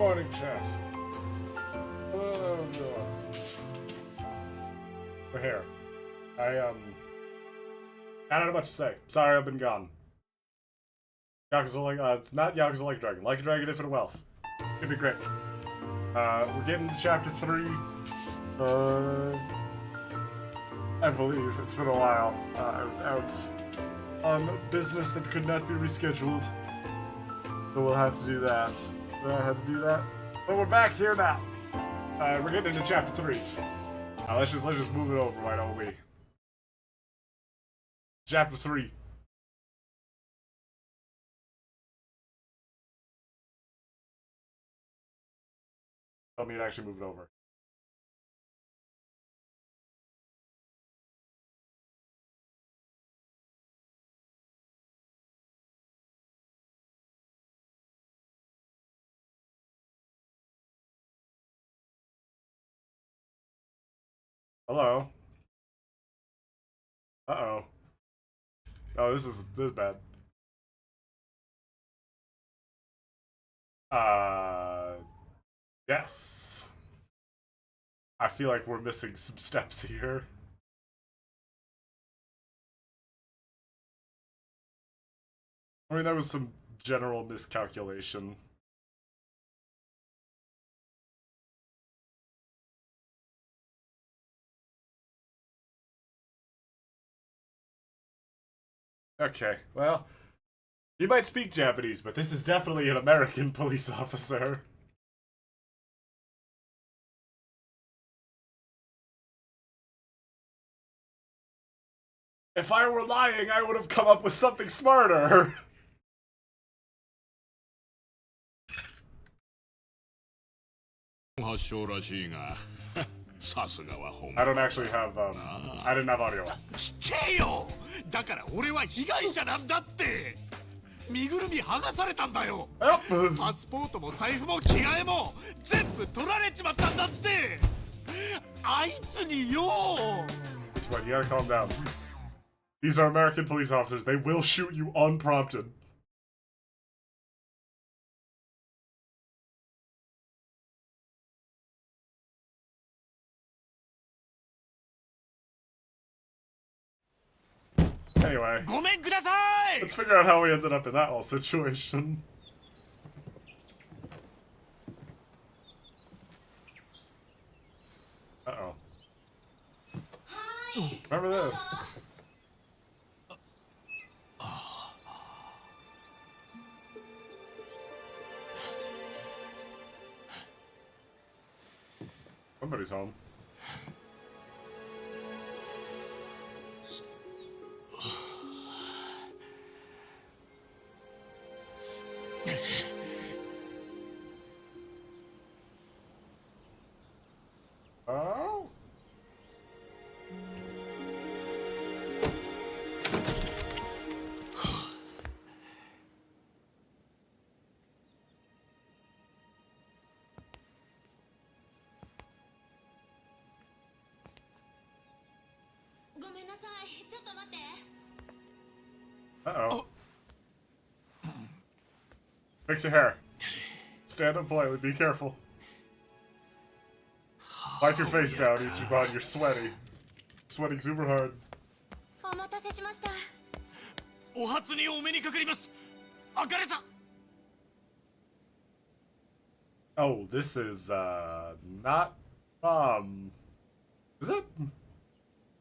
morning, chat. We're here. I don't know what to say. Sorry, I've been gone. Yakuza like it's not Yakuza Like a Dragon. Like a Dragon, Infinite Wealth. It'd be great. We're getting to chapter 3. I believe it's been a while. I was out on business that could not be rescheduled, so we'll have to do that. So I had to do that, but we're back here now. We're getting into chapter 3. Let's just move it over, why don't we? Chapter 3. Tell me to actually move it over. Hello. Uh-oh. Oh, this is bad. Yes. I feel like we're missing some steps here. I mean, that was some general miscalculation. Okay, well, you might speak Japanese, but this is definitely an American police officer. If I were lying, I would have come up with something smarter. I don't actually have, I didn't have audio. だから俺は被害者なんだって。身ぐるみ剥がされたんだよ。パスポートも財布も着替えも全部取られちまったんだって。あいつによ。It's fine, you gotta calm down. These are American police officers. They will shoot you unprompted. Anyway, let's figure out how we ended up in that whole situation. Uh-oh. Remember this. Somebody's home. Oh? Uh-oh. Fix your hair. Stand up politely, be careful. Wipe your face down, Ichiban, you're sweaty. Sweating super hard. Oh, this is, not, is it?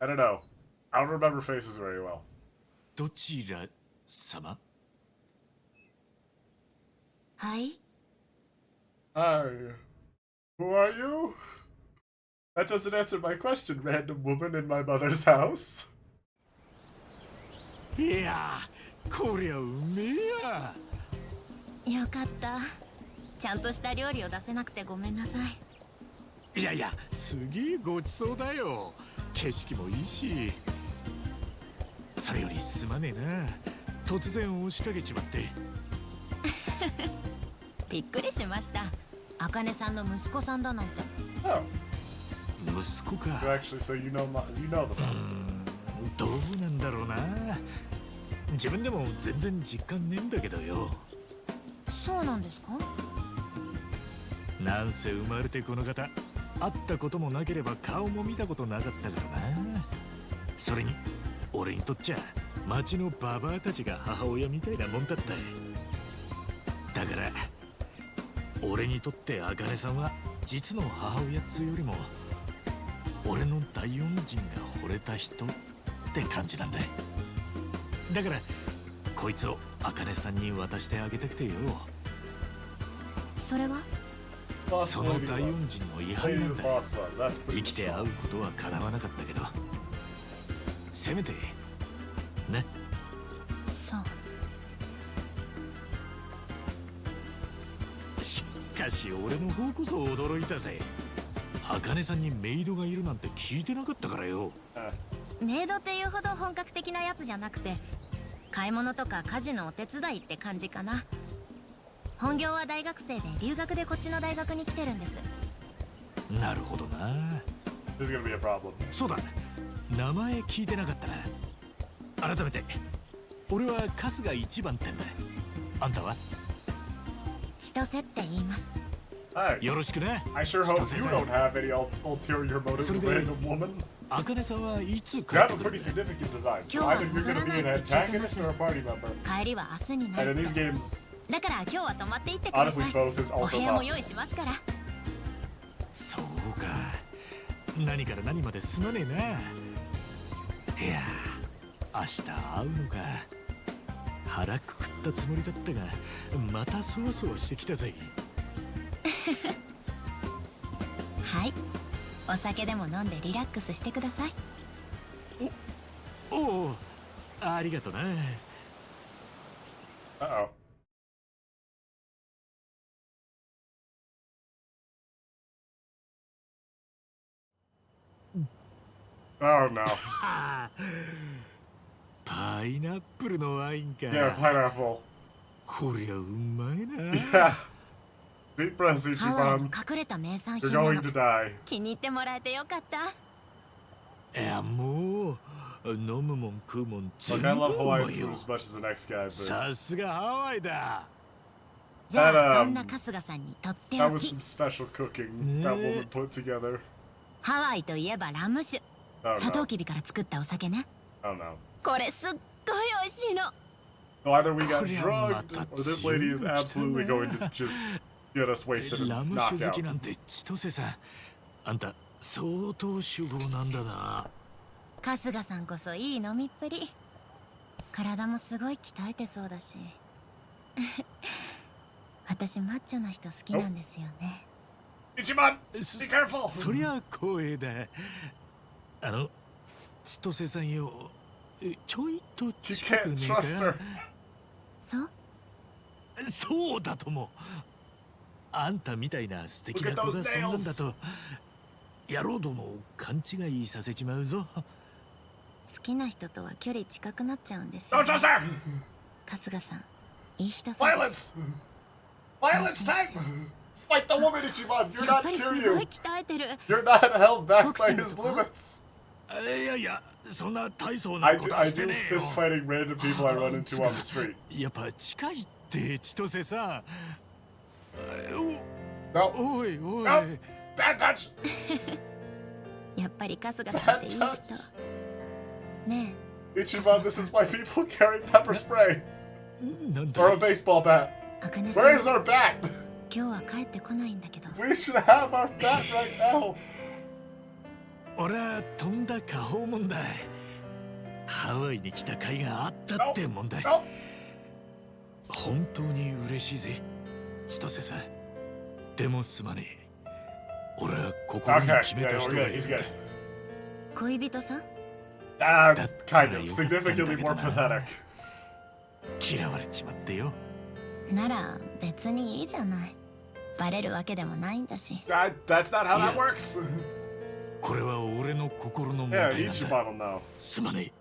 I don't know. I don't remember faces very well. どちら様? Hi? Hi. Who are you? That doesn't answer my question, random woman in my mother's house. いや、こりゃうめえや。よかった。ちゃんとした料理を出せなくてごめんなさい。いやいや、すげえごちそうだよ。景色もいいし。それよりすまねえな。突然押しかけちまって。びっくりしました。茜さんの息子さんだなんて。Oh. 息子か。Actually, so you know them. どうなんだろうな。自分でも全然実感ねえんだけどよ。そうなんですか？なんせ生まれてこの方会ったこともなければ顔も見たことなかったからな。それに俺にとっちゃ町のババアたちが母親みたいなもんだった。だから俺にとって茜さんは実の母親っつうよりも俺の大恩人が惚れた人って感じなんだ。だからこいつを茜さんに渡してあげたくてよ。それはその大恩人の位牌なんだ。 Boss son. That's 生 pretty きて会うことは叶わなかったけど、せめてね。そうしかし俺の方こそ驚いたぜ。茜さんにメイドがいるなんて聞いてなかったからよ。メイドっていうほど本格的なやつじゃなくて、買い物とか家事のお手伝いって感じかな。本業は大学生で留学でこっちの大学に来てるんです。なるほどな。 This is gonna be a problem. そうだ、名前聞いてなかったな。改めて俺は春日一番ってんだ。あんたは？千歳って言います。Hi. よろしくな。 I sure hope 千歳 you さん don't have any ulterior motives, So do they- random woman. 茜さんはいつ帰 You っ have て a くる pretty んだ？ significant design. So 今日は either you're 戻 gonna ら be ない an って聞いてま antagonist す。 or a party member. 帰りは明日にな And る in these games, だから今日は泊まっていってくださ honestly, い。 both is お also 部屋も possible. 用意しますから。そうか、何から何まですまねえな。いや明日会うのか。腹くくったつもりだったがまたそわそわしてきたぜ。はい、お酒でも飲んでリラックスしてください。おお、ありがとな。 Uh-oh. Oh no. パイナップルのワインか。 Yeah, pineapple. こりゃうまいな。 Yeah. Deep breath, ハワイの Ichiban. 隠れた名産 You're 品な going の。 to die. 気に入ってもらえてよかった。いやもう飲むもん食うもん全 Look, 部 I う love ま Hawaiian い food よ。 as much as the next guy, but さすがハワイだ。じゃあ That, そんな春日さんにとって that お was き。 some special cooking that woman put together. ハワイといえばラム酒。 Oh サトウ no. キビから作ったお酒ね。 Oh no. これすっごい美味しいの。 So either we got Korea drugged, mata or this lady is tsuyu absolutely going to just get us wasted and ラム knocked 酒好き out. なんて千歳さん、あんた相当酒豪なんだな。春日さんこそいい飲みっぷり。体もすごい鍛えてそうだし。私マッチョな人好きなんですよね。 Ichiban, be そ careful. そりゃ光栄だ。千歳さんよ、ちょいと You 近く can't ねえ trust か her.。そうそうだとも。あんたみたいな素敵な子が Look at those そんなんだ nails. と野郎どもを勘違いさせちまうぞ。好きな人とは距離近くなっちゃうんですよ、 Don't trust her. 春日さんいい人そうだし Violence. Violence time. Fight the woman, Ichiban. You're やっ not ぱりす Kiryu. ごい鍛えてる。 You're not held back by Boxing his とか？ limits. いやいや、そんな大層な I こ do, とは I して do ねえよ。 fist fighting random people I run into on the street. やっぱ近いって千歳さん。 No. おいおい。 No. Bad touch. やっぱり春日さんっていい人ね Ichiban, this is why people carry pepper spray なん or a だ。 baseball bat. え茜さん Where is our bat? 今日は帰ってこないんだけど We should have our bat right now. 俺はとんだ過訪問だ。ハワイに来た甲斐があったってもんだ。 No. 本当に嬉しいぜ、千歳さん。でもすまねえ。俺は心に Okay. 決め Yeah, た we're 人が good. い He's るん good. だ。恋人さん That's That- kind of that- significantly more pathetic. 嫌われちまってよ。なら別にいいじゃない。バレるわけでもないんだし。 That's not how that Yeah. works. これは俺の心の問 Yeah, 題なんだ。 Ichiban will know. すまね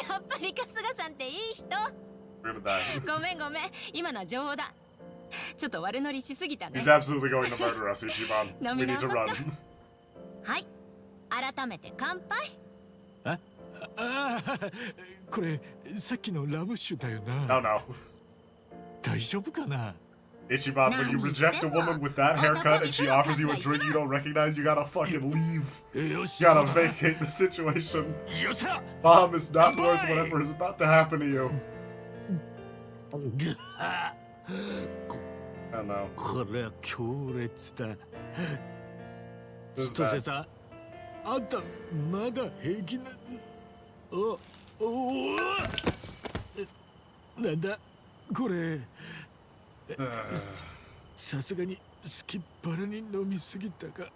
やっぱり春日さんっていい人。 We're gonna die. ごめんごめん、今のは情報だ。ちょっと悪乗りしすぎたね He's。absolutely going to murder us, Ichiban. No, We need to run. はい、改めて乾杯。え。ああ、これさっきのラム酒だよ No, な。 no. 大丈夫かな。 Ichiban, when you reject a woman with that haircut and she offers you a drink you don't recognize, you gotta fucking leave. よし。 You gotta vacate the situation. よっしゃ。 Mom is not worth whatever is about to happen to you. I don't know. これは強烈だ。 This 千 is 歳 bad. さん、あんたまだ平気な。おお。なんだこれ。 さすがにすきっ腹に飲みすぎたか。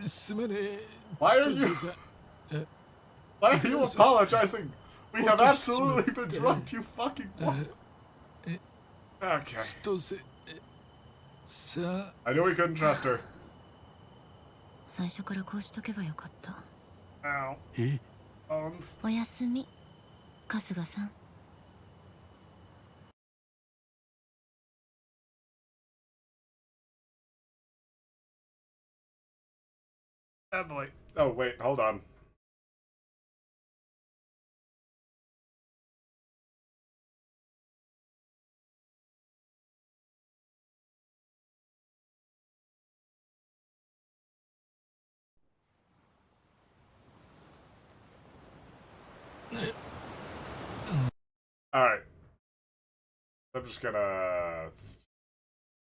すまねえ。 Why are you- 千歳さん。 Why are you apologizing? We have absolutely been drunk, you fucking what? Okay. 千歳さん。 I knew we couldn't trust her. 最初からこうしとけばよかった。 Ow. え、 Bones. おやすみ春日さん。 Emily. Oh, wait, hold on. Alright. I'm just gonna set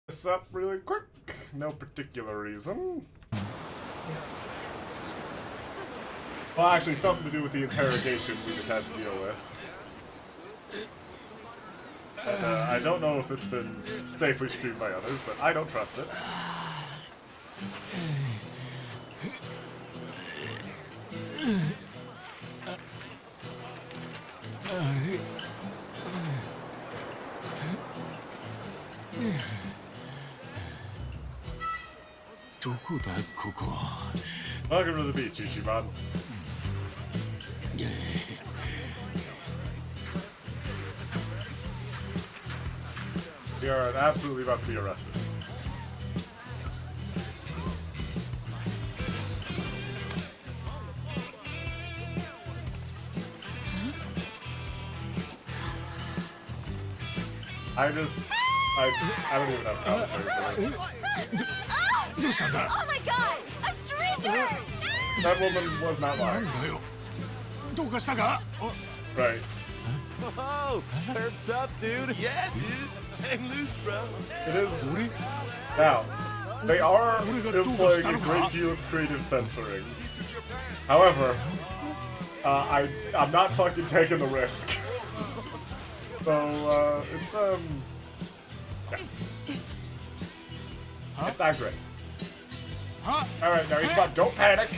this up really quick. No particular reason. Well, actually, something to do with the interrogation we just had to deal with. And, I don't know if it's been safely streamed by others, but I don't trust it. Welcome to the beach, Ichiban. We are absolutely about to be arrested. I don't even have commentary for this. どうしたんだ。 Oh my god! A streaker! That woman was not なん lying. だよ。どうかしたか。 Right. Oh, surf's up, dude. Yeah, dude. Hang loose, bro. It is. 俺。 Now, they are What are you gonna do, employing a Gustavo? great deal of creative censoring. However, I'm not fucking taking the risk. So, it's, yeah. It's not great. は。 Alright, now each one, don't panic.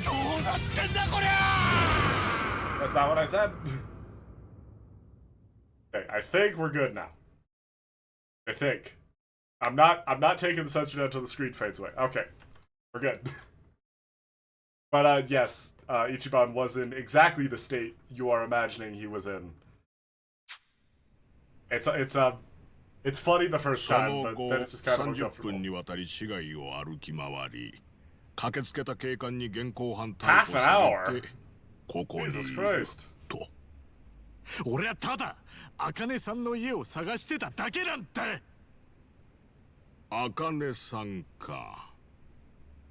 どうなってんだこりゃ。 That's not what I said. Okay, I think we're good now. I think. I'm not taking the censor until the screen fades away. Okay. We're good. But yes, Ichiban was in exactly the state you are imagining he was in. It's funny the first そ time, の but 後 then it's just kind of 30分 uncomfortable. にわたり市街を歩き回り駆けつけた警官に現行犯逮 Half 捕 an さ hour? れてここにい Jesus る Christ. と。俺はただ茜さんの家を探してただけなんだ。茜さんか。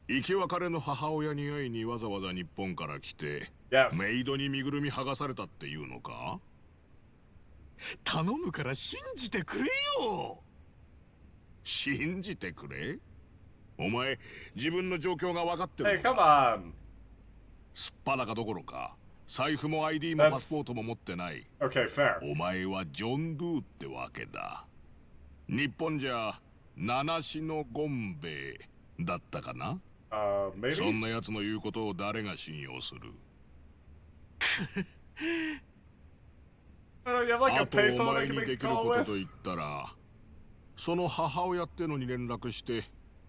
生き別れの母親に会いにわざわざ日本から来て Yes. メイドに身ぐるみ剥がされたっていうのか。頼むから信じてくれよ。信じてくれ。お前自分の状況が分かってる Hey, の come か。 on. すっぱらかどころか財布も ID も That's- パスポートも持ってない。 Okay, fair. お前はジョン・ドゥってわけだ。日本じゃ七種のゴンベイだったかな。 Maybe? そんな奴の言うことを誰が信用する。 I don't know, you have like a あとお payphone I 前 can に make で a きる call こと with? と言ったらその母親ってのに連絡して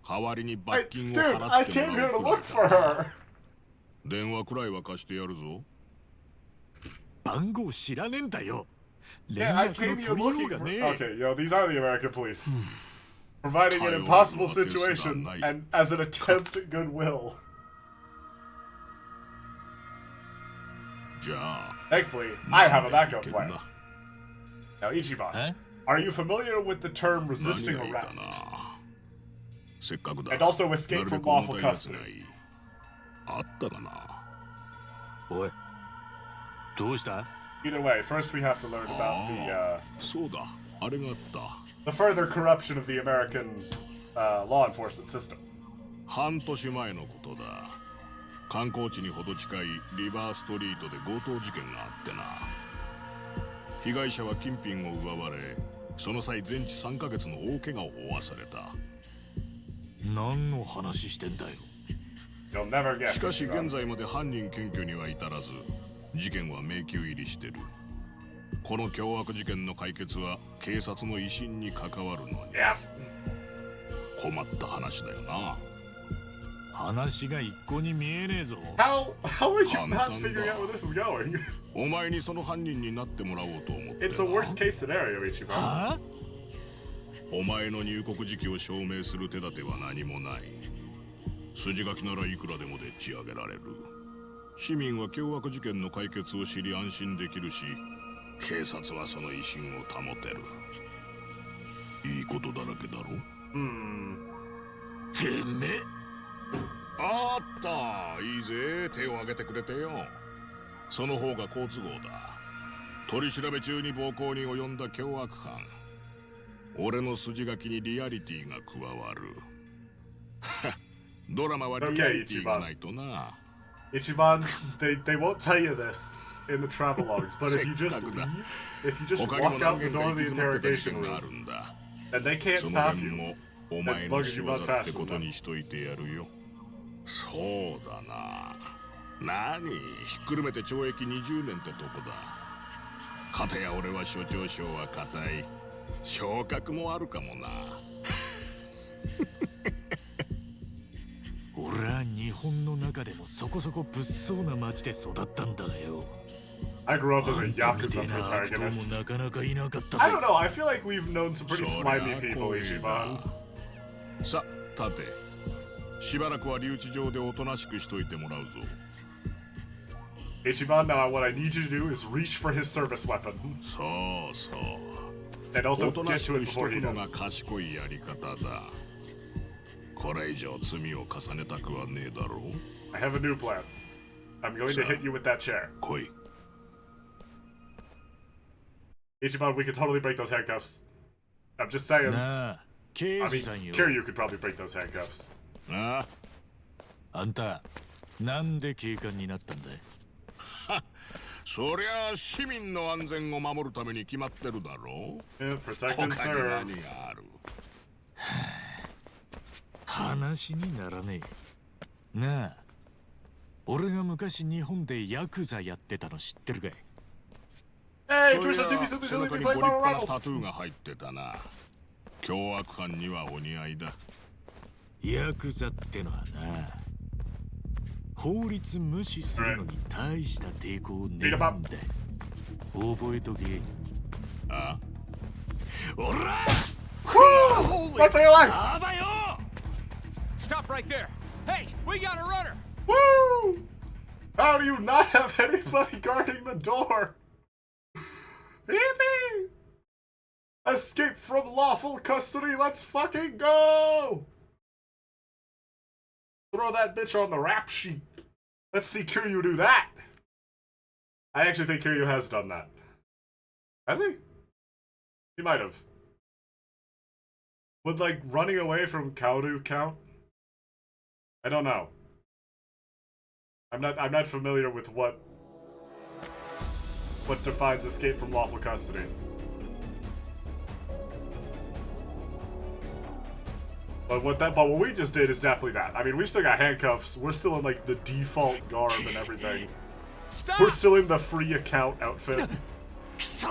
代わりに Hey, 罰金を dude, 払 I って came も here ら to う look for her. 電話くらいは貸してやるぞ。番号知らねえんだよ。 Yeah, I 連 came 絡 here の取り looking ようが for. ねえ。 Okay, yo, these are the American police. Providing an Taiwan impossible is not situation nice. and as an attempt at goodwill. じゃあ Thankfully, I have a 何でも backup いける plan. な Now, Ichiban, え are you familiar with the term 何 resisting がいいか arrest? なせっかくだ And also escape なるべ from く重 lawful たいやつ custody. がいいあったかなおいどうした Either way, first we have to learn about そうだあれがあった the further corruption of the American law enforcement system. 半年前のことだ観光地にほど近いリバーストリートで強盗事件があってな被害者は金品を奪われその際全治3ヶ月の大怪我を負わされた何の話してんだよ You'll never guess. しかし Ichiban. 現在まで犯人検挙には至らず事件は迷宮入りしてるこの凶悪事件の解決は警察の威信に関わるのに Yep. 困った話だよな話が一向に見えねえぞ How are you not Hantan figuring out da. where this is going? お前にその犯人になってもらおうと思って It's a な worst case scenario, Ichiban. はあお前の入国時期を証明する手立ては何もない筋書きならいくらでもでっち上げられる市民は凶悪事件の解決を知り安心できるし警察はその威信を保てるいいことだらけだろ Hmm. てめえあったいいぜ手を挙げてくれてよその方が好都合だ取り調べ中に暴行に及んだ凶悪犯俺の筋書きにリアリティが加わるドラマはリアリティがないとな Ichiban, they won't tell you this in the travelogues, but if you just leave, if you just 他にも walk 何 out the 件か door 行 of the き詰まってた interrogation 事件があ room, るんだ then they can't その stop 辺 you. もお前 as の long as 仕 you 業 run っ fast てこと enough. にしといてやるよそうだな何ひっくるめて懲役20年ってとこだかたや俺は所長賞は固い昇格もあるかもな俺は日本の中でもそこそこ物騒な町で育ったんだがよ I grew up as a あんたみ Yakuza てえな悪党も protagonist. なかなかいなかった I ぜ don't know, I feel like we've known some pretty そりゃ slimy people, 光栄 Ichiban. ださ立てしばらくは留置場でおとなしくしといてもらうぞ Ichiban, now what I need you to do is reach for his service weapon. そうそう And also おとな get し to it くしと before く he のが does. 賢いやり方だこれ以上罪を重ねたくはねえだろう I have a new plan. I'm going to hit you with that chair. 来い Ichiban, we could totally break those handcuffs. I'm just saying. なあ刑 I 事 mean, さんよ Kiryu could probably break those handcuffs. ああんたなんで警官になったんだいそりゃ市民の安全を守るために決まってるだろ Yeah, う protect 他 and に serve. 何がある話にならねえなあ俺が昔日本でヤクザやってたの知ってるかい Hey, そり Twisted ゃ TV 背 said 中 they に play ご立 Marvel 派な Rebels. タトゥーが入ってたな凶悪犯にはお似合いだヤクザってのはな法律無視するのに大した抵抗ねえんだ覚えとけあおら Run for your life! あばよ Stop right there! Hey, we got a runner! Woo! How do you not have anybody guarding the door? Yippee! Escape from lawful custody, let's fucking go! Throw that bitch on the rap sheet. Let's see Kiryu do that. I actually think Kiryu has done that. Has he? He might have. Would, like, running away from Kaoru count? I don't know. I'm not familiar with what defines escape from lawful custody. But what we just did is definitely that. I mean, we've still got handcuffs. We're still in like the default garb and everything. Stop! We're still in the free account outfit.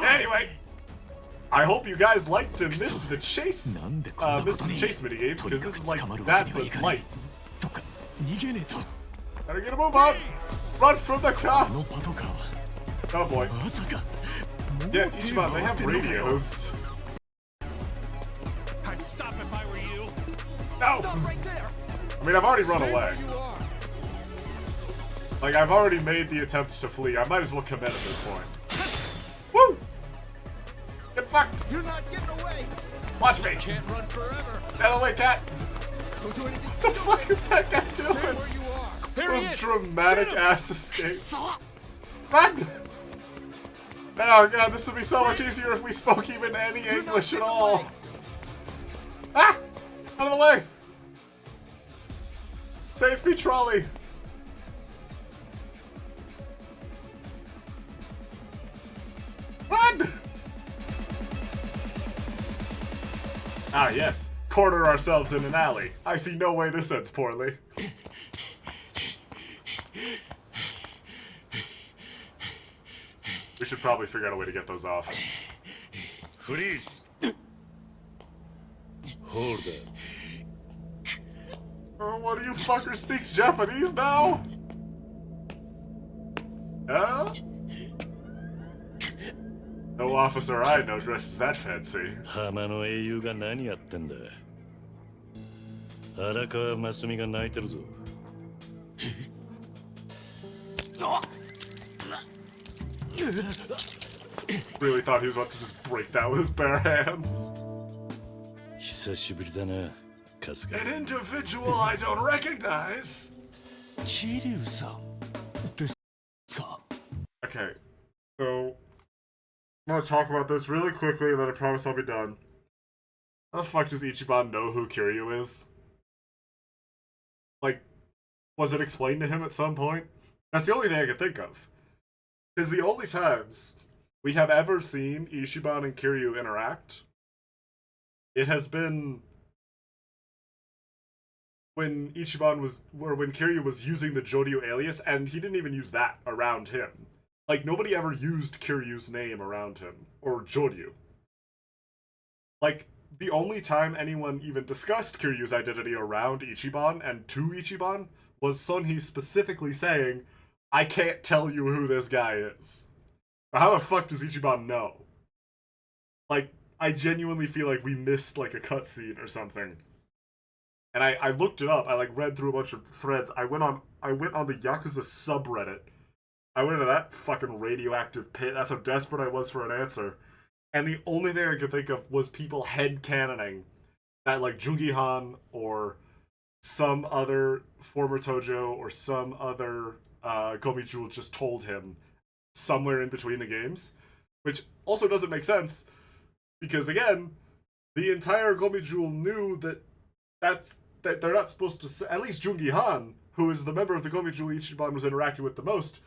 Anyway, I hope you guys liked and missed the chase, missed the chase mini games because this is like that but light. どっか逃げねえと Better get a move on. Run from the あの cops. パトカーは Oh boy. まさか Yeah, Ichiban, they have radios. I'd stop if I were you. No. Stop right there! I mean, I've already run Stay away. where you are. Like, I've already made the attempt to flee. I might as well commit at this point. Woo! Get fucked! You're not getting away. Watch me! Can't run forever. Get away, cat! Don't do anything. What the fuck is that guy Stay doing? where you are. Here he Most is. dramatic Get him. ass escape. Run! Oh god, this would be so much easier if we spoke even any English at all. Ah! Out of the way! Save me, trolley! Run! Ah, yes. Corner ourselves in an alley. I see no way this ends poorly. We should probably figure out a way to get those off. Freeze. Hold up. Oh, one of you fuckers speaks Japanese now? Huh? No officer I know dresses that fancy. 浜の英雄が何やってんだ。荒川真澄が泣いてるぞ。Really thought he was about to just break that with his bare hands. 久しぶりだな、春日。 An individual I don't recognize. 桐生さんですか。 Okay, so I'm gonna talk about this really quickly and then I promise I'll be done. How the fuck does Ichiban know who Kiryu is? Like, was it explained to him at some point? That's the only thing I can think of. Because the only times we have ever seen Ichiban and Kiryu interact, it has been when when Kiryu was using the Joryu alias, and he didn't even use that around him. Like, nobody ever used Kiryu's name around him, or Joryu. Like, the only time anyone even discussed Kiryu's identity around Ichiban and to Ichiban was Sunhee specifically saying, I can't tell you who this guy is. How the fuck does Ichiban know? Like, I genuinely feel like we missed, like, a cutscene or something. And I looked it up. I, like, read through a bunch of threads. I went on the Yakuza subreddit. I went into that fucking radioactive pit. That's how desperate I was for an answer. And the only thing I could think of was people headcanoning that, like, Jungi Han or some other former Tojo or some other Gomi-Jewel just told him somewhere in between the games. Which also doesn't make sense. Because, again, the entire Gomi-Jewel knew that they're not supposed to say, at least Jungi Han, who is the member of the Gomi-Jewel Ichiban was interacting with the most,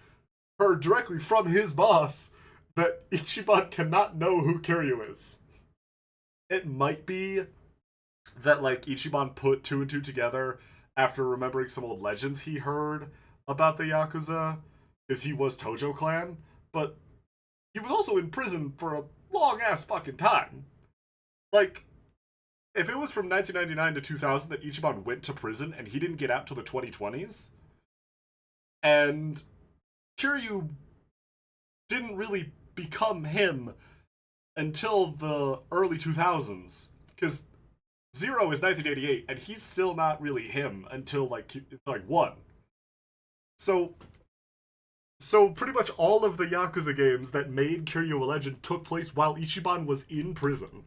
heard directly from his boss that Ichiban cannot know who Kiryu is. It might be that, like, Ichiban put two and two together after remembering some old legends he heard about the Yakuza, because he was Tojo Clan, but he was also in prison for a long-ass fucking time. Like, if it was from 1999 to 2000 that Ichiban went to prison and he didn't get out till the 2020s, and Kiryu didn't really become him until the early 2000s, because Zero is 1988, and he's still not really him until, like 1. So pretty much all of the Yakuza games that made Kiryu a legend took place while Ichiban was in prison.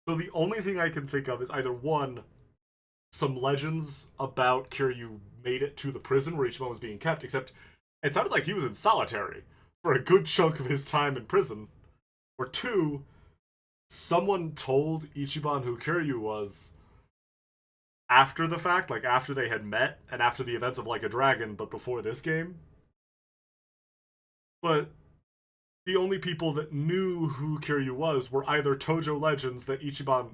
So the only thing I can think of is either, one, some legends about Kiryu made it to the prison where Ichiban was being kept, except it sounded like he was in solitary for a good chunk of his time in prison. Or two, someone told Ichiban who Kiryu was after the fact, like after they had met and after the events of Like a Dragon, but before this game. But the only people that knew who Kiryu was were either Tojo legends that Ichiban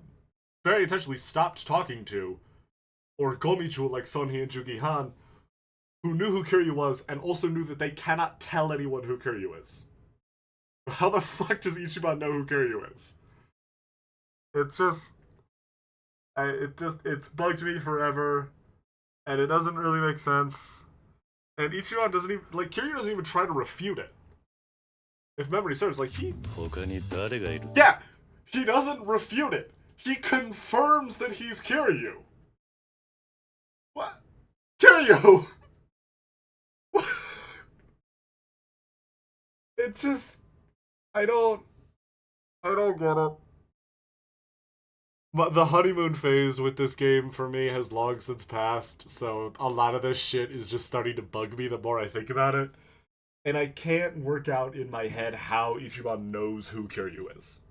very intentionally stopped talking to, or Gomi-Jewel like Sunhee and Jungi Han, who knew who Kiryu was and also knew that they cannot tell anyone who Kiryu is. How the fuck does Ichiban know who Kiryu is? It's bugged me forever, and it doesn't really make sense. And Ichiban doesn't even, like, Kiryu doesn't even try to refute it. If memory serves, like,他に誰がいる? yeah, he doesn't refute it. He confirms that he's Kiryu. What? Kiryu! It just, I don't get it. But the honeymoon phase with this game for me has long since passed, so a lot of this shit is just starting to bug me the more I think about it. And I can't work out in my head how Ichiban knows who Kiryu is.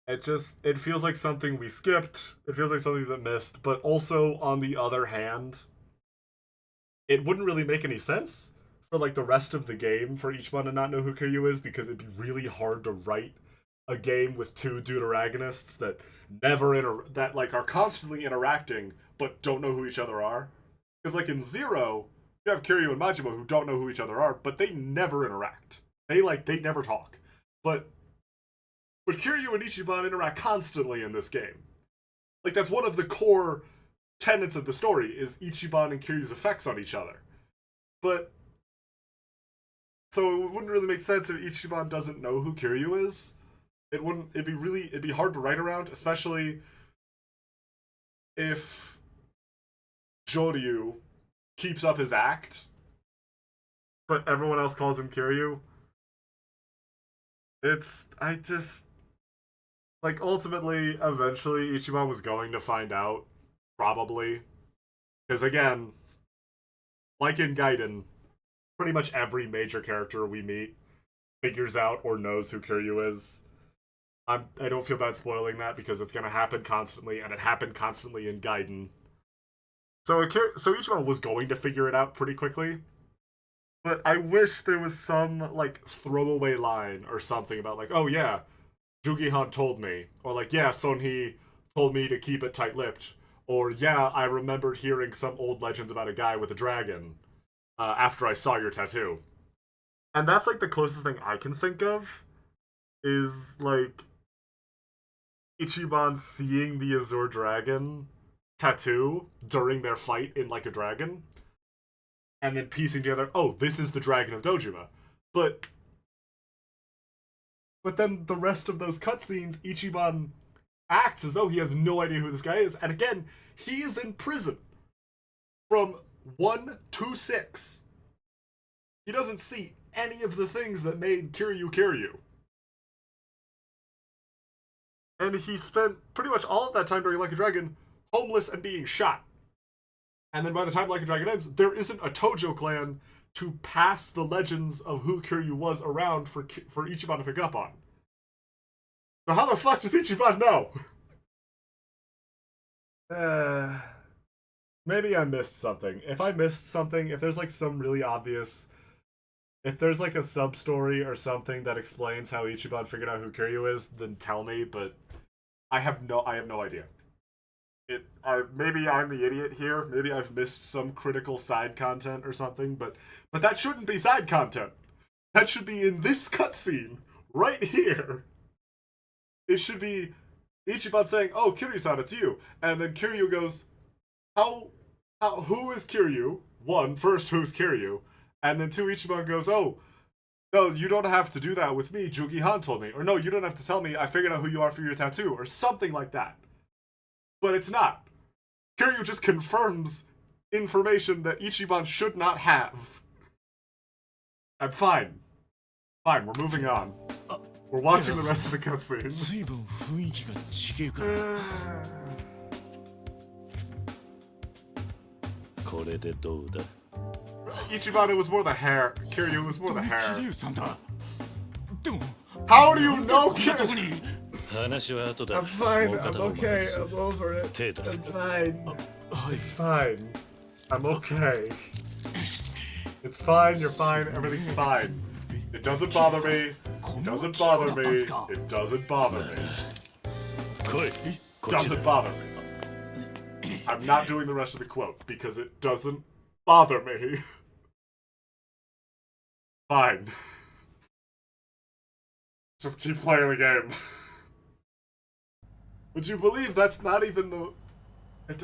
It feels like something we skipped, it feels like something that missed, but also, on the other hand, it wouldn't really make any sense for, like, the rest of the game for Ichiban to not know who Kiryu is, because it'd be really hard to write a game with two deuteragonists that that like are constantly interacting but don't know who each other are. Because like in Zero, you have Kiryu and Majima who don't know who each other are, but they never interact. They never talk. But Kiryu and Ichiban interact constantly in this game. Like that's one of the core tenets of the story is Ichiban and Kiryu's effects on each other. But so it wouldn't really make sense if Ichiban doesn't know who Kiryu is. It'd be hard to write around, especially if Joryu keeps up his act, but everyone else calls him Kiryu. Ultimately, eventually, Ichiban was going to find out, probably. Because again, like in Gaiden, pretty much every major character we meet figures out or knows who Kiryu is. I don't feel bad spoiling that because it's gonna happen constantly, and it happened constantly in Gaiden. So Ichiban was going to figure it out pretty quickly, but I wish there was some like throwaway line or something about like, oh yeah, Jugihan told me, or like yeah, Sonhee told me to keep it tight-lipped, or yeah, I remembered hearing some old legends about a guy with a dragon after I saw your tattoo, and that's like the closest thing I can think of is like Ichiban seeing the Azure Dragon tattoo during their fight in Like a Dragon, and then piecing together, oh, this is the Dragon of Dojima. But then the rest of those cutscenes, Ichiban acts as though he has no idea who this guy is, and again, he is in prison from 1 to 6. He doesn't see any of the things that made Kiryu Kiryu. And he spent pretty much all of that time during Like a Dragon homeless and being shot. And then by the time Like a Dragon ends, there isn't a Tojo clan to pass the legends of who Kiryu was around for Ichiban to pick up on. So how the fuck does Ichiban know? Maybe I missed something. If I missed something, if there's like some really obvious... If there's like a sub-story or something that explains how Ichiban figured out who Kiryu is, then tell me, but I have no idea. Maybe I'm the idiot here. Maybe I've missed some critical side content or something, but that shouldn't be side content. That should be in this cutscene, right here. It should be Ichiban saying, oh, Kiryu-san, it's you. And then Kiryu goes, who is Kiryu? First, who's Kiryu? And then 2, Ichiban goes, oh, no, you don't have to do that with me, Jugihan told me. Or no, you don't have to tell me, I figured out who you are for your tattoo, or something like that. But it's not. Kiryu just confirms information that Ichiban should not have. I'm fine. Fine, we're moving on. We're watching the rest of the cutscene. 随分雰囲気が違えからこれでどうだ Ichiban, it was more the hair. Kiryu, it was more the hair. 桐生さんだでも How do you know こんなとこに Kiryu? 話は後だ I'm fine. もう I'm 片方 okay. 任す I'm over it. 手出せ I'm fine. はい It's fine. I'm okay. It's fine. You're fine. Everything's fine. It doesn't bother me. It doesn't bother me. It doesn't bother me. 来いこっちだ Doesn't bother me. I'm not doing the rest of the quote because it doesn't bother me. Fine. Just keep playing the game. Would you believe that's not even the...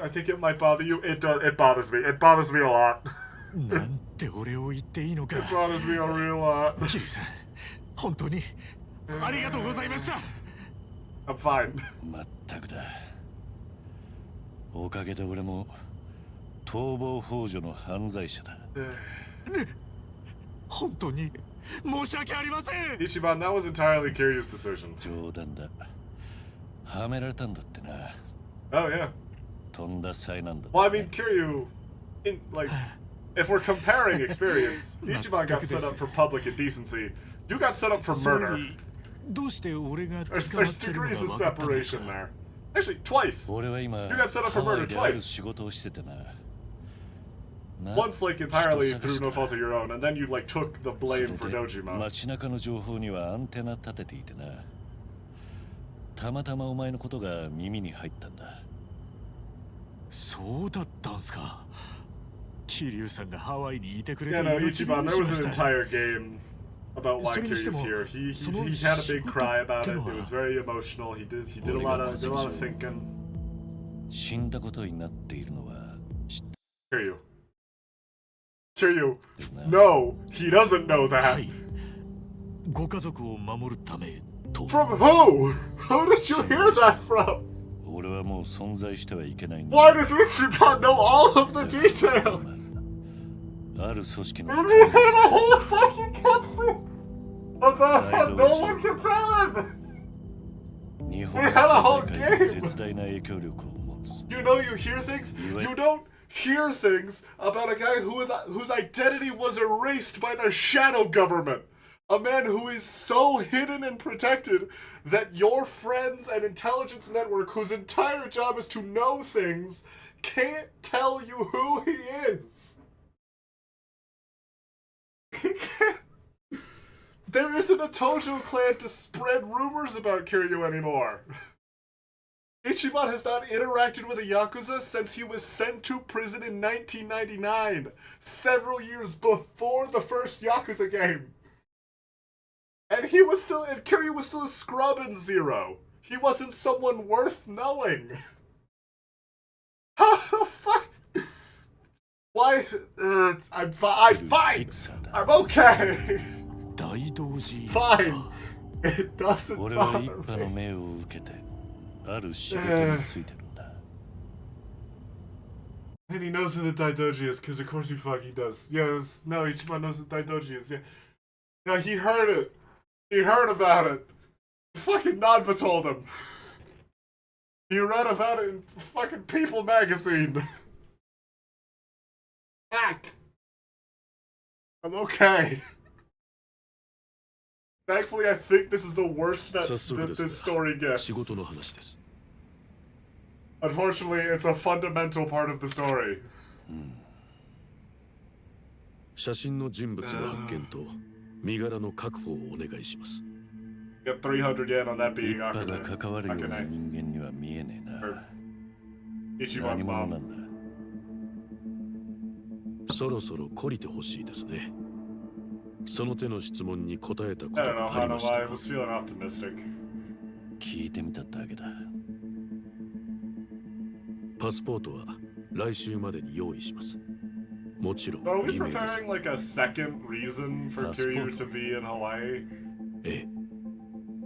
I think it might bother you. It does. It bothers me. It bothers me a lot. なんて俺を言っていいのか It bothers me a real lot. 桐生さん本当にありがとうございました I'm fine. まったくだおかげで俺も逃亡幇助の犯罪者だ本当に申し訳ありません。 Ichiban, that was entirely Kiryu's decision. 冗談だ。はめられたんだってな。 Oh, yeah. とんだ災難だ。 Well, I mean, Kiryu, if we're comparing experience, Ichiban got set up for public indecency. You got set up for それ murder. にどうして俺が There's, 捕まっ there's てるのが degrees of 分かったんです separation か。 there. Actually, twice. 俺は今、 You got set up for ハワ murder イである twice. 仕事をしててな。な Once, like, entirely 人探 through し no た fault of your own, and then you, like, took the それ blame for で Dojima. 街中の情報にはアンテナ立てていてな。たまたまお前のことが耳に入ったんだ。そうだったんすか。桐生さんがハワイにいてくれて Yeah, no, 命 Ichiban, 拾 there い was し an ました。 entire game about why それにして Kiryu's も、 here. He その had a big cry about it. 仕事ってのは、 It was very emotional. He did a lot of thinking. 死んだことになっているのは知って Kiryu. Kiryu. るな。 No, he doesn't know は that. い。ご家族を守るためと。 From who? Who did you hear that from? 俺はもう存在してはいけないんだ。 Why does Ichiban know all of the details? ある組織の And we had a whole fucking cutscene about how no one can tell him. 日本 We の had a 政 whole 界に game. 絶大な影響力を持つ。 You know, you hear things. You don't hear things about a guy whose identity was erased by the shadow government. A man who is so hidden and protected that your friends and intelligence network, whose entire job is to know things, can't tell you who he is. There isn't a Tojo clan to spread rumors about Kiryu anymore. Ichiban has not interacted with a Yakuza since he was sent to prison in 1999, several years before the first Yakuza game. And Kiryu was still a scrub in Zero. He wasn't someone worth knowing. How the fuck? Why? I'm fine. I'm okay. 大道寺。 Fine. It doesn't 俺は一 bother 派の me. 命を受けて、ある仕事についてるんだ。 And he knows who the Daidoji is, because of course he fucking does. Yes, no, Ichiban knows who the Daidoji is. Yeah. No, he heard it. He heard about it. Fucking Nanba told him. He read about it in fucking People magazine. Fuck. I'm okay. Thankfully, I think this is the worst that this story gets. 仕事の話です。 Unfortunately, it's a fundamental part of the story. 写真の人物の発見と身柄の確保をお願いします。 Get 300 yen on that 一 being 派が Akane. 関わるような Akane. 人間には見えねえな。 Ichiban's 何者 mom. なんだ。そろそろ懲りてほしいですね。その手の質問に答えたこ I と don't know, があり I ま don't し know. た I was feeling optimistic. 聞いてみただけだ。パスポートは来週までに用意します。もちろん Are we 偽名です preparing like a second reason for Kiryu to be in Hawaii? ええ、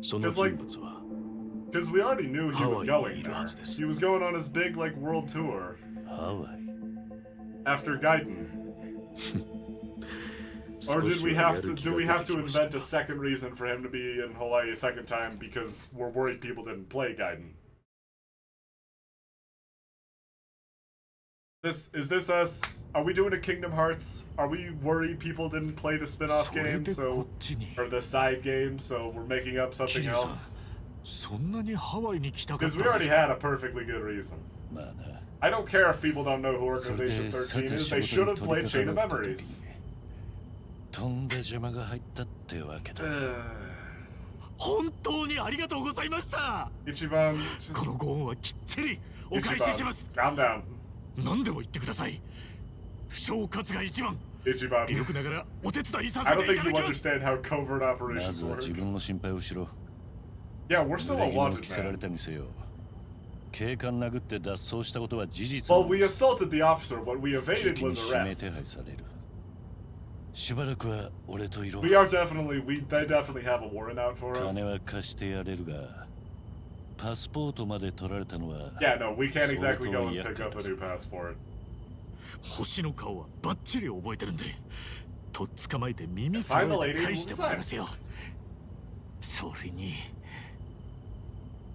その人物は Because we already knew he was Hawaii going にいる there. はずです。 He was going on his big like world tour ハワイ。 after Gaiden. Or 少 did し we は have や to る気 do が we 出 have てき to ました invent a second reason for him to be in Hawaii a second time because we're worried people didn't play Gaiden? Is this us? Are we doing a Kingdom Hearts? Are we worried people didn't play the spin-off それ game, でこ so っちに。 or the side game, so we're making up something 桐生 else? さん、そんなにハワイに来たかっ Because た we んです already か。 had a perfectly good reason. まあな。 I don't care if people don't know who それで Organization さ 13 て is. 仕 They 事 should に have 取り played 掛 Chain か of ろうって時 Memories. にとんだ邪魔が入ったってわけだ。本当にありがとうございました。 Ichiban, このご恩はきっちりお返ししま Ichiban, す。 calm down. 何でも言ってください。不祥かつが一番。微 Ichiban, 力ながらお手伝いさ I せ don't てい think た you だきます。 understand how covert ま operations ずは work. 自分の心配をしろ。 Yeah, we're still 濡 a れ衣を wanted 着せられ man. たにせよ。警官殴って脱走したことは事実 Well, なん we です assaulted the officer. What we 危 evaded 機に was 指名手 arrest. 配される。しばらくは俺といろ。 We are definitely, they definitely have a warrant out for us. 金は貸してやれるが、パスポートまで取られたのは。 Yeah, no, we can't exactly go and 相当 pick up a new passport. 星の顔はバッチリ覚えてるんで、とっ捕まえて耳すぼえて返してもらいますよ。それに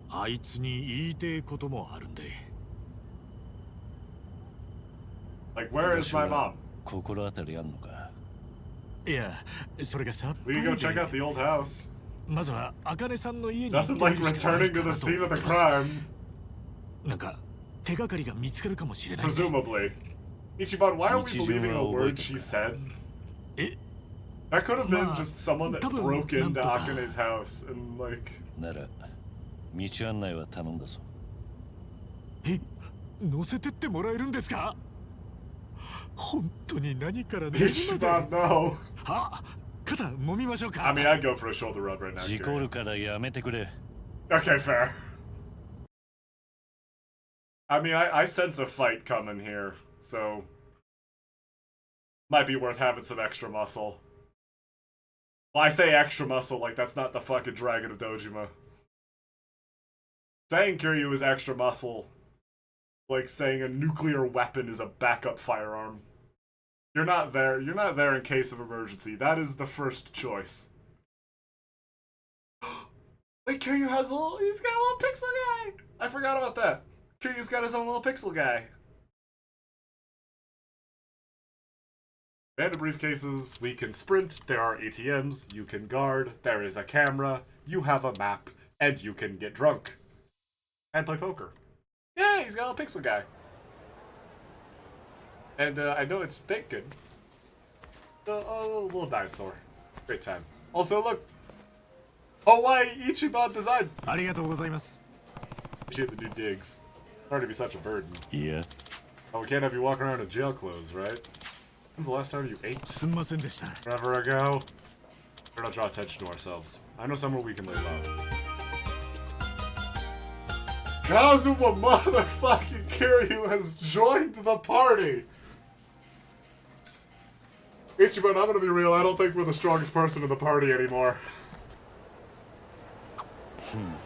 あいつに言いてえこともあるんで。 Like, where is my mom? 心当たりあんのか？いや、それがさっぱ We り can go で check out the old house. まずは茜さんの家に Nothing like returning to the scene of the crime. なんか手がかりが見つかるかもしれないんで。 Presumably. Ichiban, why are we believing a word she said? え、 That could have been just someone that 多分 broke into なんとか。 Akane's house and, like... なら道案内は頼んだぞ。え、乗せてってもらえるんですか？本当に何から何まで。 Ichiban, no. あ、肩揉みましょうか。 I mean, I'd go for a shoulder rub right now. 事故 Kiryu. るからやめてくれ。 Okay, fair. I mean, I sense a fight coming here, so... Might be worth having some extra muscle. Well, I say extra muscle like that's not the fucking Dragon of Dojima. Saying Kiryu is extra muscle, like saying a nuclear weapon is a backup firearm. You're not there in case of emergency. That is the first choice. Wait, Kiryu has he's got a little pixel guy! I forgot about that. Kiryu's got his own little pixel guy. Bandit briefcases, we can sprint, there are ATMs, you can guard, there is a camera, you have a map, and you can get drunk. And play poker. Yeah, he's got a little pixel guy. And I know it's thinking. A little dinosaur. Great time. Also, look! Hawaii Ichiban design! ありがとうございます。 Appreciate the new digs. Sorry to be such a burden. いや、 Oh, we can't have you walking around in jail clothes, right? When's the last time you ate? すんませんでした。 Forever ago? Better not draw attention to ourselves. I know somewhere we can lay low. Kazuma motherfucking Kiryu has joined the party! Ichiban, I'm gonna be real, I don't think we're the strongest person in the party anymore.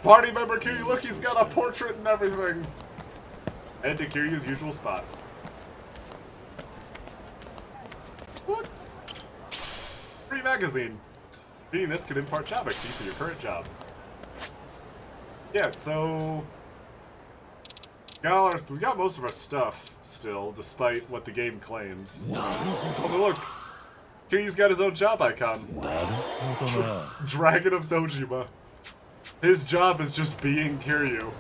Party member Kiryu, look, he's got a portrait and everything! Head to Kiryu's usual spot. What? Free magazine. Reading this could impart job XP for your current job. Yeah, so... we got most of our stuff still, despite what the game claims. Also, look! Kiryu's got his own job icon. なるほどな。 Dragon of Dojima. His job is just being Kiryu.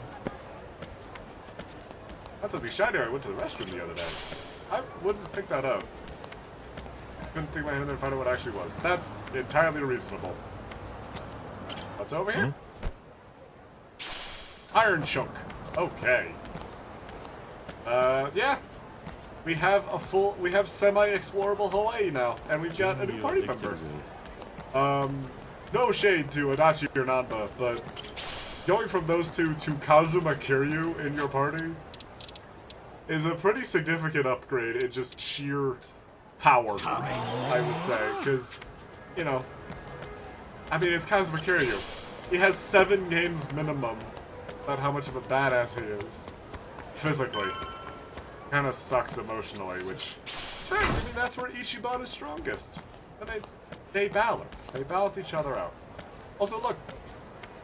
That's something shiny. I went to the restroom the other day. I wouldn't pick that up. Couldn't stick my hand in there and find out what it actually was. That's entirely reasonable. What's over here? Iron Chunk. Okay. Yeah. We have semi-explorable Hawaii now, and we've got a new party member. No shade to Adachi or Nanba, but going from those two to Kazuma Kiryu in your party is a pretty significant upgrade in just sheer power, I would say, because, you know, I mean, it's Kazuma Kiryu. He has 7 games minimum. About how much of a badass he is. Physically. Kinda sucks emotionally, which is fair. I mean, that's where Ichiban is strongest. And they balance. They balance each other out. Also, look.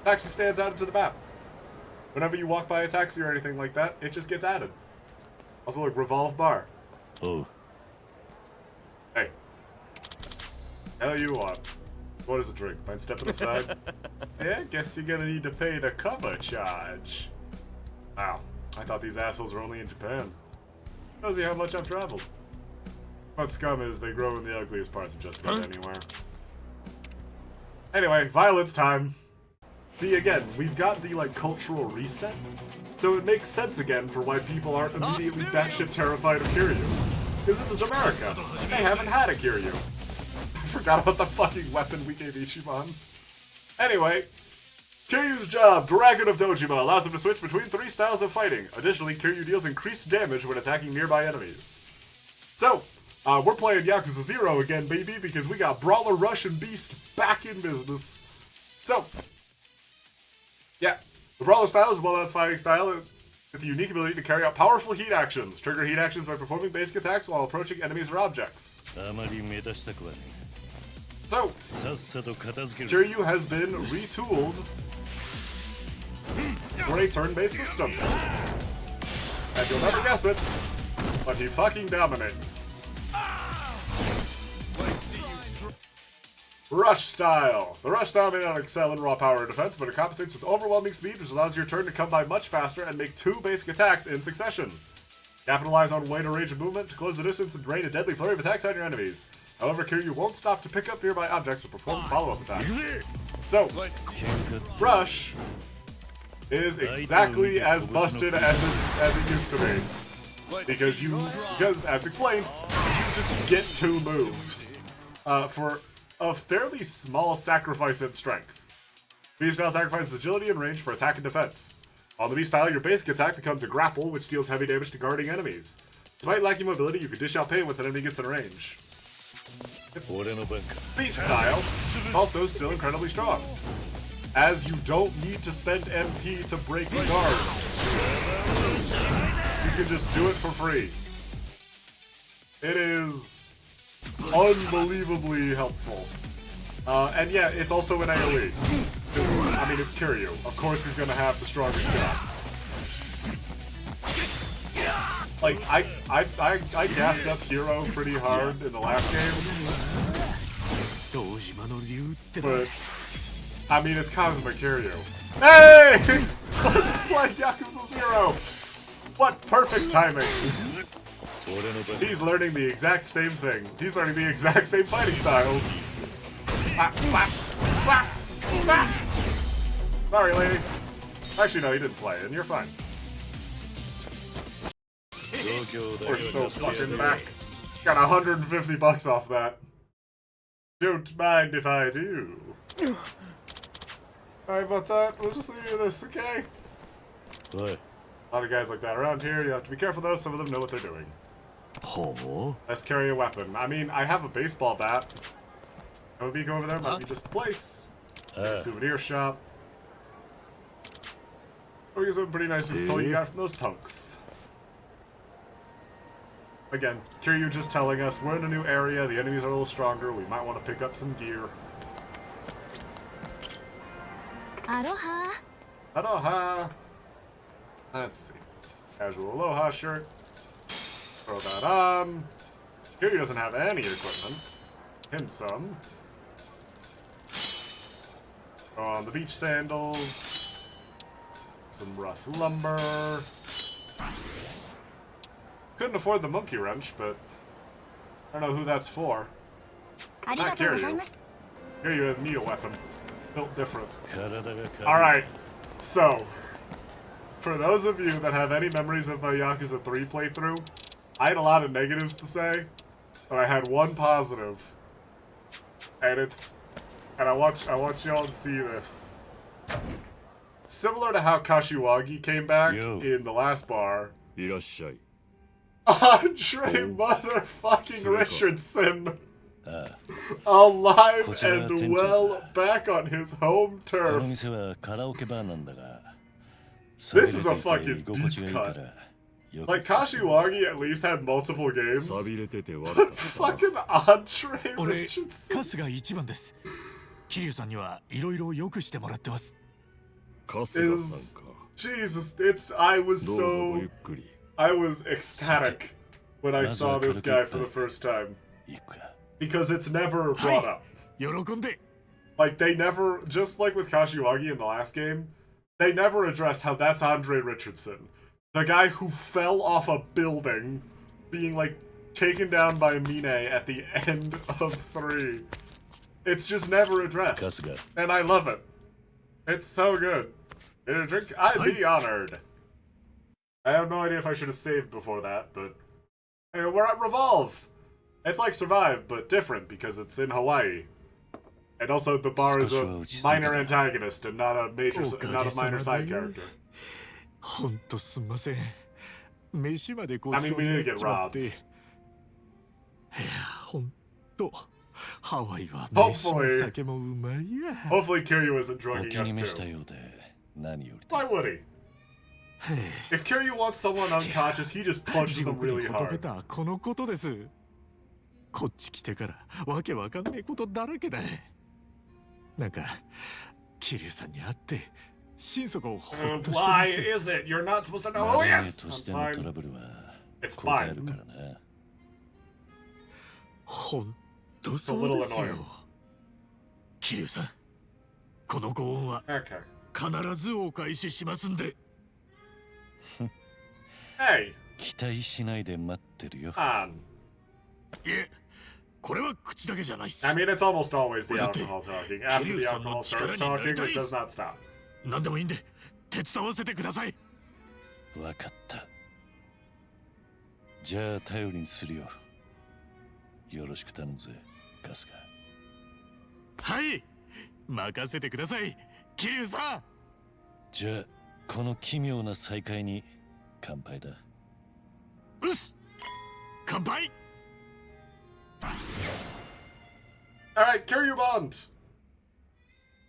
Taxi stands out into the map. Whenever you walk by a taxi or anything like that, it just gets added. Also, look, Revolve Bar. おう、 Hey. Hell you want? What is a drink? Mind stepping aside? Yeah, guess you're gonna need to pay the cover charge. Wow. I thought these assholes were only in Japan. Shows you how much I've traveled. What scum is, they grow in the ugliest parts of just about anywhere. Anyway, violence time. See, again, we've got the, like, cultural reset. So it makes sense again for why people aren't immediately batshit terrified of Kiryu. Because this is America. They haven't had a Kiryu. I forgot about the fucking weapon we gave Ichiban. Anyway, Kiryu's job, Dragon of Dojima, allows him to switch between 3 styles of fighting. Additionally, Kiryu deals increased damage when attacking nearby enemies. So, we're playing Yakuza 0 again, baby, because we got Brawler Rush and Beast back in business. So, yeah, the Brawler style is well, that's fighting style. with the unique ability to carry out powerful heat actions. Trigger heat actions by performing basic attacks while approaching enemies or objects. あまり目立したくはね So, さっさと片付ける Kiryu has been retooled for a turn-based system. And you'll never guess it, but he fucking dominates. Rush style. The rush style may not excel in raw power or defense, but it compensates with overwhelming speed, which allows your turn to come by much faster and make 2 basic attacks in succession. Capitalize on weight or range of movement to close the distance and rain a deadly flurry of attacks on your enemies. However, Kiryu won't stop to pick up nearby objects or perform follow-up attacks. So, Rush is exactly as busted as it used to be. Because as explained, you just get 2 moves for a fairly small sacrifice in strength. Beast style sacrifices agility and range for attack and defense. On the Beast style, your basic attack becomes a grapple, which deals heavy damage to guarding enemies. Despite lacking mobility, you can dish out pain once an enemy gets in range. 俺の番か Beast style, also still incredibly strong, as you don't need to spend MP to break a guard. You can just do it for free. It is unbelievably helpful. And yeah, it's also an AoE. I mean, it's Kiryu. Of course he's gonna have the strongest gun. Like, I gassed up Hero pretty hard in the last game. But, I mean, it's Kazuma Kiryu. Hey! Let's just play Yakuza 0! What perfect timing! He's learning the exact same thing. He's learning the exact same fighting styles. Sorry, lady. Actually, no, he didn't play it, and you're fine. We're so fucking back. Got $150 off that. Don't mind if I do. Sorry about that. We'll just leave you this, okay? What? A lot of guys like that around here. You have to be careful though. Some of them know what they're doing. Oh. Let's carry a weapon. I mean, I have a baseball bat. Maybe go over there. Might be just the place. Souvenir shop. We get something pretty nice with the toy you got from those punks. Again, Kiryu just telling us we're in a new area, the enemies are a little stronger, we might want to pick up some gear. Aloha. Aloha! Let's see. Casual Aloha shirt. Throw that on. Kiryu doesn't have any equipment. Him some. Throw on the beach sandals. Some rough lumber. Couldn't afford the monkey wrench, but I don't know who that's for. Not Kiryu. Kiryu has need a weapon. Built different. Alright, so, for those of you that have any memories of my Yakuza 3 playthrough, I had a lot of negatives to say, but I had one positive. And I want y'all to see this. Similar to how Kashiwagi came back in the last bar, いらっしゃい Andre motherfucking Richardson, alive and well, back on his home この turf. 店はカラオケバーなんだが This is a 寂れて fucking いて居心地がいいか deep らよく Like, Kashiwagi at least had multiple games. 寂れてて悪かった Fucking Andre 俺 Richardson. カスが一番です。桐生さんにはいろいろよくしてもらってます。春日さんか Jesus, I was どうぞごゆ so... っくり I was ecstatic when I saw this guy for the first time. 行くか Because it's never brought up. 喜んで。 Like, they never, just like with Kashiwagi in the last game, they never address how that's Andre Richardson. The guy who fell off a building, being, like, taken down by Mine at the end of 3. It's just never addressed. 春日 And I love it. It's so good. In a drink, I'd be honored. I have no idea if I should have saved before that, but... Anyway, we're at Revolve! It's like Survive, but different, because it's in Hawaii. And also, the bar is a minor antagonist and not a minor side character. ほんとすんません。飯までご I ち mean, そう we に need な to っ get ちまっ robbed. て。いや、ほんと。ハワイは Hopefully- 飯も酒もうまいや。 Hopefully Kiryu isn't お drugging 気に us 召した too. ようで何よりだ Why would he? If Kiryu wants someone unconscious, he just punches 地 them 獄に really 仏け hard. たこのことです。こっち来てからわけわかんねえことだらけだ。なんか桐生さんに会って心底をほっとしてま Why す。 is it? You're not supposed to know. マ Oh ネ yes! として I'm のト fine. ラブルは It's 答え fine. るからな。ほんとそうですよ。桐生さん、このご恩は Okay. 必ずお返ししますんで。Hey, 期待しないで待ってるよ。 on. いえ、これは口だけじゃないっす。 I mean, it's almost always the Well, that alcohol talking. After the Kiryu-san alcohol の starts 力になり talking, たい it っ does す。 not stop. 何でもいいんで手伝わせてください。わかった。じゃあ頼りにするよ。よろしく頼むぜ、春日。はい、任せてください、桐生さん。じゃあこの奇妙な再会に乾杯だ。うっす、乾杯。 Alright, Kiryu bond!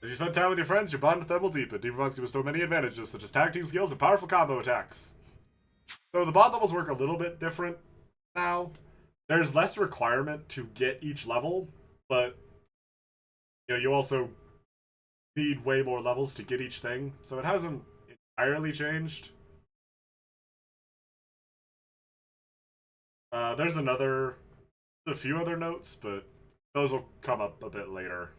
As you spend time with your friends, your bond with them will deepen. Deeper bonds can bestow many advantages, such as tag team skills and powerful combo attacks. So the bond levels work a little bit different now. There's less requirement to get each level, but you know, you also need way more levels to get each thing, so it hasn't entirely changed. There's a few other notes, but those will come up a bit later.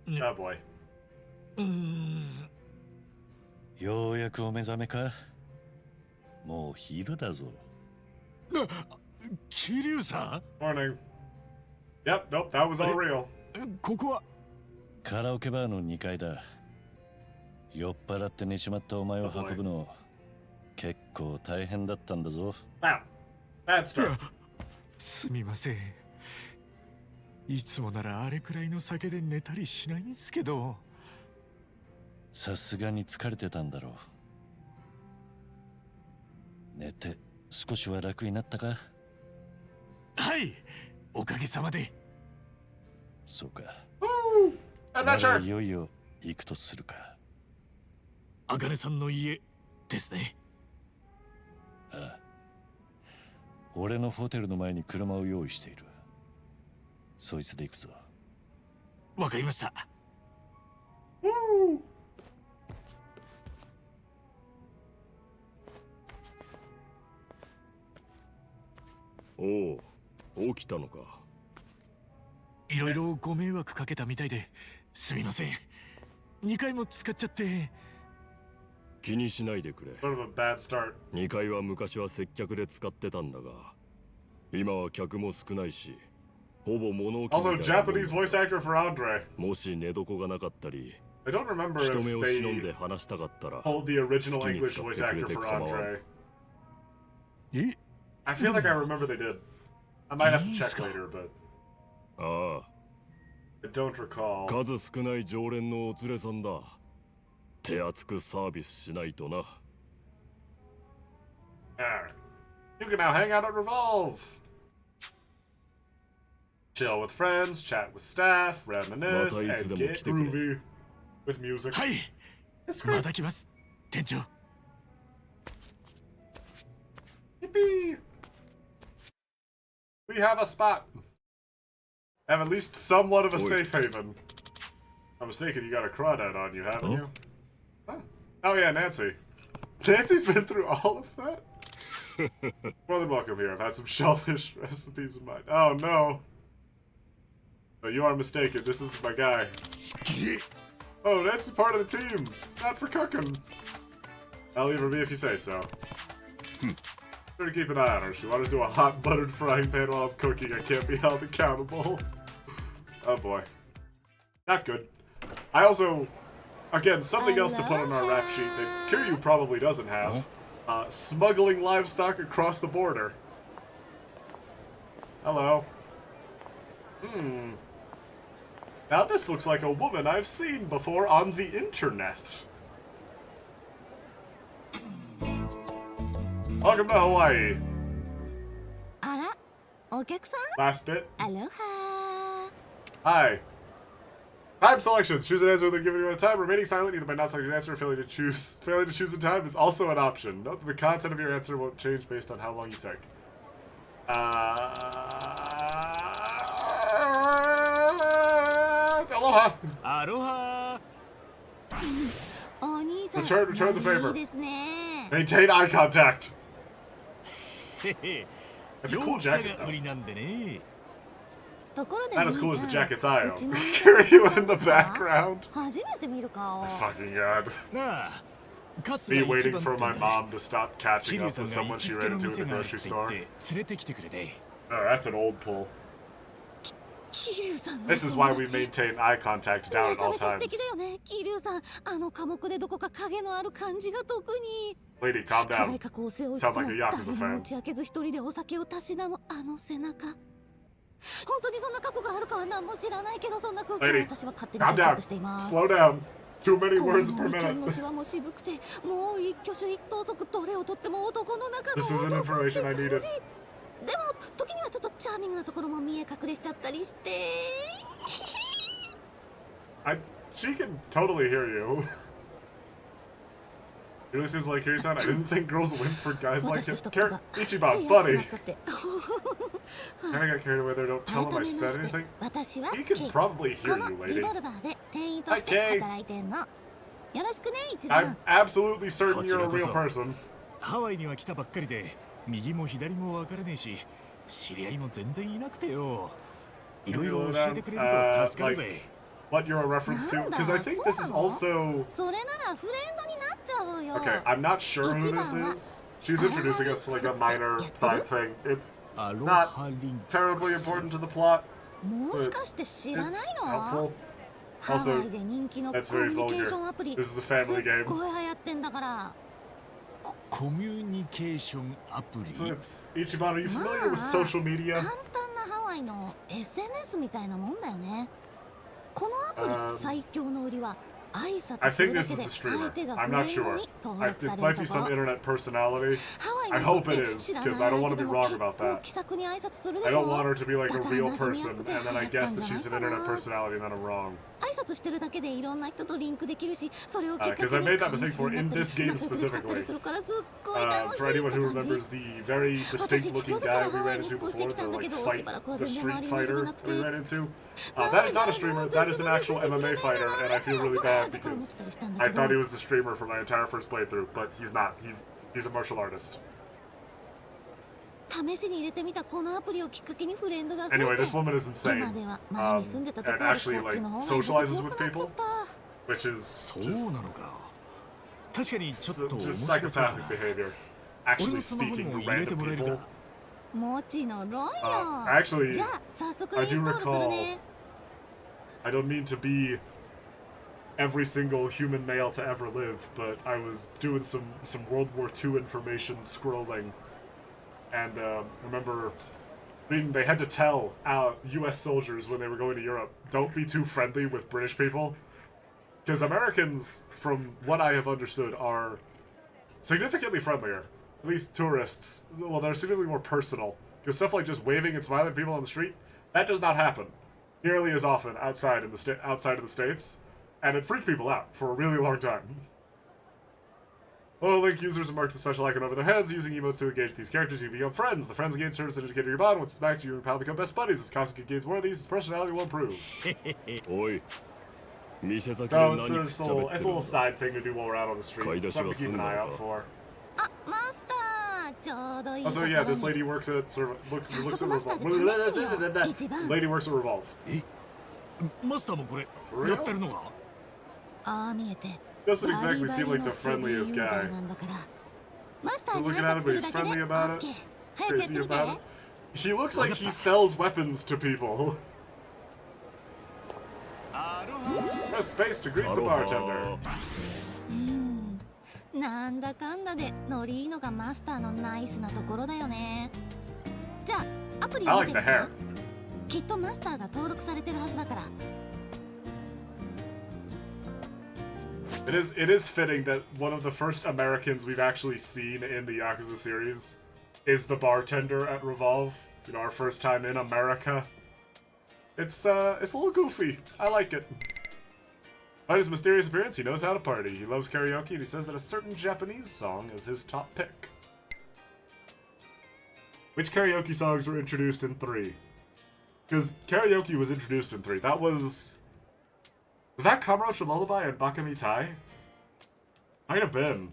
Oh boy. ようやくお目覚めか。もう昼だぞ。桐生さ Morning. Yep, nope, that was all real. ん、ここはカラオケバーの2階だ。酔っ払って寝ちまったお前を運ぶの結構大変だったんだぞ。 Wow. Bad start. すみません。いつもならあれくらいの酒で寝たりしないんすけど。さすがに疲れてたんだろう。寝て少しは楽になったか。はい、おかげさまで。そうか。 Woo! なら Adventure! いよいよ行くとするか。茜さんの家ですね。ああ。俺のホテルの前に車を用意している。そいつで行くぞ。わかりました。 Woo! おお、起きたのか。いろいろご迷惑かけたみたいですみません。2回も使っちゃって。気にしないでくれ。 Sort of a bad start. 2階は昔は接客で使ってたんだが、今は客も少ないし、ほぼ物置み Also, たいなもん Japanese voice actor for Andre. もし寝床がなかったり、 I don't remember 人目 if を忍んで they 話したかったら、 pulled the original Skinny English stuff voice that actor they for come out. Andre. え、 I feel like I remember they did. I might have to check Scott. later, but あ I don't recall. あ、数少ない常連のお連れさんだ。手厚くサービスしないとな。Alright. You can now hang out at Revolve. Chill with friends, chat with staff, reminisce, Mata and itsu demo get kite kure. groovy with music. はい、 It's ま great. た来ます、店長。 Yippee! We have a spot. Have at least somewhat of a Oi. safe haven. If I'm mistaken, you got a crawdad on you, haven't Oh. you? Huh. Oh yeah, Nancy. Nancy's been through all of that? More than welcome here. I've had some shellfish recipes in mind. Oh no. No, you are mistaken. This is my guy. Oh, Nancy's part of the team. Not for cooking. I'll leave her be if you say so. Sure to keep an eye on her. She wanted to do a hot buttered frying pan while I'm cooking. I can't be held accountable. Oh boy. Not good. I also, again, something else to put on our rap sheet that Kiryu probably doesn't have. Smuggling livestock across the border. Hello. Now this looks like a woman I've seen before on the internet. Welcome to Hawaii. あら、お客さん Last bit. アロハ Hi. Time selections. Choose an answer within giving you a time. Remaining silent either by not selecting an answer or failing to choose. Failing to choose a time is also an option. Note that the content of your answer won't change based on how long you take. Aloha. アロハお兄さん Return the favor. いいですね Maintain eye contact. へへ That's a 陽 cool 気さ jacket, が売 though. りなんでねところで Not as cool as the 兄さん jackets I う own. ちの Hear you in the background. 初めて見る顔 Fucking god. なあカス Me が一 waiting 番 for だ my ったんだ mom to stop 桐 catching 生 up さ with んが someone 行き she つけ ran の into in 店 the があるっ grocery て言っ store. て連れてきてくれて Oh, that's an old pull. 桐生さんの This is why we 友達 maintain eye contact め down ち at ゃ all めちゃ素 times. 敵だよね桐生さんあの寡黙でどこか影のある感じが特に Lady, calm 辛い down. 過去を背負いつつ Sound も like a 誰 Yakuza に fan. も打ち明けず一人でお酒をたしなむあの背中本当にそんな過去があるかは何も知らないけどそんな空気を Lady, 私は勝手にキ calm ャッチアッ down. プしています Slow down. Too many こ words の per 眉間の minute. シワも渋くてもう一挙手一投足どれをとっても男の中の This 男 isn't って information 感 I じ needed. でも時にはちょっとチャーミングなところも見え隠れしちゃったりして She can totally hear you. It really seems like Kiri-san. I didn't think girls went for guys like 私 him. としたことが Ichiban, つい熱くなっ buddy. ちゃって Kinda got carried away there. Don't tell 改 him め I ま said して anything. 私は He ケ can イ probably こ hear の you, リ lady. ボルバーで店員として Hi, Kay. 働いてんのよろしくね一 I'm 番 absolutely certain you're a real こちらこ person. ハワイには来たばっかりで右も左も分からねえし知り合いも全然いなくてよいろいろ教えてくれると助かるぜ What you're a reference to? Because I think this is also. それならフレンドになっちゃおうよ Okay, I'm not sure who this is. She's introducing us to like a minor side thing. It's アロ not ハリン terribly important to the plot. もしかして知らない It's の helpful. ハワ Also, イで人気のコ that's ミ very ュニケーションアプリ vulgar. This is a す family っ game. ごい流行ってんだからコミュニケーションアプリ So it's Ichiban. Are you familiar with social media? 簡単なハワイの SNS みたいなもんだよねこのアプリ最強の売りは挨 I 拶する think だ this け is で a 相 streamer. 手が I'm フレ not ンド sure. に登 I, 録さ it れ might ると be こ some ろ internet personality. ハワイ I に hope とって it is, 知ら 'cause な I い don't want to 相手 be でも wrong 結 about 構 that. 気さくに挨拶するで I し don't ょ want her to be like a だから real 馴染みやす person, くて and then 流 I 行った guess んじ that ゃない she's か an な internet personality, and then I'm wrong. 挨拶してるだけでいろんな人とリンクできるしそれをきっかけ 'Cause I に made that mistake for in this game 仲良くしちゃったり specifically. するからすっごい楽しい For anyone who って感じ remembers the very distinct looking guy we ran into before, the like fight, the street fighter we ran into. That is not a streamer, that is an actual MMA fighter, and I feel really bad because I thought he was a streamer for my entire first playthrough, but he's not. He's a martial artist. 試しに入れてみたこのアプリをきっかけにフレンドが増えて Anyway, this woman is insane. 今では前に住んでたとこ And ろで actually こっち like の方が socializes 強 with くなっちゃ people, った which is そう just なのか確かにちょっと面 just 白そうだ psychopathic な behavior. 俺 Actually のスマホに speaking も to 入れて random もらえる people. かもちろんよ Actually, じゃあ早速 I インス do トールする recall. ね I don't mean to be every single human male to ever live, but I was doing some World War II information scrolling, and remember reading they had to tell U.S. soldiers when they were going to Europe, don't be too friendly with British people, because Americans, from what I have understood, are significantly friendlier. At least tourists. Well, they're significantly more personal. Because stuff like just waving and smiling at people on the street, that does not happen nearly as often outside of the States, and it freaked people out for a really long time. Oh, Link users are marked with special icon over their heads. Using emotes to engage these characters, you become friends. The friends gain service and indicator your bond. Once it's back to you, and pal become best buddies. As Kasuga gains more of these, his personality will improve. おい店先で So 何 it's 喋 a little, って it's a る little んだ side thing to do while we're out on the street. Something to keep an eye out for. あマスターちょうどいいとこ Also, ろ yeah, に this lady works at sort of looks at Master Revolve. de Ichiban. Lady works at Revolve. マスターもこれ For real? やってるのかああ見えて Doesn't バリ exactly バ seem リ like の the ヘビーユ friendliest ーザ guy. ーなんだからマスター We're に looking 挨 at him, 拶 but する he's だけで friendly about it. OK 早くやって Crazy みて about it. He looks like he sells weapons to people. アロハ Press space to greet ア the ロハ bartender. なんだかんだでノリいいのがマスターのナイスなところだよねじゃあアプリ I を見 like て the み hair. てきっとマスターが登録されてるはずだから It is fitting that one of the first Americans we've actually seen in the Yakuza series is the bartender at Revolve. You know, our first time in America. It's a little goofy. I like it. Despite his mysterious appearance, he knows how to party. He loves karaoke, and he says that a certain Japanese song is his top pick. Which karaoke songs were introduced in 3? Because karaoke was introduced in 3. That was... Was that Kamurocho Lullaby and Bakamitai? Might have been.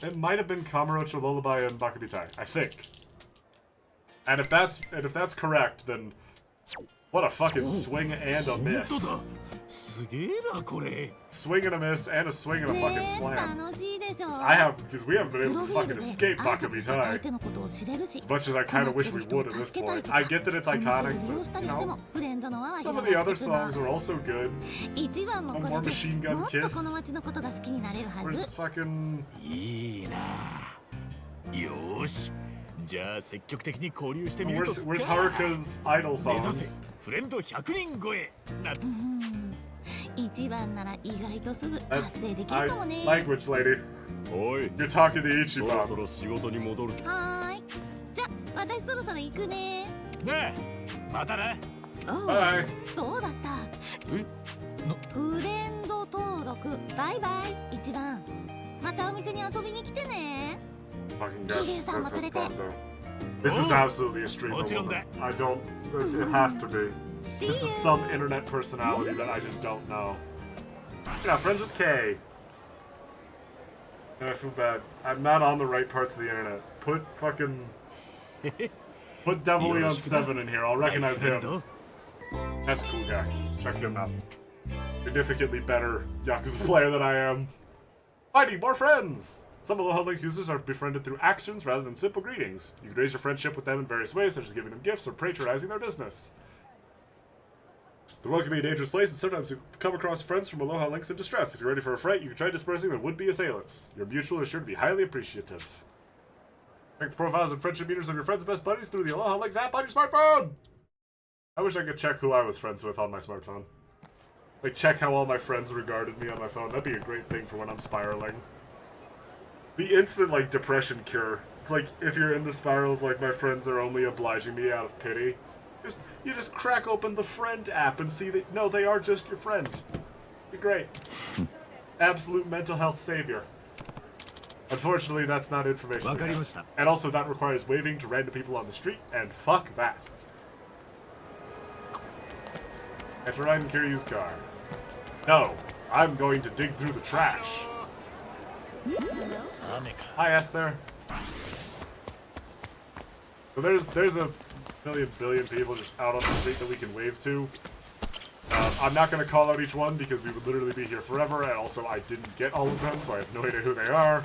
It might have been Kamurocho Lullaby and Bakamitai, I think. And if that's correct, then what a fucking swing and a miss. すげえなこれ Swing and a miss and a swing and a fucking ねえ slam. 楽しいでしょ Because we haven't been able to fucking escape 挨拶して相 Bakamitai. 手のことを知れるし As much as I kind of wish we would at this point. I get that it's iconic, お店を利用した but, り you しても know, フレンドの輪は some 広 of the が other ってくな songs are also good. 一番もこ A れ more で machine gun もっと kiss. この街のことが好きになれるは Where's ず fucking... いいなよーしじゃあ積極的に交流してみると Where's Haruka's idol 目指 songs? せフレンド100人超えな一番なら意外とすぐ達 That's 成できるかもね language lady. おい You're talking to そろ Ichiban. そろ仕事に戻るぞはーいじゃ私そろそろ行くねねえまたなおうはいそうだったえフレンド登録バイバイ一番またお店に遊びに来てね Fucking Kiryu God, san mo says kurete. Kondo. This is absolutely a streamer Mochiron woman. da. I don't... It has to be. See This is you. some internet personality that I just don't know. Yeah, friends with K. And I feel bad. I'm not on the right parts of the internet. Put fucking... Put Devil Leon 7 in here. I'll recognize him. That's a cool guy. Check him out. Significantly better Yakuza player than I am. I need more friends! Some Aloha Links users are befriended through actions rather than simple greetings. You can raise your friendship with them in various ways, such as giving them gifts or patronizing their business. The world can be a dangerous place, and sometimes you come across friends from Aloha Links in distress. If you're ready for a fight, you can try dispersing their would-be assailants. Your mutual is sure to be highly appreciative. Check the profiles and friendship meters of your friends and best buddies through the Aloha Links app on your smartphone! I wish I could check who I was friends with on my smartphone. Like, check how all my friends regarded me on my phone. That'd be a great thing for when I'm spiraling. The instant, like, depression cure. It's like, if you're in the spiral of, like, my friends are only obliging me out of pity, you just crack open the friend app and see that, no, they are just your friend. Be great. Absolute mental health savior. Unfortunately, that's not information. わかりました And also, that requires waving to random people on the street, and fuck that. Enter ride in Kiryu's car. No, I'm going to dig through the trash. Hi, Esther. So there's a billion people just out on the street that we can wave to. I'm not going to call out each one because we would literally be here forever, and also I didn't get all of them, so I have no idea who they are.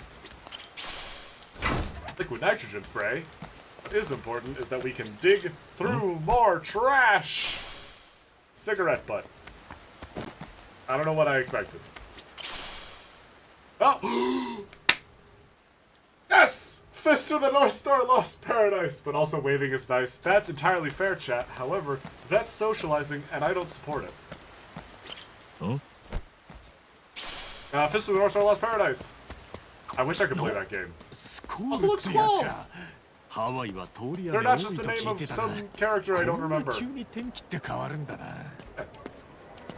Liquid nitrogen spray. What is important is that we can dig through more trash. Cigarette butt. I don't know what I expected. Oh! Yes! Fist of the North Star Lost Paradise! But also waving is nice. That's entirely fair, chat. However, that's socializing, and I don't support it. Huh? Fist of the North Star Lost Paradise. I wish I could play that game. スコー Also ル look ってやつ squalls! かハワイは通り屋 They're で not 多い just と the name 聞い of てたが some character I don't こんな remember. 急に天気って変わるんだな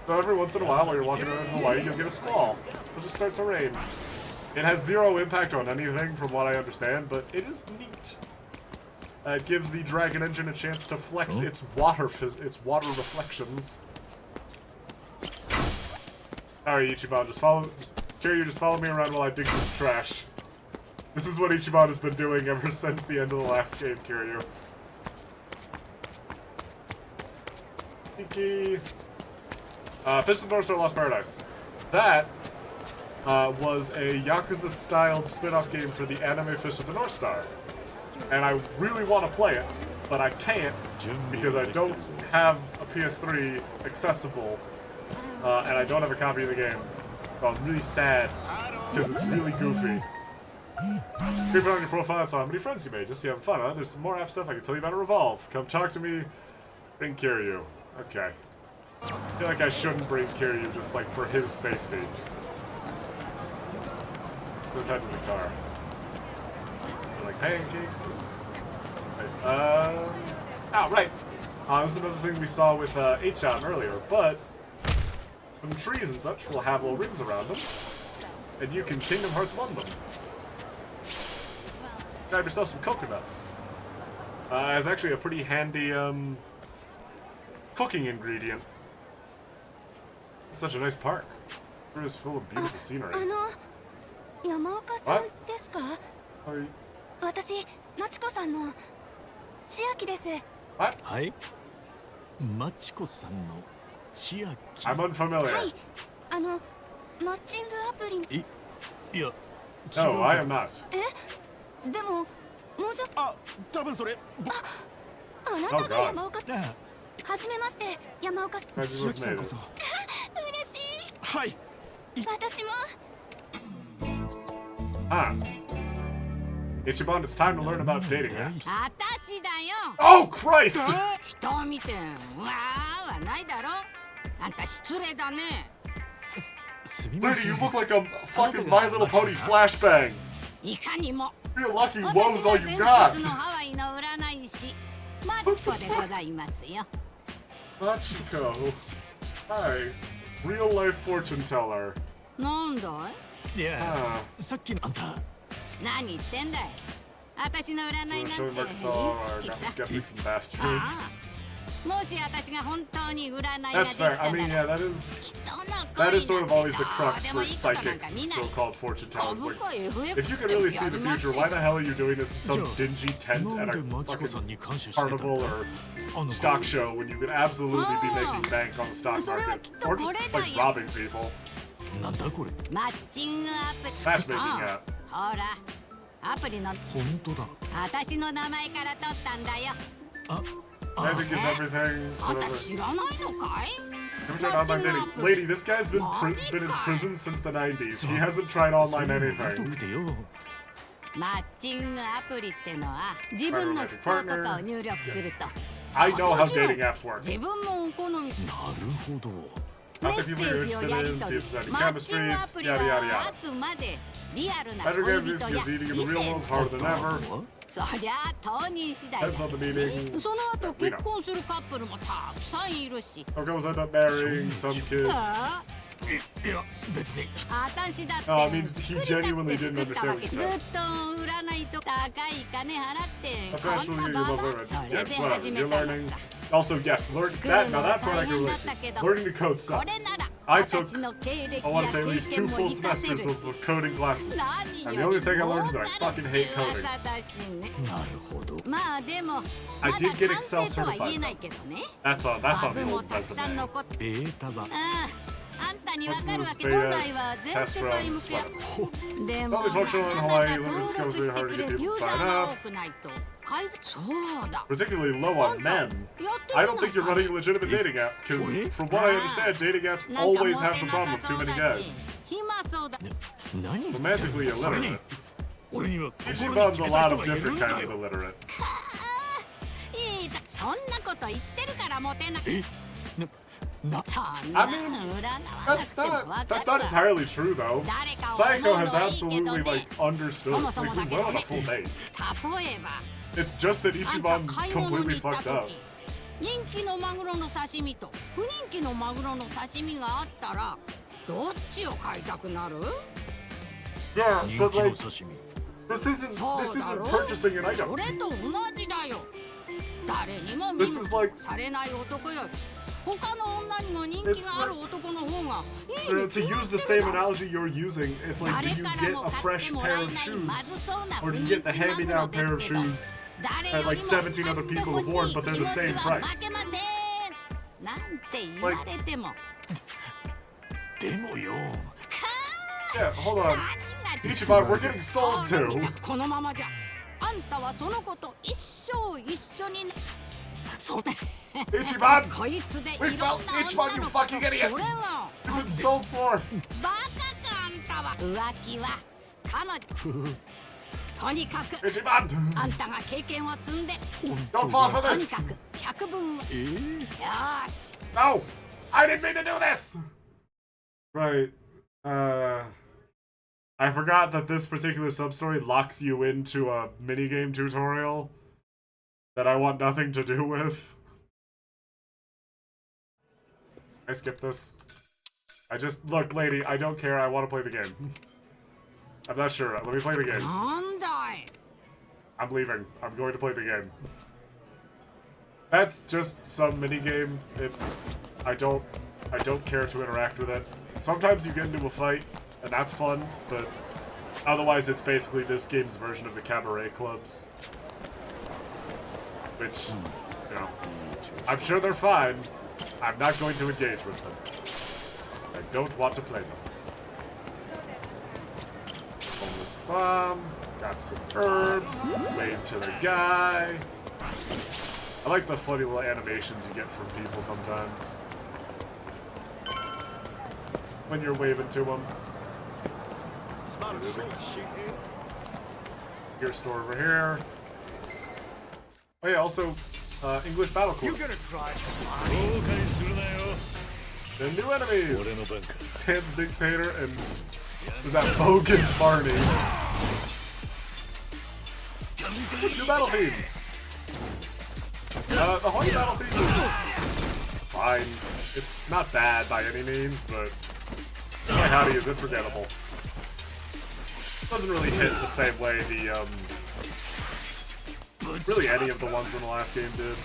So every once in a while, while you're walking around Hawaii, you'll get a squall. It'll just start to rain. It has zero impact on anything, from what I understand, but it is neat. It gives the Dragon Engine a chance to flex its water reflections. Alright, Ichiban, Kiryu, just follow me around while I dig through the trash. This is what Ichiban has been doing ever since the end of the last game, Kiryu. Iki. Fist of the North Star Lost Paradise. That was a Yakuza-styled spin-off game for the anime Fist of the North Star. And I really want to play it, but I can't because I don't have a PS3 accessible, and I don't have a copy of the game. So I'm really sad because it's really goofy. Creep it on your profile and saw how many friends you made. Just to have fun, huh? There's some more app stuff I can tell you about at Revolve. Come talk to me, Ring Kiryu. Okay. I feel like I shouldn't bring Kiryu just like for his safety. Let's head to the car. They're like pancakes. Right. This is another thing we saw with H-Chan earlier, but some trees and such will have little rings around them, and you can Kingdom Hearts 1 them. Grab yourself some coconuts. It's actually a pretty handy cooking ingredient. It's such a nice park. It is full of beautiful scenery. 山岡さんですか？ Hi. 私、マチコさんの千秋です。 What? はいマチコさんの千秋 I'm unfamiliar. はい。マッチングアプリ。いや No, I am not. でも、もうちょっと。あ多分それあなたが山岡さん。あはじめまして、山岡さん。 Maybe 千 we've 秋さん made こ it. そ嬉しい。はい私も。 Ah. Ichiban, it's time to learn about dating apps. 私だよ Oh, Christ! 人を見てわーはないだろあんた失礼だねすみま Lady, せん you look like a fucking My Little Pony flashbang. いかにも You're lucky 私 woe's が all 伝 you got. 説のハワイの占い師マチコでございますよ Machiko. Hi. Real life fortune teller. なんだいいや Ah. さっきのあんた何言ってんだい私の占いなんて So, イン like, so, チキ got さ skeptics and bastards. もし私が本当に占いがで That's きた fair. I な mean, ら yeah, that is 人の that 恋 is sort なん of て always the どう crux でも for いいことなんか psychics 見 and ない so-called fortune tellers. 株 Like, 価 FX if you could really see the でもやりませ future, ん why the hell are you doing this in some Joe, dingy tent なん at で a マチコさん fucking に感謝してたんだ carnival or あの stock show when you could absolutely be Oh. making bank on the stock それは market きっと or こ just れ like だよ robbing people? なんだこれマッチングアプリ Matchmaking あ app. ほらアプリの本当だ私の名前から取ったんだよあ I think is everything あん sort た of. 知らないのかい Have you tried online dating? Lady, this guy's been in prison since the 90s. He hasn't tried online 疎 anything. くてよマッチングアプリってのは自分の思考とかを入力すると I know how dating apps work. 自分のお好みなるほどメ Not ッ the セ people you're ージを interested やり in, 取 see り if し there's any マッチン chemistry, グア it's プリ yada は yada あ yada. くまでリアルな Better 恋 games is 人や just meeting in 異 the real 性 world's harder than ever. そりゃあ当人次第だ Depends on the meeting. その後 We 結 know. 婚するカップルもたくさんいるし Some couples end up marrying some kids. あいや別に私だって Oh, I mean, he 作りたく genuinely て didn't 作ったわ understand け what ず he っ said. と占いと高い金払って Especially こん your なバ love バ limits. それで Yes, whatever. 始め You're たの learning. さ Also, yes, learn that. Now that part I can relate to. Learning to code これ sucks. なら I took, 私の経歴 I や want to say at 経 least 験 2も full 活かせる semesters し of coding classes. 何 And よ the り only thing I も learned is that I fucking hate 噂 coding. だしねなるほどまあでも I まだ did get 完 Excel 成とは言 certified. えないけどね That's on バ the グも old たくさん resume. 残ってベータ版ああんたにわかるわけ What's 本 the 来は best 全 test 世界向け runs? でも Only な functional in かな Hawaii, か limited 登 skills 録 very して hard く to れ get るユ people ー to ザ sign ーが up. 多くないとそうだ Particularly low on men. I don't think you're running a legitimate dating app, because from what I understand, dating apps なんか always モ have テ the な problem さ of too そう many だ guys. し暇そうだ何言ってん Romantically だそれに illiterate. 俺には心に Ichiban's 決 a めた lot 人 of がいる different んだ kinds よ of illiterate. いいだそんなこと言ってるからモテなえなそん I な mean, 占わな That's くてもわ not か that's る not わ entirely true though. 誰かを Psycho 思う has のはいいけど absolutely ね like understood. Like we went on a full date. 例えば It's just that あん Ichiban た買い物に completely 行った fucked up. 時人気のマグロの刺身と不人気のマグロの刺身があったらどっちを買いたくなる Yeah, 人 but 気の like 刺身 this isn't そう this だ isn't ろ purchasing an そ item. れと同じだよ誰にも見 This is like されない男より他の女にも人気がある男の方がいいに To 決ま use っ the てる same だろ analogy you're using, it's like, do 誰 you から get も a 買っ fresh ても pair らえ of ない shoes? まずそうな Or 不 do you 人 get the 気マグ hand-me-down ロで pair of すけど shoes 誰 that よ like りも 17 other 買って people ほ have しい worn, but 気 they're 持 the ち same は price? 負けませんなんて言われてもでもよ Yeah, hold on. 何が Ichiban, we're getting sold そうみん to. なこのままじゃあんたはその子と一生一緒になそう Ichiban! こいつでい We ろんな found Ichiban, you 女の子と fucking idiot! それが You've been sold for! バカかあんたは浮気は彼女とにかく Ichiban! あんたが経験を積んで Don't fall for とに this! かく百分をよーし No! I didn't mean to do this! Right. I forgot that this particular sub-story locks you into a minigame tutorial that I want nothing to do with. I skip this. Look, lady, I don't care, I want to play the game. I'm not sure, let me play the game. なんだい I'm leaving. I'm going to play the game. That's just some minigame. I don't care to interact with it. Sometimes you get into a fight, and that's fun, but otherwise it's basically this game's version of the cabaret clubs. Which, you know, I'm sure they're fine. I'm not going to engage with them. I don't want to play them. Homeless bomb. Got some herbs. Wave to the guy. I like the funny little animations you get from people sometimes. When you're waving to them. Gear store over here. Oh yeah, also, English battle quotes. The new enemies! Dan's Dictator and... was that Bogus Barney? New battle theme! The Haunted battle theme is fine. It's not bad by any means, but my howdy is unforgettable. Doesn't really hit the same way the, really any of the ones in the last game did.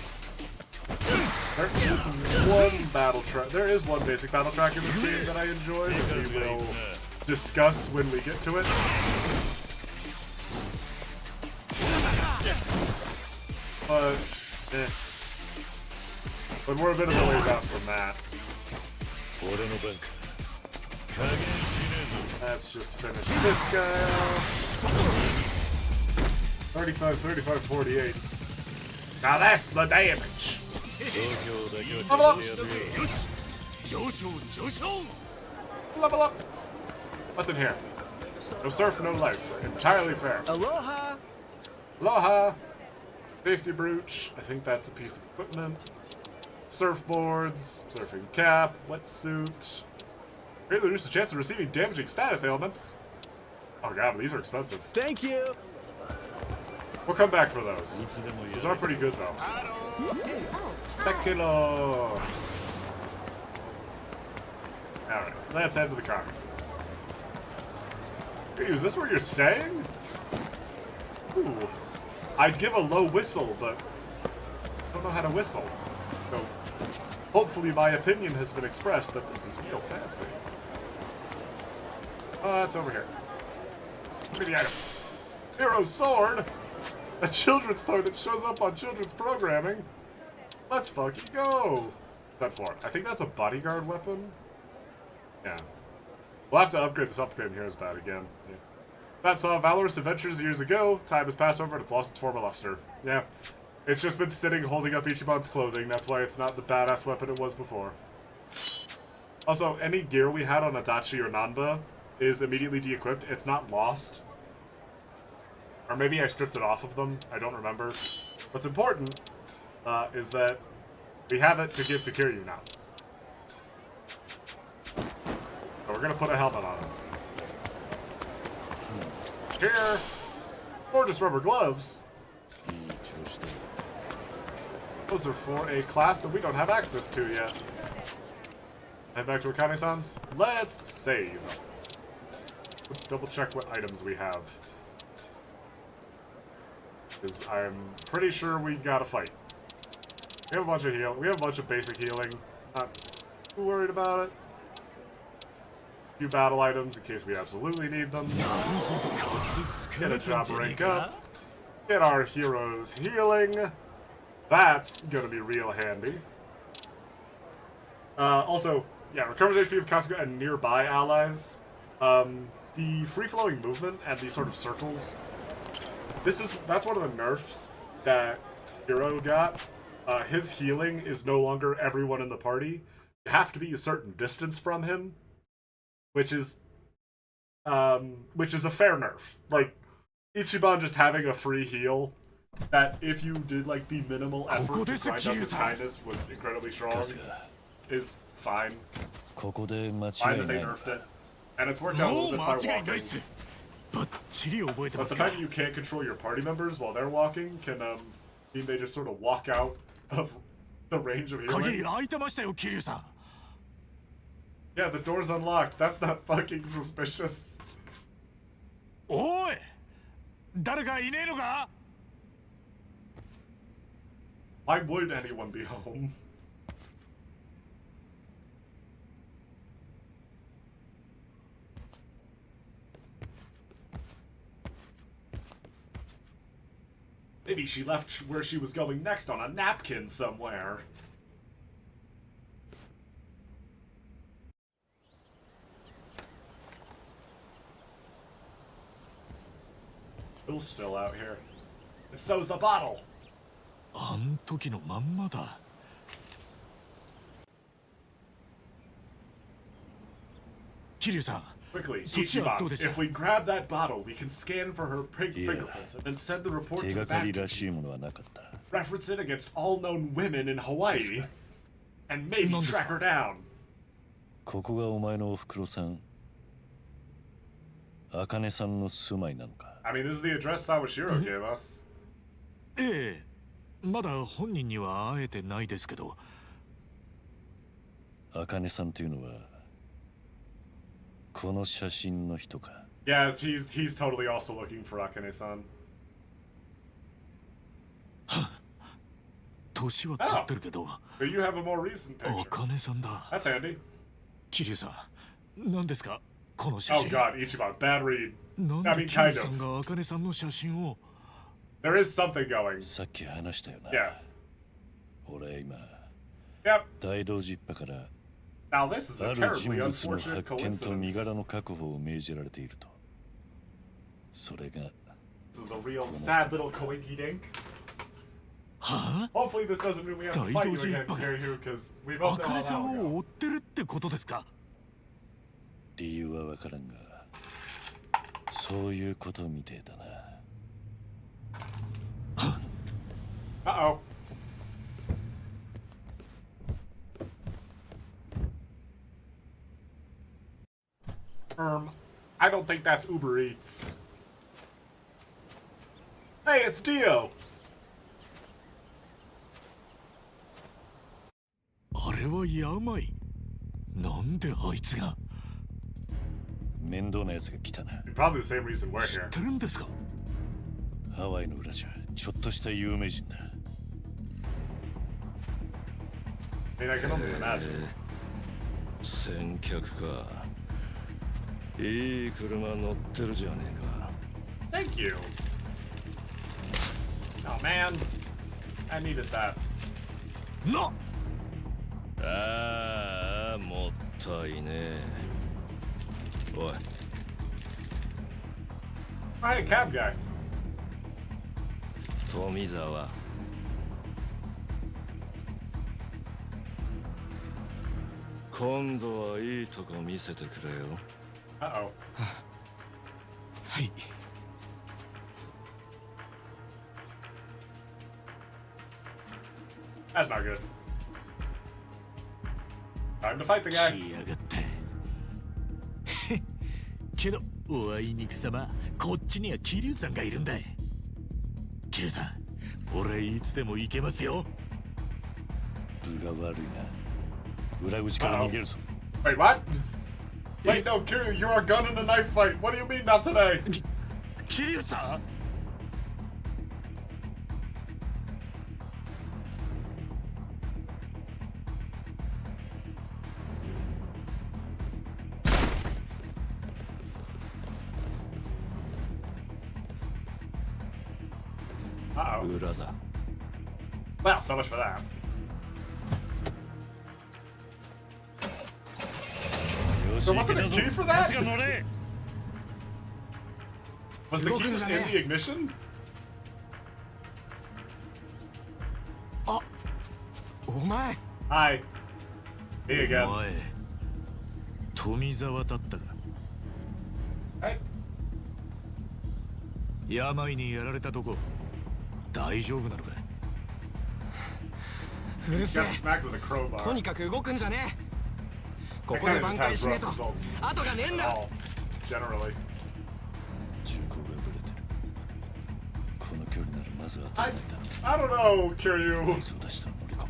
There is one battle track. There is one basic battle track in this game that I enjoy that we will discuss when we get to it. But, But we're a bit of a ways out from that. Let's just finish this guy off. 35, 35, 48. Now that's the damage. Level up. Level up. What's in here? No surf, no life. Entirely fair. Aloha! Aloha. Safety brooch. I think that's a piece of equipment. Surfboards. Surfing cap. Wetsuit. Greatly reduce the chance of receiving damaging status ailments. Oh god, these are expensive. Thank you! We'll come back for those. Those are pretty good though. Tequila. Alright, let's head to the car. Hey, is this where you're staying? Ooh. I'd give a low whistle, but I don't know how to whistle. So hopefully my opinion has been expressed that this is real fancy. It's over here. Look at the item. Hero's Sword! A children's toy that shows up on children's programming. Let's fucking go! What's that for? I think that's a bodyguard weapon. Yeah. We'll have to upgrade this upgrade here is bad again. Yeah. That saw valorous adventures years ago. Time has passed over and it's lost its former luster. Yeah. It's just been sitting holding up Ichiban's clothing. That's why it's not the badass weapon it was before. Also, any gear we had on Adachi or Nanda is immediately de-equipped. It's not lost. Or maybe I stripped it off of them. I don't remember. What's important is that we have it to give to Kiryu now. So we're gonna put a helmet on him. Here, gorgeous rubber gloves. Those are for a class that we don't have access to yet. Head back to Akane-san's. Let's save. Let's double check what items we have. Because I'm pretty sure we've got to fight. We have a bunch of we have a bunch of basic healing. Not too worried about it. A few battle items in case we absolutely need them. Get a job rank up. Get our heroes healing. That's gonna be real handy. Also, yeah, recovers HP of Kasuga and nearby allies. The free-flowing movement and these sort of circles. That's one of the nerfs that Hero got. His healing is no longer everyone in the party. You have to be a certain distance from him, which is a fair nerf. Like Ichiban just having a free heal that if you did like the minimal effort to grind up his kindness was incredibly strong is fine. ここで間違 Fine い that な they いの nerfed か。 it. And it's worked out a も little う bit 間 by 違いないっ walking. す。ばっちり覚えてま But す the か。 fact that you can't control your party members while they're walking can mean they just sort of walk out of the range of 鍵 healing. 開いてましたよ、桐生さん。 Yeah, the door's unlocked. That's not fucking suspicious. おい、誰かいねえのか。 Why would anyone be home? Maybe she left where she was going next on a napkin somewhere. Bill's still out here. And so's the bottle. あん時のまんまだ。桐生さん。 Quickly, そっちはどう Ichiban, でした if we grab that bottle, we can scan for her fingerprints and then send the report 手 to the がかり back. らしいものはなかった。 Reference it against all known women in Hawaii, and maybe track her down. ここがお前のおふくろさん、茜さんの住まいなのか。 I mean, this is the address Sawashiro gave us. ええ、まだ本人には会えてないですけど。茜さんというのはこの写真の人か。 Yeah, he's totally also looking for Akane-san. 年は取ってるけど。 But you have a more recent picture. 茜さんだ。 That's handy. 桐生さん、何ですかこの写 Oh 真。 god, Ichiban, bad read. なん I で mean, 桐 kind 生さん of. が茜さんの写真を。 There is something going. さっき話したよな。 Yeah. 俺今 Yep. 大道寺一派から Now this is あ a る人 terribly 物の unfortunate 発見と身 coincidence. 柄の確保を命じられていると。それが This is a real sad little coinky dink. は Hopefully this doesn't mean we have to 大 fight 道 you 寺 again, 一派 Kiryu, because we あ both know 茜さ how ん that'll を go. 追ってるってことですか。理由はわからんが、そういうことみてえだな。 Uh-oh. I don't think that's Uber Eats. Hey, it's Dio! あれは病。なんであいつが。面倒なやつが来たな。 Probably the same reason we're 知っ here. てるんですか。ハワイの裏じゃちょっとした有名人だ。 I mean, I can only imagine. 先客か。いい車乗ってるじゃねえか。 Thank you. Oh man, I needed that. な。ああ、もったいねえ。おい、 Hey, cab guy. 富澤。今度はいいとこ見せてくれよ。 Uh-oh. はい。 That's not good. Time to fight the guy. 来やがったけどおあいにくさま、こっちには桐生さんがいるんだ。桐生さん、俺いつでも行けますよ。分が悪いな。裏口から逃げるぞ。 Wait, what? Wait, no, Kiryu, you're a gun in a knife fight. What do you mean not today? 桐生さん。Uh-oh. 裏だ。 Well, so much for that. よし There 行 wasn't け a たぞ。 key for バ that? スが乗れ。 Was the key just in the ignition? お前。 Hi. Me お again. 前。富澤だったか。 Hey. 病にやられたとこ大丈夫なのか。うるせえ Got smacked with a crowbar. とにかく動くんじゃねここで挽回しねえと後がねえんだ。Generally. 銃口がぶれてる。この距離ならまずは当たりだ。 I don't know, Kiryu. 水を出したら乗り込め。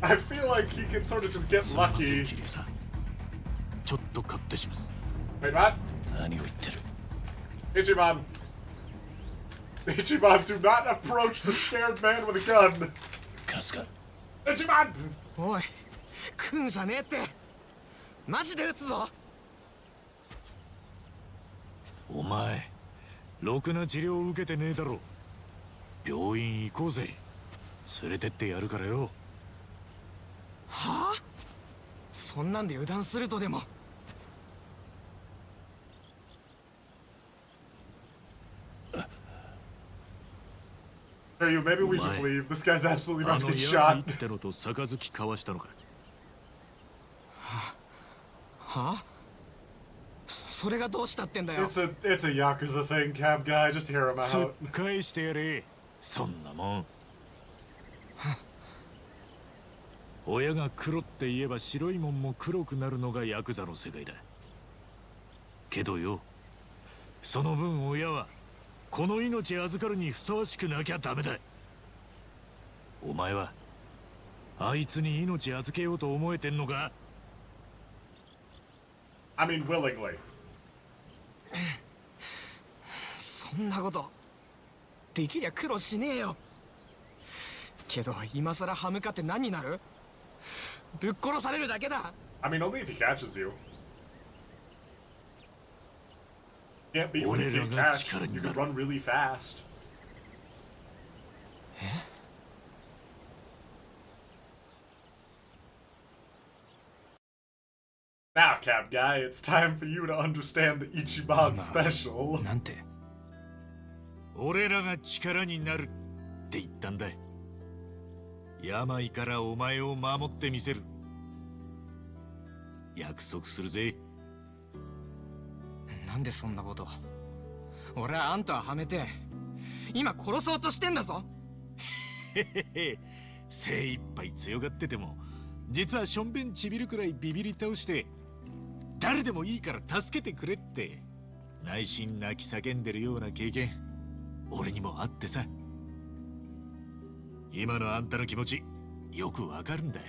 I feel like he can sort of just get すみません lucky. 桐生さん。ちょっとカットします。 Wait, what? 何を言ってる。 Ichiban. Ichiban, do not approach the scared man with a gun. 春日。 Ichiban! おい、来んじゃねえって。マジで撃つぞ。お前、ろくな治療を受けてねえだろ。病院行こうぜ。連れてってやるからよ。はあ？そんなんで油断するとでも。Kiryu, maybe we just leave. This guy's absolutely あ about to の get ヤ shot. ギってのと杯交わしたのか。はあ？それがどうしたってんだよ。 It's a Yakuza thing, cab guy. Just hear him 突 out. っ返してやれ。そんなもん。親が黒って言えば白いもんも黒くなるのがヤクザの世界だ。けどよ、その分親はこの命預かるにふさわしくなきゃダメだ。お前はあいつに命預けようと思えてんのか？ I mean, willingly. そんなことできりゃ苦労しねえよ。けど今さら歯向かって何になる？ぶっ殺されるだけだ。 I mean, only if he catches you. Can't beat when you get catched. You can run really fast. Now, cab guy, it's time for you to understand the Ichiban special. なんて？俺らが力になるって言ったんだ。病からお前を守ってみせる。約束するぜ。なんでそんなこと？俺はあんたははめて今殺そうとしてんだぞ。へへへ、精一杯強がってても実はしょんべんちびるくらいビビり倒して誰でもいいから助けてくれって内心泣き叫んでるような経験俺にもあってさ。今のあんたの気持ちよくわかるんだ。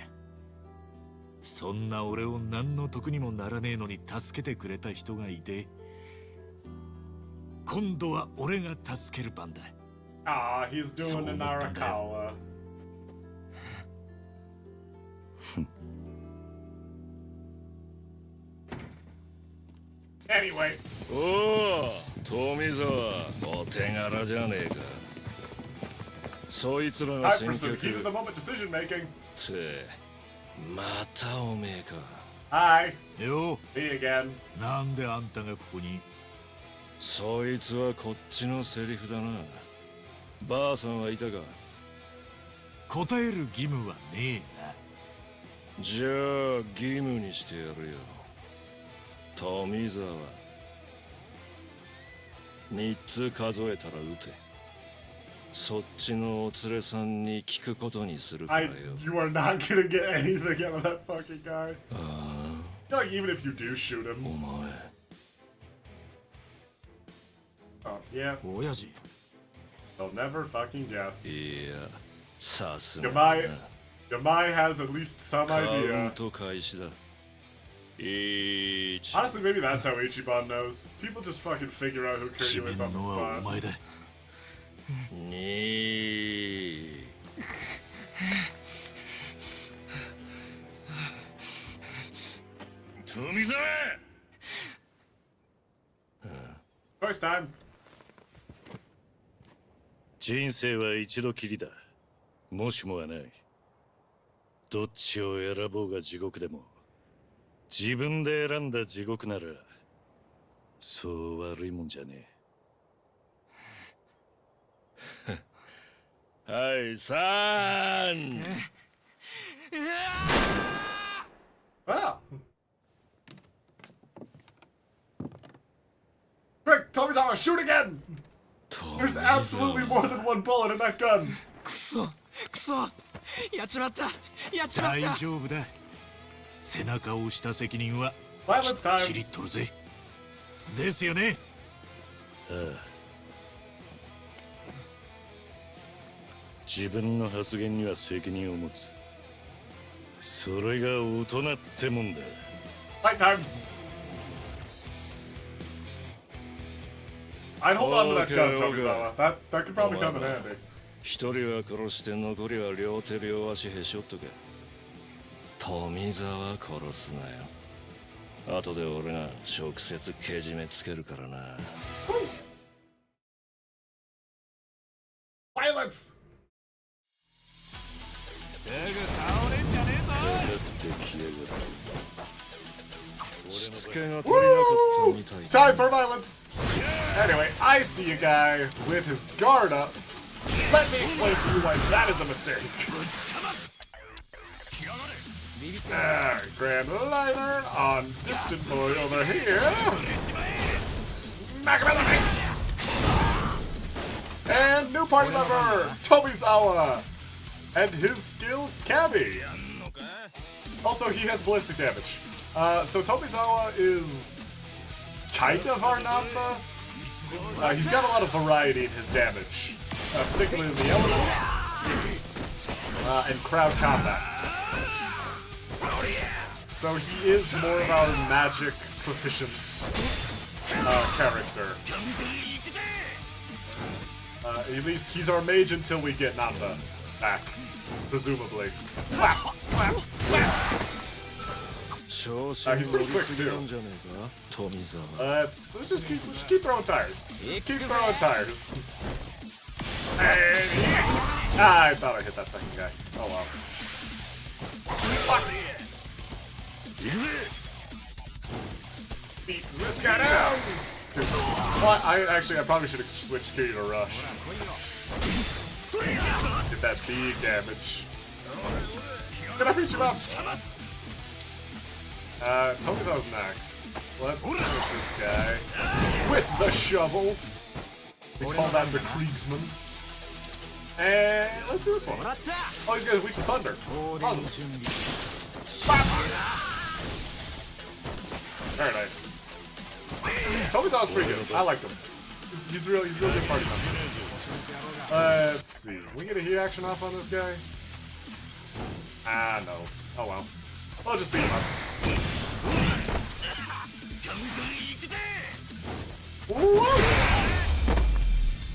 そんな俺を何の得にもならねえのに助けてくれた人がいて今度は俺が助ける番だ。 Ah, he's doing an Arakawa. Anyway. おお、富澤、お手柄じゃねえか。そいつらが I 先 pursue 客 heat of the moment decision making. ってまたおめえか。 Hi, よ me again. なんであんたがここに？そいつはこっちのセリフだな。ばあさんはいたか。答える義務はねえな。じゃあ義務にしてやるよ。富澤、3つ数えたら撃て。そっちのお連れさんに聞くことにするからよ。You are not gonna get anything out of that fucking guy. Like, even if you do shoot him. お前。Oh, yeah. 親父。 They'll never fucking guess. いや、さすが。 Yamai has at least some カウン idea. ト開始だ。1 Honestly, maybe that's how Ichiban knows. People just fucking figure out who 決 Kiryu め is on ん the のはお spot. 前だ。 2富澤 First time. 人生は一度きりだ。もしもはない。どっちを選ぼうが地獄でも、自分で選んだ地獄なら、そう悪いもんじゃねはい、3 Ah. Quick, Tomizawa, shoot again! There's absolutely more than one bullet in that gun. くそ、やっちまった、やっちまっ大た。丈夫だ。背中を押した責任は Violence きっち time. り取るぜ。ですよね。ああ、自分の発言には責任を持つ。それが大人ってもんだ。 Fight time. I'd hold on to that gun, Tomizawa. That could probably come in handy. 一人は殺して残りは両手両足へし折っとけ。富澤殺すなよ。後で俺が直接けじめつけるからな。Violence. すぐ倒れんじゃねえぞ。出きやがる。しつけが足りなかったみたいだ。 Time for violence. Anyway, I see a guy with his guard up. Let me explain to you why that is a mistake. Grand liner on distant boy over here. Smack him in the face. And new party member, Tomizawa. And his skill, Kami. Also, he has ballistic damage. So Tomizawa is kind of our Namba. He's got a lot of variety in his damage, particularly in the elements and crowd combat. So he is more of our magic proficient character. At least he's our mage until we get Namba back, presumably. Whap, whap, whap. He's pretty quick too. Let's just keep throwing tires. Just keep throwing tires. And I thought I hit that second guy. Oh well. Fuck. Beat this guy down. Well, I probably should have switched Kiryu to Rush. Get that big damage. Did I reach him up? Tomizawa's next. Let's switch this guy with the shovel. We call that the Kriegsman. And let's do this one. Oh, he's gonna reach the thunder. Awesome. Very nice. Tomizawa's pretty good. I like him. He's really good party member. Let's see. We get a heat action off on this guy? Ah, no. Oh well. We'll just beat him up. Woo!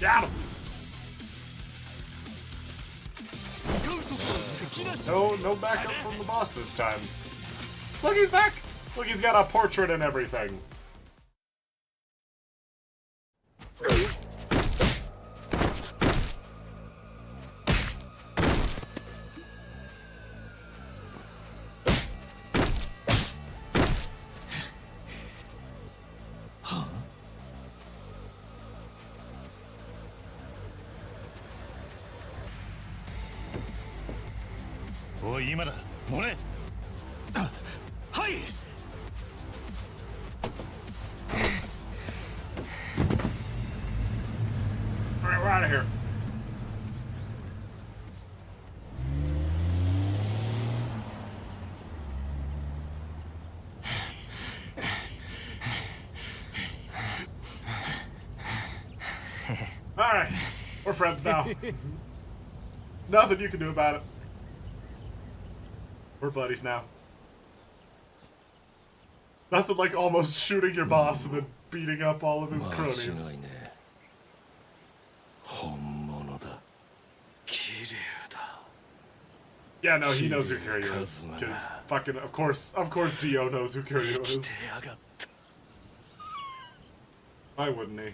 Got him! No backup from the boss this time. Look, he's back! Look, he's got a portrait and everything.おい、今だ、モネ。はい。Alright, we're out of here. Alright, we're friends now. Nothing you can do about it. We're buddies now. Nothing like almost shooting your boss and then beating up all of his cronies. Yeah, no, he knows who Kiryu is. Because fucking, of course Dio knows who Kiryu is. Why wouldn't he?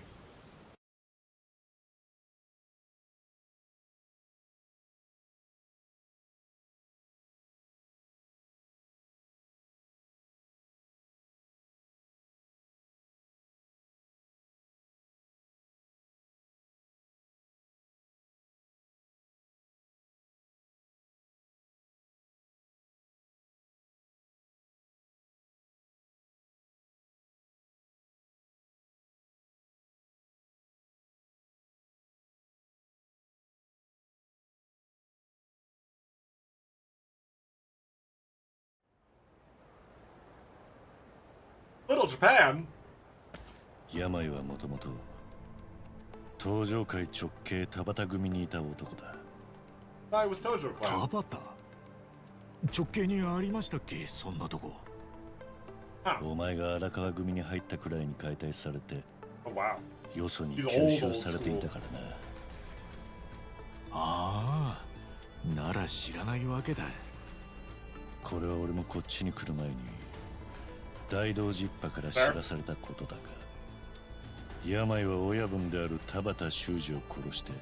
Little Japan? 病はもともと東上界直系田畑組にいた男だ。 I was Tojo 田 Clan. 畑直系にありましたっけ、そんなとこ。お前が荒川組に入ったくらいに解体されて Oh wow. よそに He's 吸 old 収されていたからな。ああ、なら知らないわけだ。これは俺もこっちに来る前に大道寺一派から知らされたことだが、病は親分である田畑修二を殺して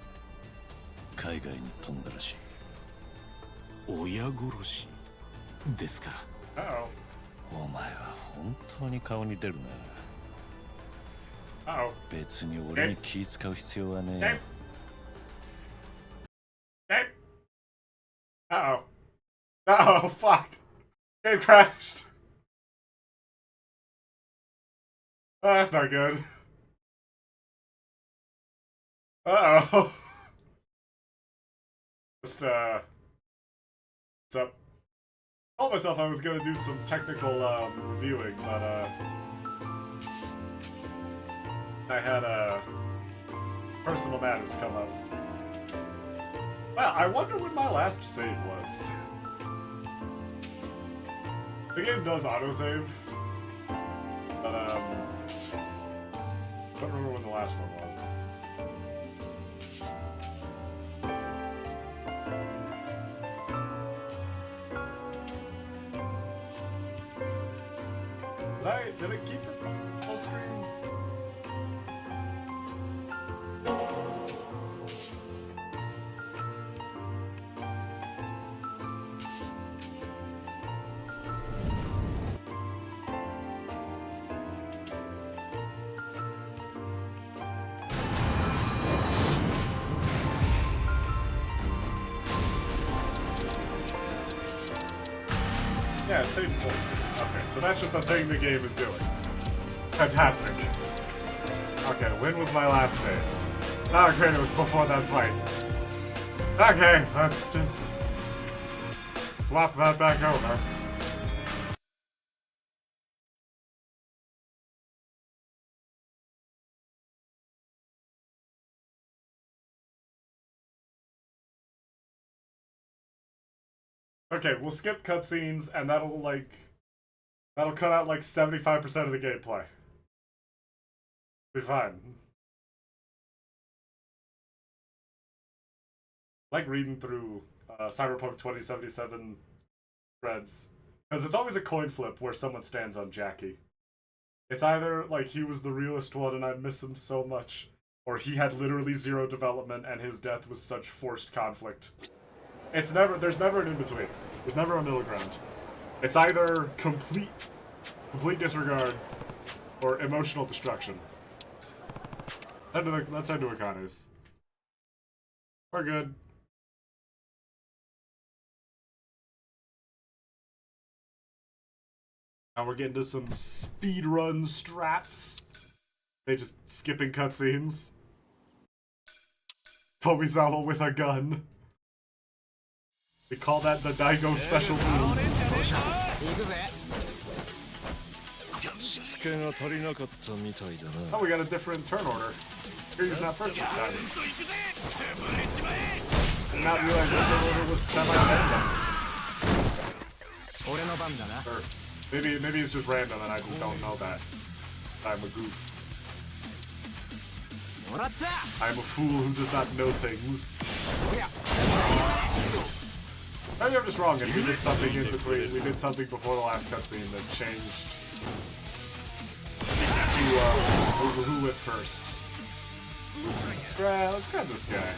海外に飛んだらしい。親殺しですか。 Uh-oh. お前は本当に顔に出るな。 Uh-oh. 別に俺に気使う必要はねえ。 Hey. Uh-oh. Uh-oh, fuck. Game crashed. Oh, that's not good. Uh-oh. Just, what's up? I told myself I was gonna do some technical, reviewing, but, I had, personal matters come up. Wow, I wonder when my last save was. The game does autosave, but, don't remember when the last one was. Did it keep it full screen? Yeah, it stayed in full screen. Okay, so that's just a thing the game is doing. Fantastic. Okay, when was my last save? Oh great, it was before that fight. Okay, let's just swap that back over. Okay, we'll skip cutscenes and that'll cut out like 75% of the gameplay. Be fine. I like reading through Cyberpunk 2077 threads, because it's always a coin flip where someone stands on Jackie. It's either like he was the realest one and I miss him so much, or he had literally zero development and his death was such forced conflict. There's never an in-between. There's never a middle ground. It's either complete disregard or emotional destruction. Let's head to Akane's. We're good. Now we're getting to some speedrun strats. They just skipping cutscenes. Tomizawa with a gun. They call that the Daigo special move. しつけが足りなかったみたいだな。 Oh, we got a different turn order. You're using that first this time. Did not realize this turn order was semi-random. Or maybe it's just random and I just don't know that. I'm a goof. I'm a fool who does not know things. Maybe I'm just wrong and we did something in between. We did something before the last cutscene that changed to who went first. Let's grab this guy.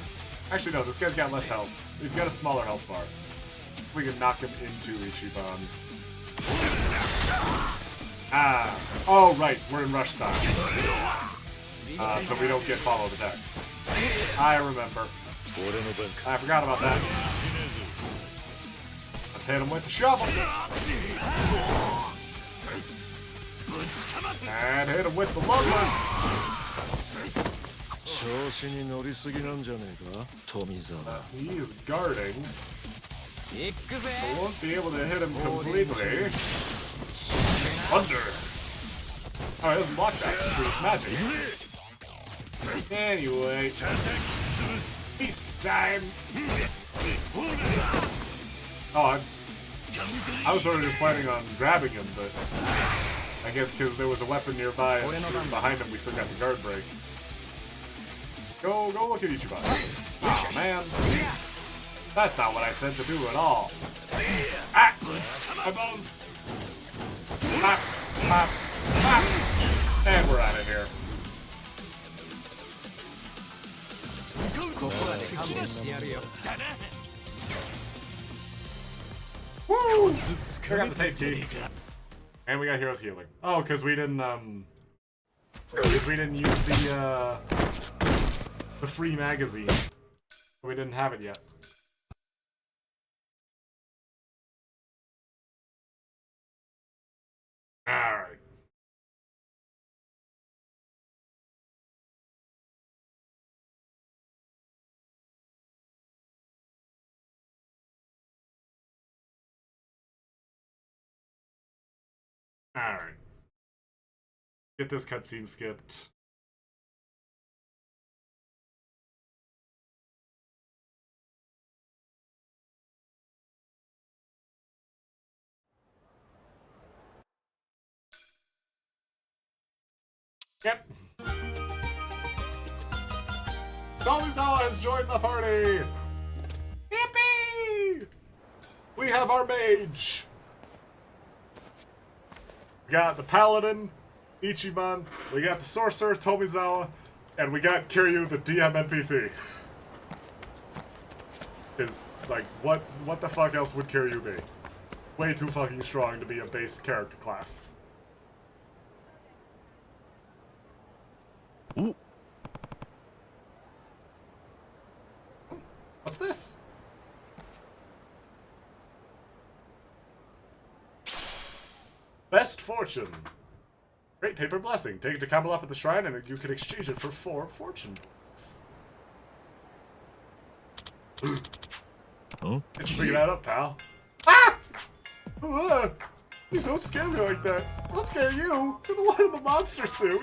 Actually, no, this guy's got less health. He's got a smaller health bar. We can knock him into Ichiban. Ah. Oh, right. We're in rush style. So we don't get followed attacks. I remember. I forgot about that. Let's hit him with the shovel. And hit him with the lugman. 調子に乗りすぎなんじゃねえか、富澤。 He is guarding. I won't be able to hit him completely. Thunder. Oh, it doesn't block that. It's magic. Anyway. Feast time! Oh, I was already just planning on grabbing him, but I guess because there was a weapon nearby and behind him we still got the guard break. Go look at Ichiban. Oh man. That's not what I said to do at all. Ah! My bones! Ah! Ah! Ah! And we're out of here. Woo! We got the same team. And we got heroes healing. Oh, because we didn't use the free magazine. We didn't have it yet. Alright. Alright. Get this cutscene skipped. Yep. Tomizawa has joined the party! Yippee! We have our mage! We got the paladin, Ichiban, we got the sorcerer, Tomizawa, and we got Kiryu, the DM NPC. Is like, what the fuck else would Kiryu be? Way too fucking strong to be a base character class. Ooh. What's this? Best fortune. Great paper blessing. Take it to Camelot at the shrine and you can exchange it for 4 fortune points. Huh? Let's figure that up, pal. Ah! Please don't scare me like that. I'll scare you. You're the one in the monster suit.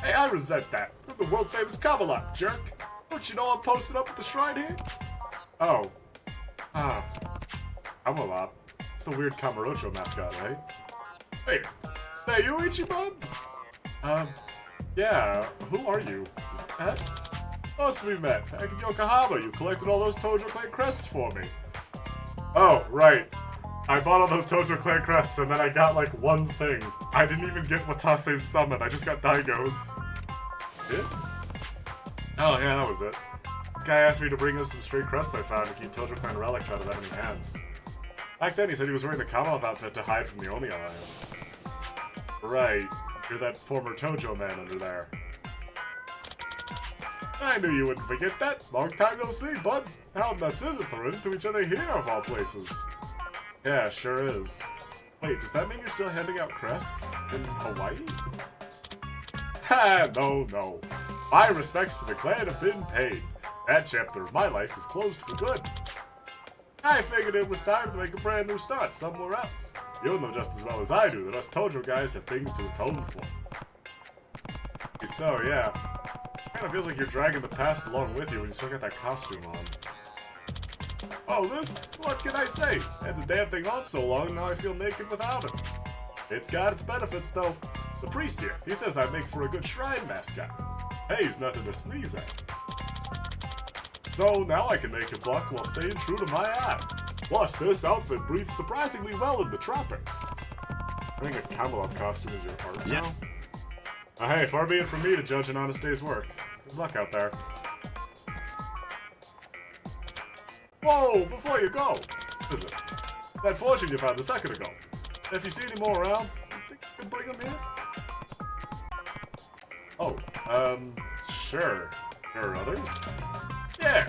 Hey, I resent that. You're the world-famous Camelot, jerk. Don't you know I'm posted up at the shrine here? Oh. Huh. Camelot. It's the weird Kamurocho mascot, right? Hey, hey, you Ichiban? Yeah, who are you? Pet? Must we met. Back in Yokohama, you collected all those Tojo Clan crests for me. Oh, right. I bought all those Tojo Clan crests and then I got like one thing. I didn't even get Watase's summon, I just got Daigo's. Did? Oh yeah, that was it. This guy asked me to bring him some stray crests I found to keep Tojo Clan relics out of enemy hands. Back then he said he was wearing the Camelot outfit to hide from the Oni Alliance. Right, you're that former Tojo man under there. I knew you wouldn't forget that. Long time no see, bud. How nuts is it to run into each other here of all places? Yeah, sure is. Wait, does that mean you're still handing out crests in Hawaii? Ha, no. My respects to the clan have been paid. That chapter of my life is closed for good. I figured it was time to make a brand new start somewhere else. You'll know just as well as I do that us Tojo guys have things to atone for. So, yeah. Kinda feels like you're dragging the past along with you when you still got that costume on. Oh, this? What can I say? Had the damn thing on so long, now I feel naked without it. It's got its benefits, though. The priest here, he says I make for a good shrine mascot. Hey, he's nothing to sneeze at. So now I can make a buck while staying true to my ad. Plus, this outfit breathes surprisingly well in the tropics. I think a Camelot costume is your art now. Hey, far be it from me to judge an honest day's work. Good luck out there. Whoa, before you go! What is it? That fortune you found a second ago. If you see any more around, you think you can bring them here? Oh, sure. There are others? Yeah,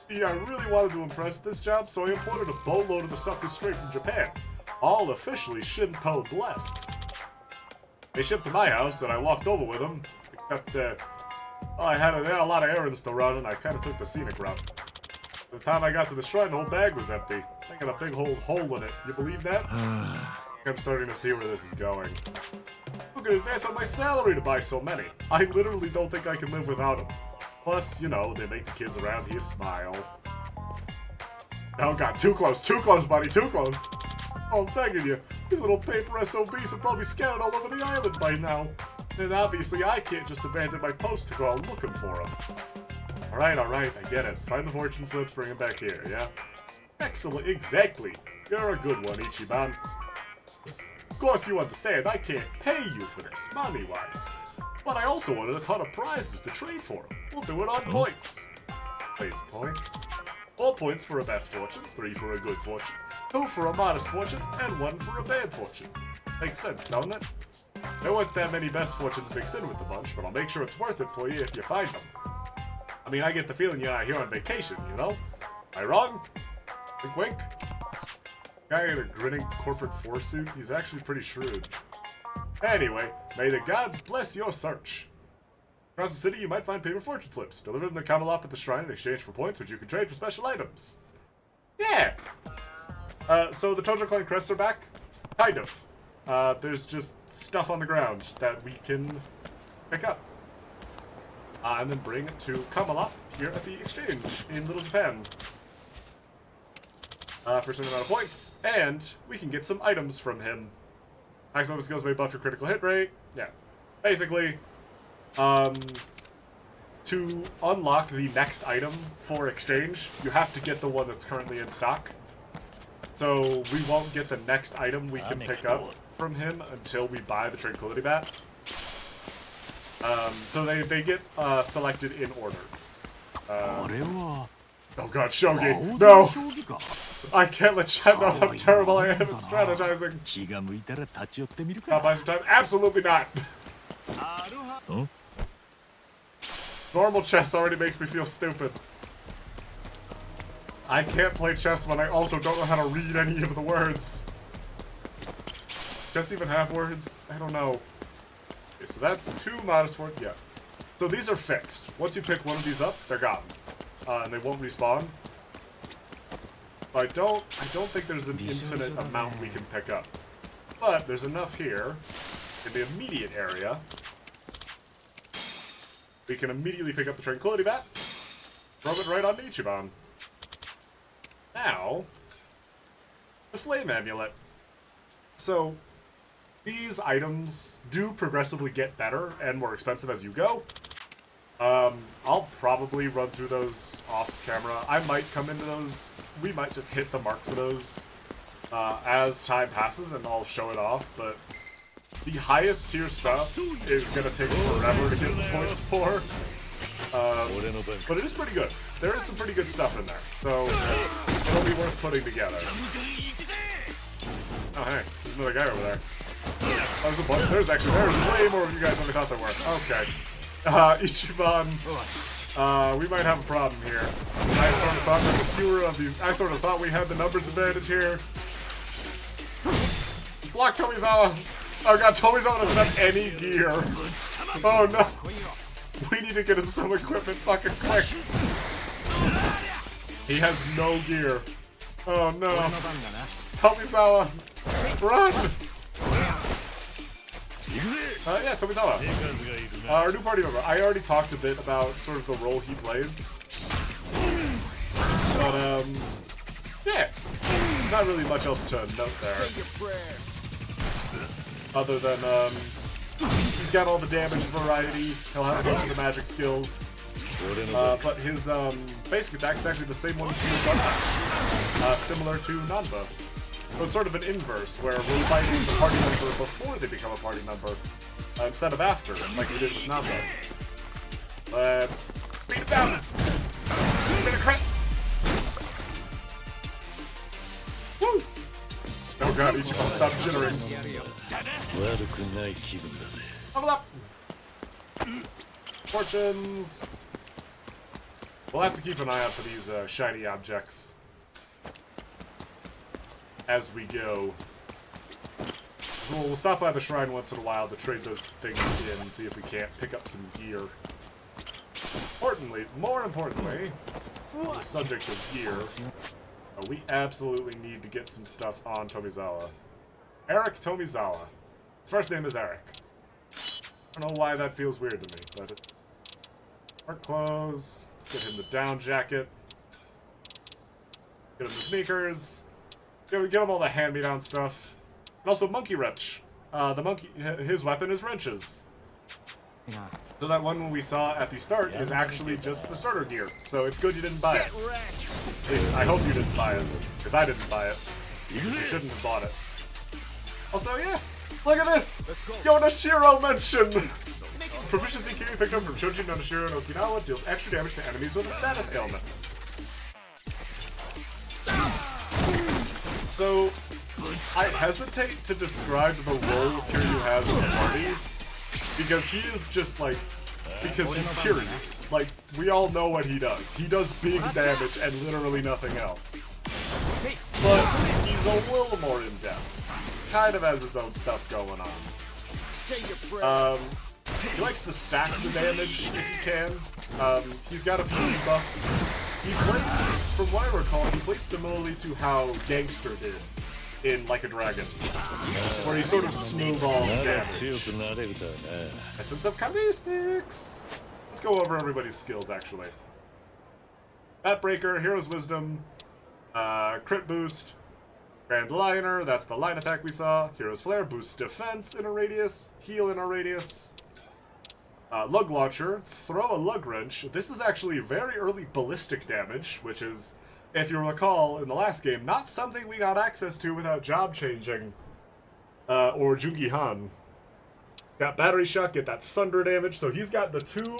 I really wanted to impress this job, so I imported a boatload of the suckers straight from Japan. All officially Shinto blessed. They shipped to my house, and I walked over with them, except, I had a lot of errands to run, and I kind of took the scenic route. By the time I got to the shrine, the whole bag was empty. I got a big hole in it. You believe that? I'm starting to see where this is going. Who took an advance on my salary to buy so many. I literally don't think I can live without them. Plus, you know, they make the kids around here smile. Oh god, too close, buddy, too close. Oh, I'm begging you. These little paper SOBs are probably scattered all over the island by now. And obviously I can't just abandon my post to go out looking for them. Alright, I get it. Find the fortune slips, bring them back here, yeah? Excellent, exactly. You're a good one, Ichiban. Of course you understand, I can't pay you for this, money-wise. But I also wanted a ton of prizes to trade for them. We'll do it on points. Wait, points? 4 points for a best fortune, 3 for a good fortune, 2 for a modest fortune, and 1 for a bad fortune. Makes sense, don't it? There weren't that many best fortunes mixed in with the bunch, but I'll make sure it's worth it for you if you find them. I mean, I get the feeling you're not here on vacation, you know? Am I wrong? Wink wink? Guy in a grinning corporate force suit, he's actually pretty shrewd. Anyway, may the gods bless your search. Across the city, you might find paper fortune slips. Deliver them to Camelot at the shrine in exchange for points, which you can trade for special items. Yeah! So the Tojo Clan crests are back? Kind of. There's just stuff on the ground that we can pick up. And then bring to Camelot here at the exchange in Little Japan. For a certain amount of points, and we can get some items from him. Maximum skills may buff your critical hit rate. Yeah. Basically, to unlock the next item for exchange, you have to get the one that's currently in stock. So we won't get the next item we can pick up from him until we buy the Tranquility Bat. So they get selected in order. Oh god, Shogi! No! I can't let Chad know how terrible I am at strategizing. Not buy some time? Absolutely not! Normal chess already makes me feel stupid. I can't play chess when I also don't know how to read any of the words. Chess even have words? I don't know. Okay, so that's 2 modest fortune. Yeah. So these are fixed. Once you pick one of these up, they're gone. And they won't respawn. I don't think there's an infinite amount we can pick up. But there's enough here in the immediate area. We can immediately pick up the Tranquility Bat, throw it right on Ichiban. Now, the Flame Amulet. So, these items do progressively get better and more expensive as you go. I'll probably run through those off camera. I might come into those. We might just hit the mark for those as time passes, and I'll show it off. But the highest tier stuff is gonna take forever to get the points for. But it is pretty good. There is some pretty good stuff in there, so it'll be worth putting together. Oh hey, there's another guy over there. Oh, there's a bunch. There's way more of you guys than I thought there were. Okay. Ichiban, we might have a problem here. I sort of thought there were fewer of these. I sort of thought we had the numbers advantage here. Block Tomizawa. Oh god, Tomizawa doesn't have any gear. Oh no. We need to get him some equipment fucking quick. He has no gear. Oh no. Tomizawa, run! Yeah, Tomizawa. Our new party member. I already talked a bit about sort of the role he plays. But, yeah. Not really much else to note there. Other than, he's got all the damage variety. He'll have a bunch of the magic skills. But his, basic attack is actually the same one he has, similar to Nanba. So it's sort of an inverse, where we're fighting the party member before they become a party member, instead of after, like we did with Nanba. Beat it down! Get a crit! Woo! Oh god, Ichiban, stop jittering. Level up! Fortunes! We'll have to keep an eye out for these shiny objects as we go. So we'll stop by the shrine once in a while to trade those things in and see if we can't pick up some gear. More importantly, on the subject of gear, we absolutely need to get some stuff on Tomizawa. Eric Tomizawa. His first name is Eric. I don't know why that feels weird to me, but work clothes. Get him the down jacket. Get him the sneakers. Get him all the hand-me-down stuff. And also Monkey Wrench. His weapon is wrenches. Yeah. So that one we saw at the start is actually just the starter gear. So it's good you didn't buy it. At least I hope you didn't buy it, because I didn't buy it. You shouldn't have bought it. Also, yeah, look at this! Yonashiro mention! Proficiency key picked up from Shojin Yonashiro no Okinawa deals extra damage to enemies with a status ailment. So, I hesitate to describe the role Kiryu has in the party, because he is just like, because he's Kiryu. Like, we all know what he does. He does big damage and literally nothing else. But he's a little more in-depth. Kind of has his own stuff going on. He likes to stack the damage if he can. He's got a few debuffs. He plays, from what I recall, he plays similarly to how Gangster did in Like a Dragon, where he sort of snowballs damage. Essence of Kamistics! Let's go over everybody's skills, actually. Batbreaker, Hero's Wisdom, Crit Boost, Grand Liner, that's the line attack we saw. Hero's Flare, boosts defense in a radius, heal in a radius. Lug Launcher, throw a Lug Wrench. This is actually very early ballistic damage, which is, if you recall, in the last game, not something we got access to without job changing, or Jungi Han. Got Battery Shock, get that thunder damage, so he's got the two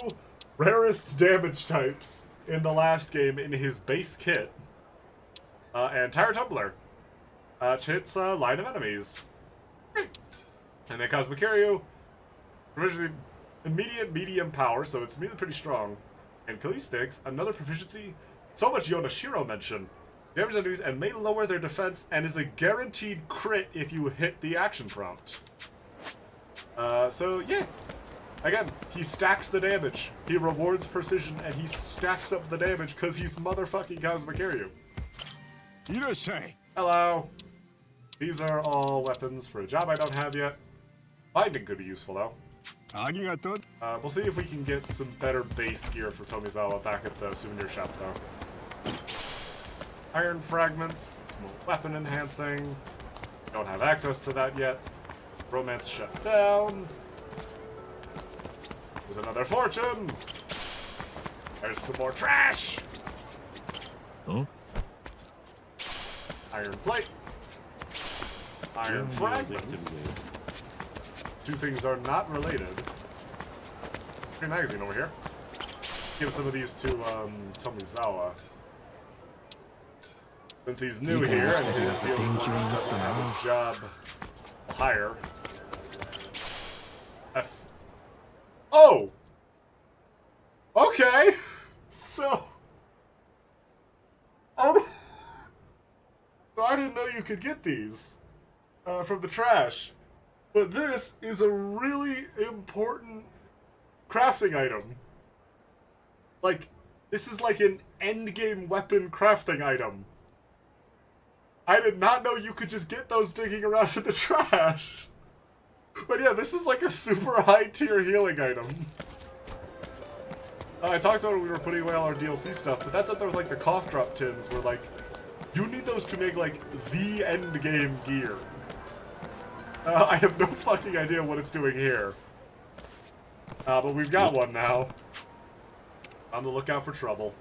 rarest damage types in the last game in his base kit. And Tire Tumbler. Hits a line of enemies. Great. And then Cosmic Kiryu. Proficiency, immediate medium power, so it's immediately pretty strong. And Kalistics, another proficiency. So much Yonashiro mention. Damage enemies and may lower their defense and is a guaranteed crit if you hit the action prompt. So yeah. Again, he stacks the damage. He rewards precision and he stacks up the damage because he's motherfucking Cosmic Kiryu. Hello. These are all weapons for a job I don't have yet. Binding could be useful though. We'll see if we can get some better base gear for Tomizawa back at the souvenir shop though. Iron fragments, it's more weapon enhancing. Don't have access to that yet. Romance shut down. There's another fortune. There's some more trash. Huh? Iron plate. Iron fragments. Two things are not related. Free magazine over here. Give some of these to Tomizawa. Since he's new here and he's the only one who doesn't have his job higher. Oh! Okay! So I didn't know you could get these from the trash. But this is a really important crafting item. Like, this is like an endgame weapon crafting item. I did not know you could just get those digging around in the trash. But yeah, this is like a super high tier healing item. I talked about it when we were putting away all our DLC stuff, but that's up there with like the cough drop tins where like, you need those to make like the end game gear. I have no fucking idea what it's doing here. But we've got one now. On the lookout for trouble.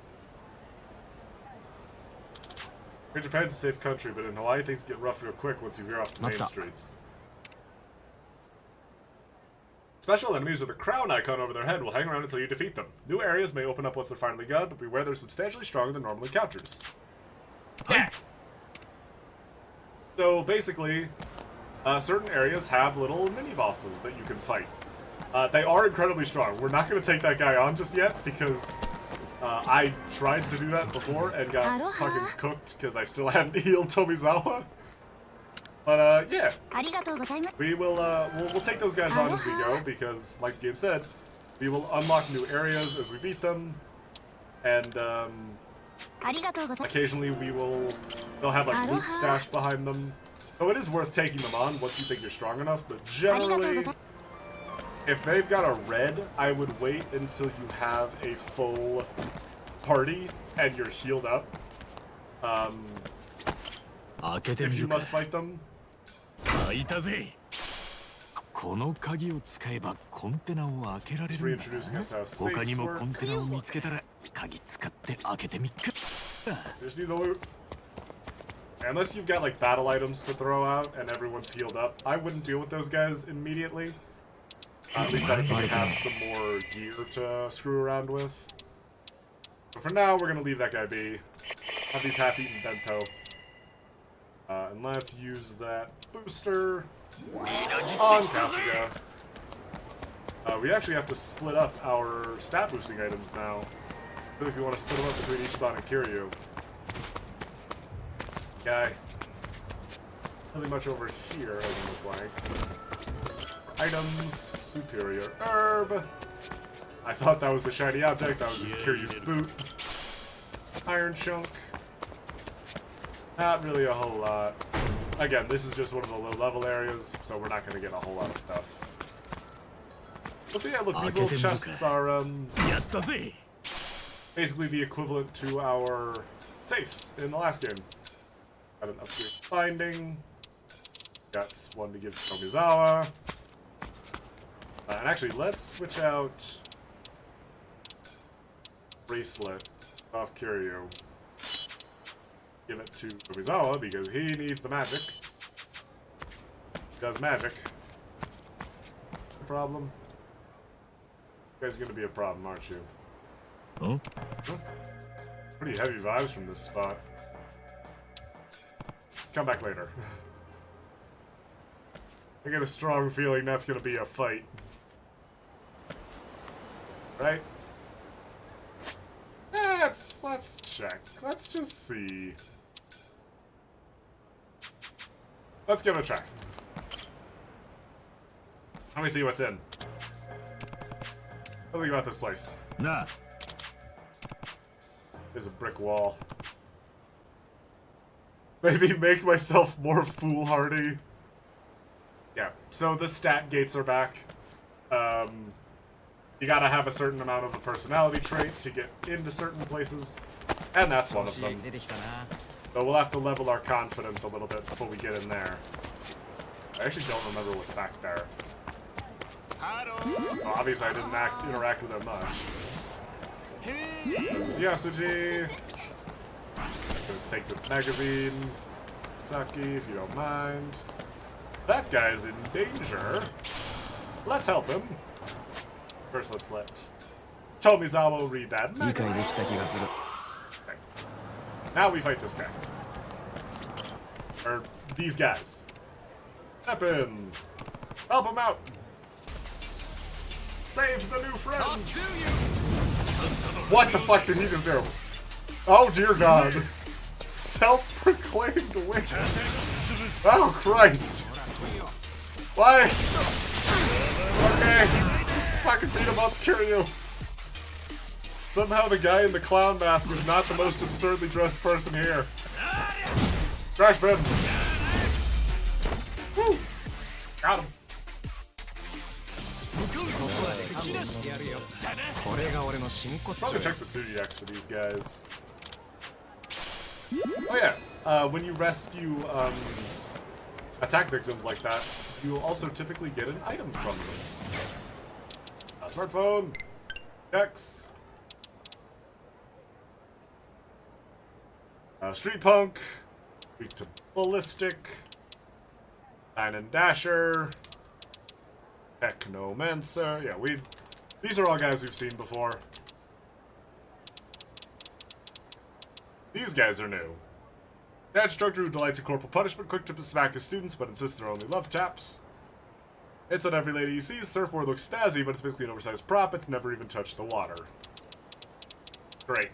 Here, Japan's a safe country, but in Hawaii things get rough real quick once you veer off the main streets. Special enemies with a crown icon over their head will hang around until you defeat them. New areas may open up once they're finally gone, but beware they're substantially stronger than normal encounters. Yeah. So basically, certain areas have little mini-bosses that you can fight. They are incredibly strong. We're not going to take that guy on just yet, because I tried to do that before and got fucking cooked because I still hadn't healed Tomizawa. But yeah, we will we'll take those guys on as we go, because like the game said, we will unlock new areas as we beat them, and occasionally they'll have like loot stashed behind them, so it is worth taking them on once you think you're strong enough. But generally, If they've got a red, I would wait until you have a full party and you're healed up. If you must fight them. 開いたぜ。この鍵を使えばコンテナを開けられるんだ。他にもコンテナを見つけたら鍵使って開けてみっか。Just need the loot. Unless you've got like battle items to throw out and everyone's healed up, I wouldn't deal with those guys immediately. At least I think have some more gear to screw around with. But for now, we're gonna leave that guy be. Have these half-eaten bento. And let's use that booster on Kasuga. We actually have to split up our stat boosting items now. If you want to split them up between Ichiban and Kiryu. Guy. Nothing much over here, doesn't look like. Items, superior herb. I thought that was the shiny object, that was just Kiryu's boot. Iron chunk. Not really a whole lot. Again, this is just one of the low-level areas, so we're not going to get a whole lot of stuff. Well, so yeah, look, these little chests are, basically the equivalent to our safes in the last game. Got an upgrade binding. Got one to give to Tomizawa. And actually, let's switch out bracelet off Kiryu. Give it to Tomizawa because he needs the magic. He does magic. No problem. You guys are gonna be a problem, aren't you? Huh? Pretty heavy vibes from this spot. Let's come back later. I get a strong feeling that's gonna be a fight. Right? Let's check. Let's just see. Let's give it a try. Let me see what's in. What do you think about this place? Nah. There's a brick wall. Maybe make myself more foolhardy. Yeah, so the stat gates are back. You gotta have a certain amount of a personality trait to get into certain places, and that's one of them. So we'll have to level our confidence a little bit before we get in there. I actually don't remember what's back there. Well, obviously I didn't interact with them much. Yasuji! Gonna take this magazine. Saki, if you don't mind. That guy's in danger. Let's help him. First, let's let Tomizawa read that magazine. Okay. Now we fight this guy. Or these guys. Step in. Help him out. Save the new friends. What the fuck did he just do? Oh dear God. Self-proclaimed witch. Oh Christ. Why? Okay. Just fucking beat him up, Kiryu. Somehow the guy in the clown mask is not the most absurdly dressed person here. Trash bin. Woo. Got him. Probably check the Suji X for these guys. Oh yeah, when you rescue attack victims like that, you will also typically get an item from them. Smartphone, X, Street Punk, Weak to Ballistic, Dine and Dasher, Technomancer. Yeah, these are all guys we've seen before. These guys are new. Dad instructor who delights in corporal punishment, quick to smack his students, but insists they're only love taps. It's on every lady he sees. Surfboard looks snazzy, but it's basically an oversized prop. It's never even touched the water. Great.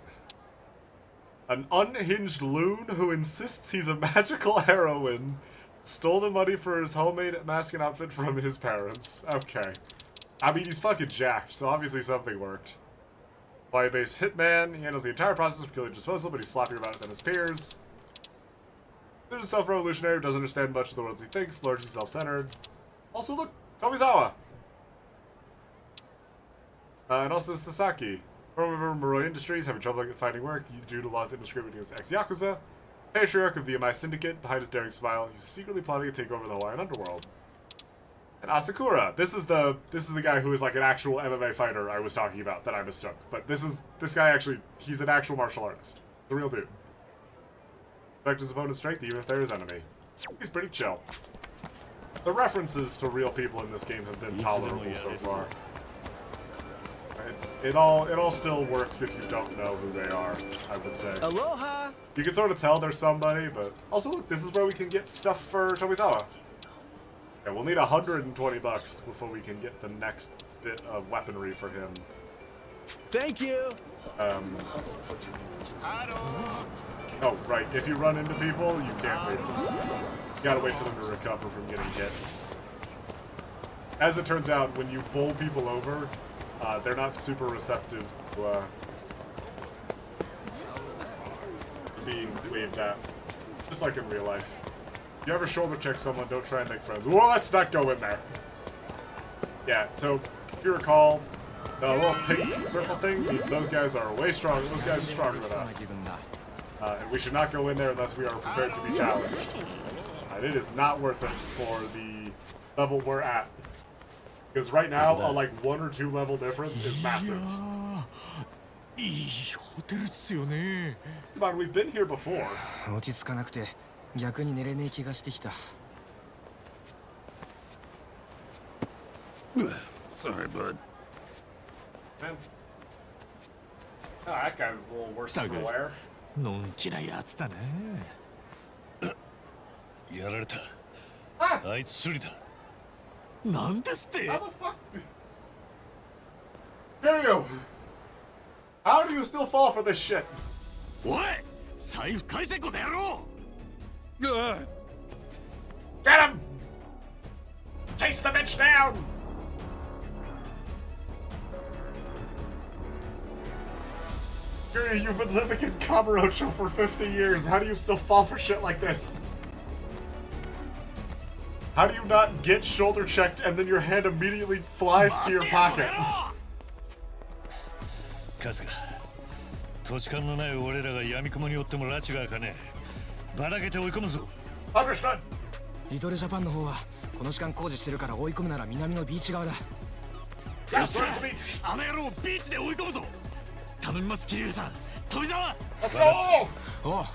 An unhinged loon who insists he's a magical heroine. Stole the money for his homemade mask and outfit from his parents. Okay. I mean, he's fucking jacked, so obviously something worked. Bio-based hitman. He handles the entire process of killing disposal, but he's sloppier about it than his peers. There's a self-revolutionary who doesn't understand much of the world as he thinks, largely self-centered. Also, look, Tomizawa. And also Sasaki. Former Moroi Industries having trouble finding work due to laws indiscriminate against ex-Yakuza. Patriarch of the Yamai Syndicate, behind his daring smile, he's secretly plotting to take over the Hawaiian underworld. And Asakura, this is the guy who is like an actual MMA fighter I was talking about that I mistook. But this guy actually, he's an actual martial artist. The real dude. Respect his opponent's strength even if they're his enemy. He's pretty chill. The references to real people in this game have been tolerable so far. It all still works if you don't know who they are, I would say. Aloha! You can sort of tell there's somebody, but also look, this is where we can get stuff for Tomizawa. Yeah, we'll need $120 before we can get the next bit of weaponry for him. Thank you! Oh, right, if you run into people, you can't wait for them. You gotta wait for them to recover from getting hit. As it turns out, when you bowl people over, they're not super receptive to being waved at. Just like in real life. If you ever shoulder check someone, don't try and make friends. Well, let's not go in there. Yeah, so if you recall, the little pink circle thing means those guys are way stronger. Those guys are stronger than us. And we should not go in there unless we are prepared to be challenged. And it is not worth it for the level we're at. Because right now, a like 1 or 2 level difference is massive. Come on, we've been here before. 落ち着かなくて逆に寝れねえ気がしてきた。 Sorry, bud. Man. Oh, that guy's a little worse than the wear. のんきなやつだね。やられた。あいつスリだ。なんですって。 How the fuck? Mario! How do you still fall for this shit? おい、財布返せこの野郎。 Get him! Chase the bitch down! Yuri, you've been living in Kamurocho for 50 years. How do you still fall for shit like this? How do you not get shoulder checked and then your hand immediately flies to your pocket? 春日、土地勘のない俺らが闇雲に追っても拉致が開かねえ。ばらけて追い込むぞ。Understood. リトルジャパンの方はこの時間工事してるから追い込むなら南のビーチ側だ。よっしゃ、あの野郎をビーチで追い込むぞ。頼みます、桐生さん。富澤。Let's go! Oh.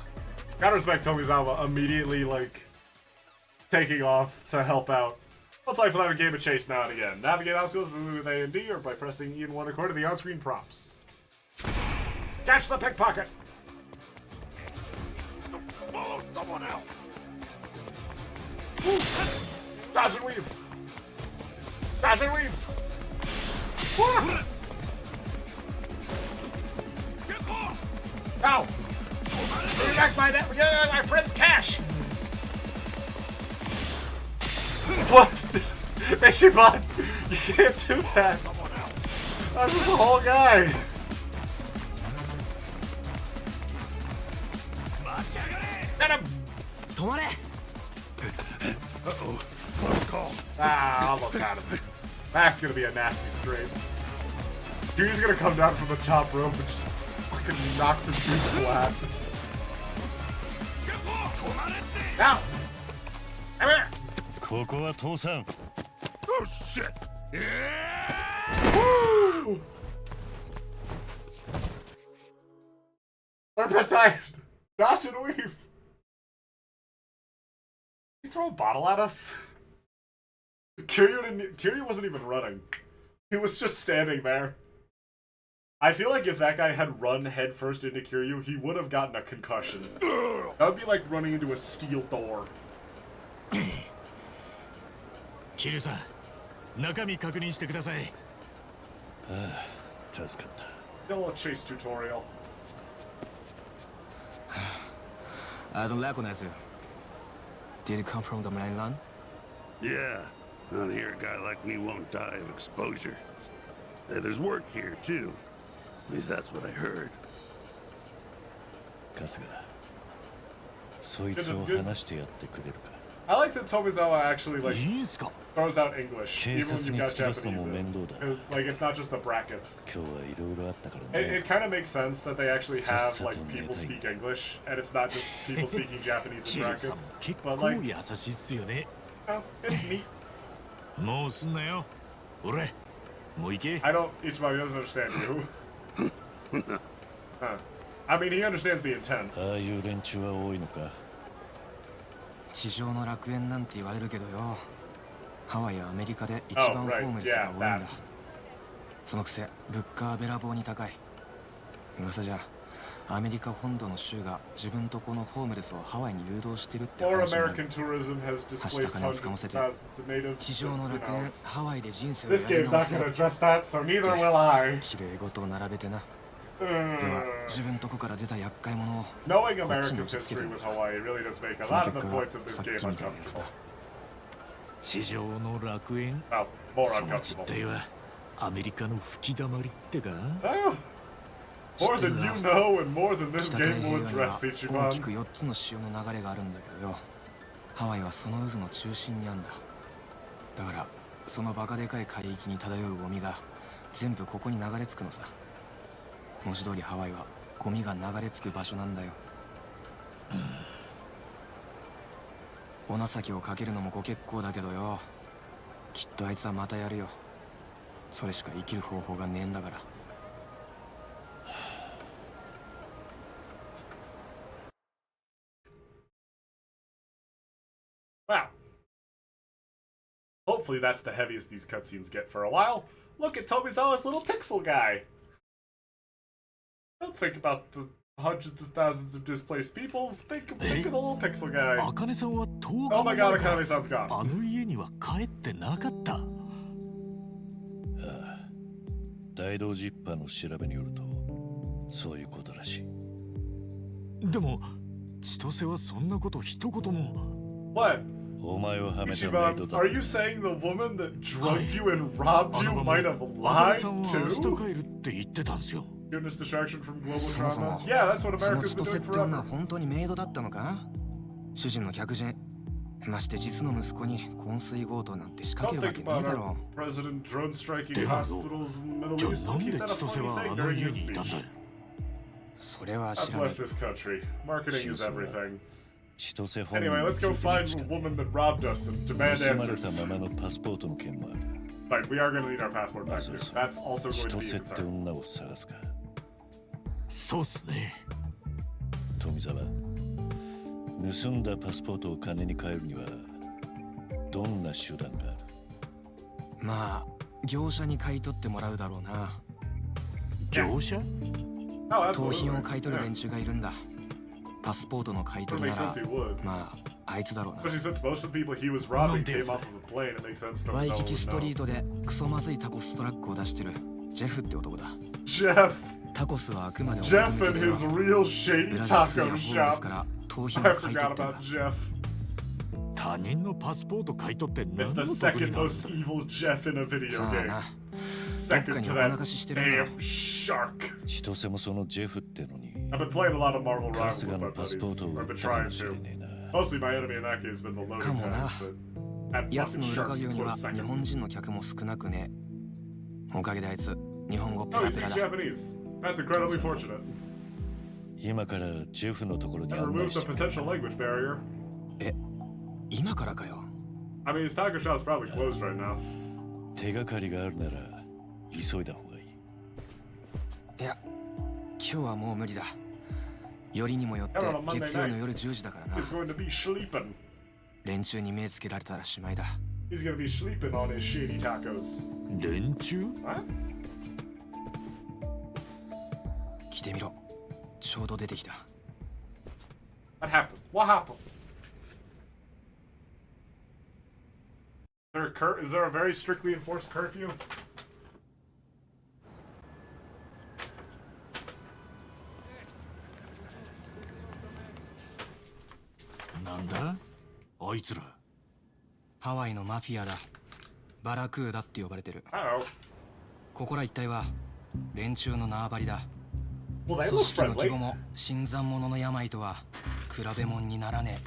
Gotta respect Tomizawa immediately, like, taking off to help out. What's life without a game of chase now and again? Navigate obstacles with A and D or by pressing E and 1 according to the on-screen prompts. Catch the pickpocket! Follow someone else. Dodge and weave! Dodge and weave! Ow! Give me back my friend's cash! What? Ichiban! You can't do that! That's just the whole guy! Get him! 止まれ。 Uh-oh. Close call. Ah, almost got him. That's gonna be a nasty scrape. He's gonna come down from the top rope and just fucking knock this dude flat. Now! Come here! ここは父さん。Oh, shit. Woo! Serpentine! Dodge and weave! Did he throw a bottle at us? Kiryu wasn't even running. He was just standing there. I feel like if that guy had run headfirst into Kiryu, he would have gotten a concussion. That would be like running into a steel door. 桐生さん、中身確認してください。ああ、助かった。 Still a chase tutorial. I don't recognize you. Did you come from the mainland? Yeah. Out here, a guy like me won't die of exposure. Hey, there's work here, too. At least that's what I heard. 春日、そいつを話してやってくれるか。I like that Tomizawa actually, like, いいんすか。throws out English, 警 even 察 when に you've 突 got き出すの Japanese も in. 面倒だ。 Like, it's not just the brackets. 今日はいろいろあったから It ね。 kind of makes sense that they actually have, Sassato like, people netai. speak English, and it's not just people speaking Japanese キ in リュウさんも brackets. 結 But, 構 like, 優しいっすよね。 no, it's neat. もうすんなよ。俺、もう行け。 I don't, Ichiban doesn't understand you. Huh. I mean, he understands the intent. ああいう連中は多いのか。地上の楽園なんて言われるけどよ、ハワイやアメリカで一 Oh, 番ホ right, ームレスが yeah, 多いん that. だ。そのくせ物価はべらぼうに高い。噂じゃアメリカ本土の州が自分とこのホームレスをハワイに誘導してるって Or 話もある。 American tourism has 貸した displaced 金を hundreds 使わせ of て thousands of natives. 地上の You 楽 know, 園 it's- ハワイで人生を This やり game's 直 not す gonna address that, so neither will I. 綺麗事を並べてな。要は自分とこから出た厄介者を Knowing こっちに America's 押し付け history て with さ。 Hawaii really does make a その lot of 結 the 果が points of this さっ game きみたいなやつ uncomfortable. だ。地上の楽園。 Oh, more その実 uncomfortable. 態はアメリカの吹き溜まりってか。 Oh, more than you know and more than this 北太 game 平 will 洋には address, 大き Ichiban. く4つの潮の流れがあるんだけどよ、ハワイはその渦の中心にあんだ。だからそのバカでかい海域に漂うゴミが全部ここに流れ着くのさ。文字通りハワイはゴミが流れ着く場所なんだよ。お情けをかけるのもご結構だけどよ、きっとあいつはまたやるよ。それしか生きる方法がねえんだから。Wow. Hopefully that's the heaviest these cutscenes get for a while. Look at Tomizawa's little pixel guy. Don't think about the hundreds of thousands of displaced peoples. Think of the little pixel guy. あかねさんは10 Oh 日 my 前 god, から Akane-san's gone. あの家には帰ってなかった。大道ジッパーの調べによるとそういうことらしい。でも千歳はそんなこと一言も。 What? お前をはめたメイド Ichiban, だ。 are you saying the woman that drugged you and robbed あ you のま might ま have あかねさ lied んは明日 too? 帰るって言ってたんすよ。 Goodness distraction from global そもそ trauma? も Yeah, that's what その America's 千 been 歳 doing って女は forever. 本当にメイドだったのか？主人の客人、まして実の息子に昏睡強盗なんて仕掛 Don't ける think わけねえ about だ our ろ。 president drone striking でもよ、 hospitals in the Middle じゃ East. あなん He で said a 千歳 funny はあ thing の during 家 his にいたん speech. だ。それは God 知らない。 bless this country. Marketing is everything. 千歳本人 Anyway, に let's go 聞いてみ find るし the かない。 woman that robbed us and demand 盗まれた answers. ままのパスポートの件もある。 But we are going to need our passport ま back ず too. That's also 千 going to be 歳 a って concern. 女を探すか。そうっすね。富澤、盗んだパスポートを金に換えるにはどんな手段がある？まあ業者に買い取ってもらうだろうな。業者？ Oh, 盗 absolutely. 品を買い取る Yeah. 連中がいるんだ。パスポートの買い It 取り makes なら sense he would. まああいつだろうな。 Especially since most of the people he was robbing Nonsense. came off of a plane. It makes sense to ワイ know キキストリー would know. トでクソまずいタコストラックを出してるジェフって男だ。 Jeff. タコスはあくまで Jeff 表 and 向きで his は real shady 裏がすり taco ゃホームレス shop. から盗品 I を買い取 forgot ってん about だ。 Jeff. 他人のパスポート買い取って It's 何 the の得に second なるん most だ。 evil Jeff in a video さあ game. な。 Second to どっかにお that 金貸ししてるんだろ。 damn shark. 千歳もそのジェフってのに I've been playing a lot of Marvel 春 Rivals 日 with の my パス buddies. ポートを I've 売 been ったか trying もしれ to. ねえな。 Mostly my enemy in that case has been the loading Come on, times, but that やつ fucking の裏 shark's 稼業に a は close 日 second. 本人の客も少なくねえ。おかげであいつ日本語ペ Oh, ラ he ペラ speaks だ。 Japanese. That's incredibly fortunate. 今からジェフのところに And 案内 removes し the てくれ。 potential language barrier. 今からかよ。 I mean, his taco shop's probably closed right now. 手がかりがあるなら急いだ方がいい。いや、今日はもう無理だ。よりにもよって月曜の夜10時だからな。 He's going to be sleeping. 連中に目つけられたらしまいだ。 He's going to be sleeping on his shady tacos. 連中？ What? 来てみろ。ちょうど出てきた。 What happened? What happened? Is there a very strictly enforced curfew? なんだ？あいつら。ハワイのマフィアだ。バラクーダって呼ばれてる。 Uh-oh. ここら一帯は連中の縄張りだ。 Well, they 組 look 織の規模 friendly. も新参者の病とは比べ物にならね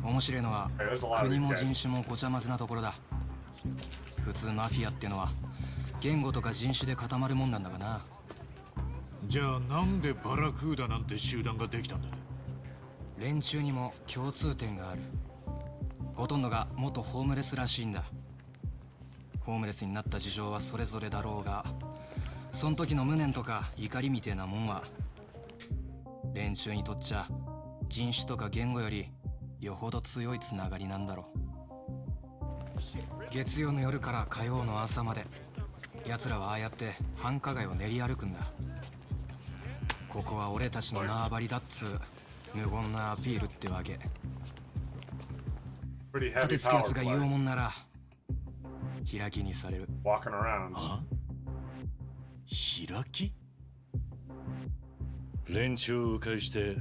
え。面白いのは Hey, there's a lot of 国 these も guys. 人種もごちゃ混ぜなところだ。普通マフィアってのは言語とか人種で固まるもんなんだがな。じゃあなんでバラクーダなんて集団ができたんだ？連中にも共通点がある。ほとんどが元ホームレスらしいんだ。ホームレスになった事情はそれぞれだろうが、そん時の無念とか怒りみてえなもんは連中にとっちゃ人種とか言語よりよほど強いつながりなんだろう。月曜の夜から火曜の朝まで奴らはああやって繁華街を練り歩くんだ。ここは俺たちの縄張りだっつう無言なアピールってわけ。 Pretty 立て heavy つけや power つが言う play. もんなら開きにされる。 Walking around. 開き？連中を迂回して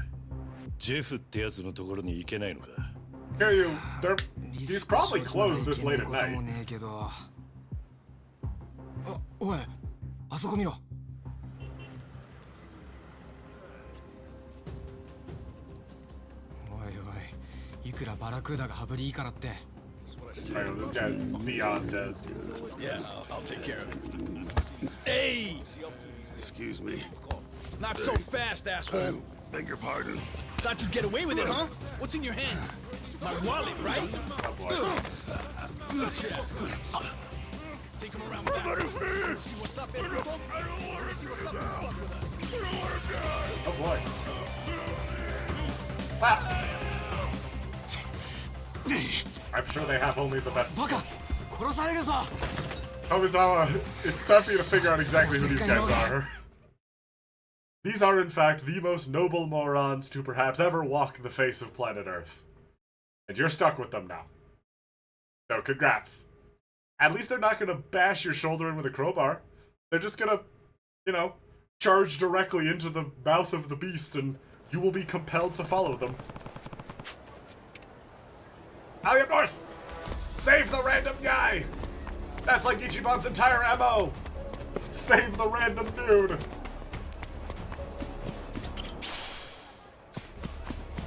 ジェフってやつのところに行けないのか？ Hear you. They're リ he's スク probably 承知 closed なら this いけ late ない at ことも night. ねえけど。おい、あそこ見ろ。おいおい、いくらバラクーダが羽振りいいからって。 Right, this guy's beyond dead. Yeah, I'll take care of it. Hey! Excuse me. Not so fast, asshole. Beg your pardon. Thought you'd get away with it, huh? What's in your hand? My wallet, right? Oh boy. Take him around with that. See what's up, Enrico? See what's up, fuck with us. Oh boy. Ah. I'm sure they have only the best. バカ、殺されるぞ。 Tomizawa, it's time for you to figure out exactly who these guys are. These are, in fact, the most noble morons to perhaps ever walk the face of planet Earth. And you're stuck with them now. So, congrats. At least they're not gonna bash your shoulder in with a crowbar. They're just gonna, you know, charge directly into the mouth of the beast, and you will be compelled to follow them. Allium North! Save the random guy! That's like Ichiban's entire MO! Save the random dude!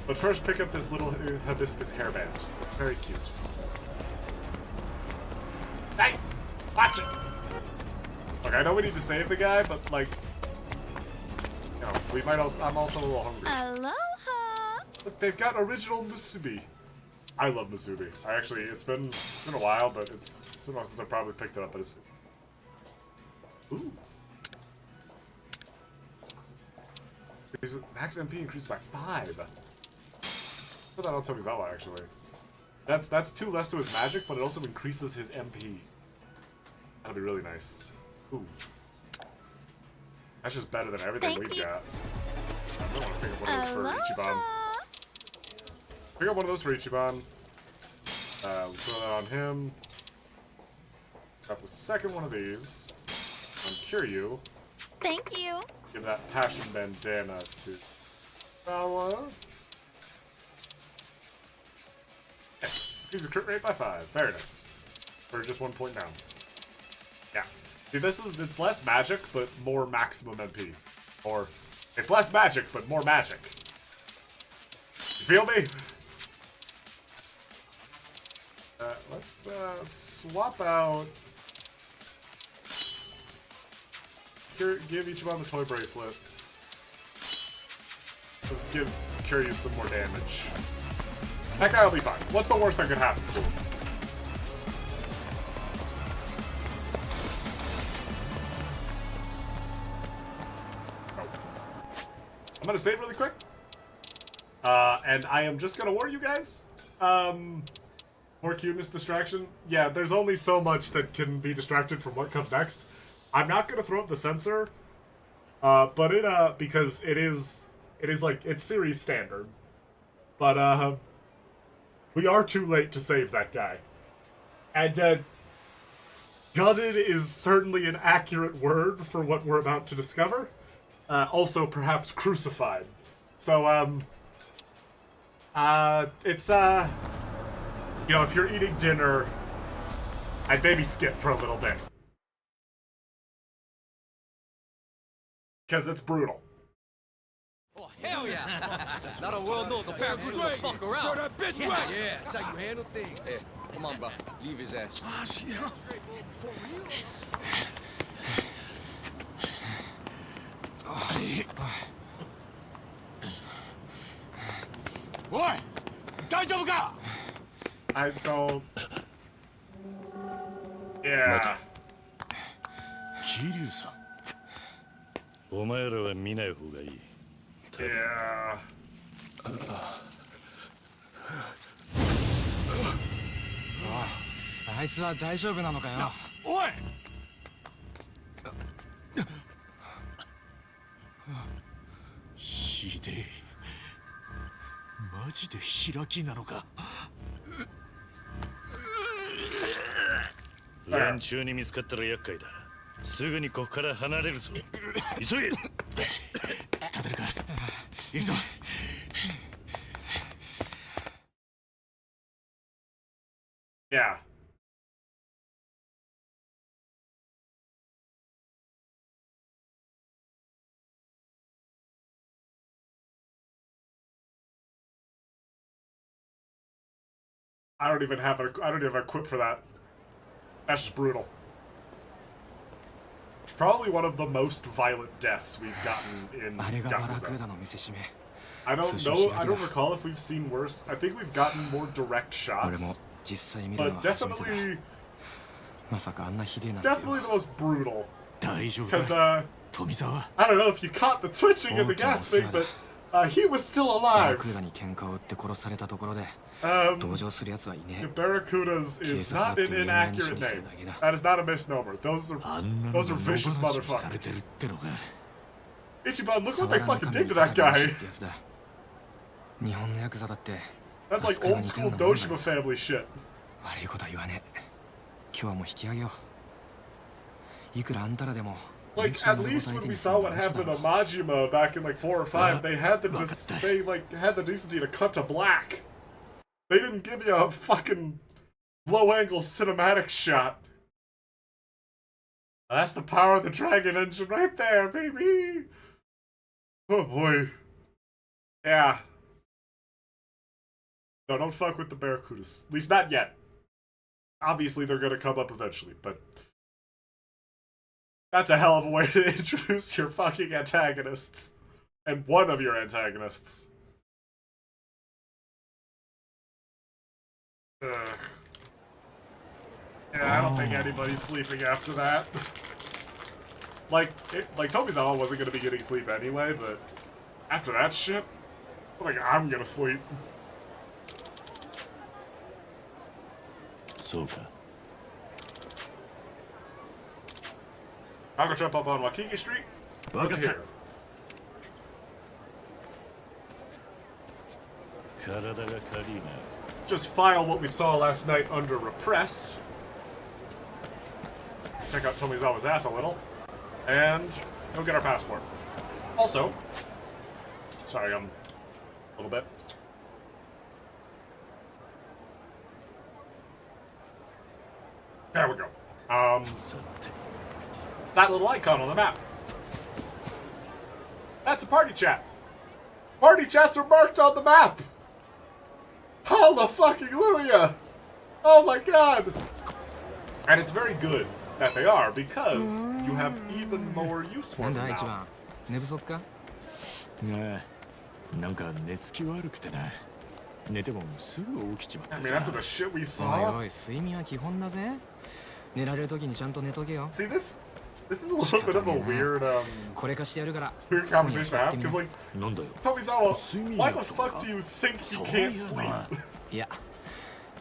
But first pick up this little hibiscus hairband. Very cute. Hey! Watch it! Look, I know we need to save the guy, but like... You know, we might also... I'm also a little hungry. Aloha! Look, they've got original musubi. I love musubi. I actually, it's been a while, but it's been a while since I probably picked it up. But it's ooh. Max MP increased by 5. Put that on Tomizawa actually. That's 2 less to his magic, but it also increases his MP. That'll be really nice. Ooh. That's just better than everything we've got. I don't want to pick up one of those for Ichiban. Pick up one of those for Ichiban. We'll throw that on him. Pick up the second one of these. On Kiryu. Thank you. Give that passion bandana to Sawa. Increase the crit rate by 5. Very nice. For just 1 point down. Yeah. See, it's less magic, but more maximum MP. Or, it's less magic, but more magic. You feel me? Let's swap out. Give Ichiban the toy bracelet. Give Kiryu some more damage. That guy will be fine. What's the worst that could happen? I'm gonna save really quick. And I am just gonna warn you guys. More cuteness distraction. Yeah, there's only so much that can be distracted from what comes next. I'm not gonna throw up the sensor, but it because it is like it's series standard. But we are too late to save that guy, and gutted is certainly an accurate word for what we're about to discover. Also, perhaps crucified. So it's you know, if you're eating dinner, I'd maybe skip for a little bit. Because it's brutal. Oh, hell yeah! Not a world knows a pair of fuck around. Show that bitch right! Yeah, that's how you handle things. Come on, bro. Leave his ass. Oi! 大丈夫か? I don't. Yeah. 桐生さん。お前らは見ない方がいい。 Yeah. あいつは大丈夫なのかよ。おい! ひでえ。マジで開きなのか。連中に見つかったら厄介だ。すぐにここから離れるぞ。急げ。立てるか。いるぞ。Yeah. I don't even have a quip for that. That's just brutal. Probably one of the most violent deaths we've gotten in Yakuza. I don't know, I don't recall if we've seen worse. I think we've gotten more direct shots. But definitely the most brutal. Because, I don't know if you caught the twitching and the gasping, but he was still alive. The Barracudas is not an inaccurate name. That is not a misnomer. Those are vicious motherfuckers. Ichiban, look what they fucking did to that guy. That's like old school Dojima family shit. Like, at least when we saw what happened to Majima back in like 4 or 5, they had the decency to cut to black. They didn't give you a fucking low-angle cinematic shot. That's the power of the Dragon Engine right there, baby! Oh boy. Yeah. No, don't fuck with the Barracudas. At least not yet. Obviously, they're gonna come up eventually, but... That's a hell of a way to introduce your fucking antagonists. And one of your antagonists. Ugh. Yeah, I don't think anybody's sleeping after that. like Tomizawa wasn't gonna be getting sleep anyway, but after that shit, I'm gonna sleep. Soka. I'm gonna jump up on Waikiki Street. Over here. Just file what we saw last night under repressed. Check out Tomizawa's ass a little. And go get our passport. Also, sorry, a little bit. There we go. That little icon on the map. That's a party chat. Party chats are marked on the map. Hallelujah! Oh my god! And it's very good that they are, because you have even more use for them now. なんか寝つき悪くてな。寝てもすぐ起きちまってさ。I mean, after the shit we saw. おい、睡眠は基本だぜ。寝られる時にちゃんと寝とけよ。 See this? This is a little bit of a weird, weird conversation to have, because, like, Tomizawa, why the fuck do you think he can't sleep? いや、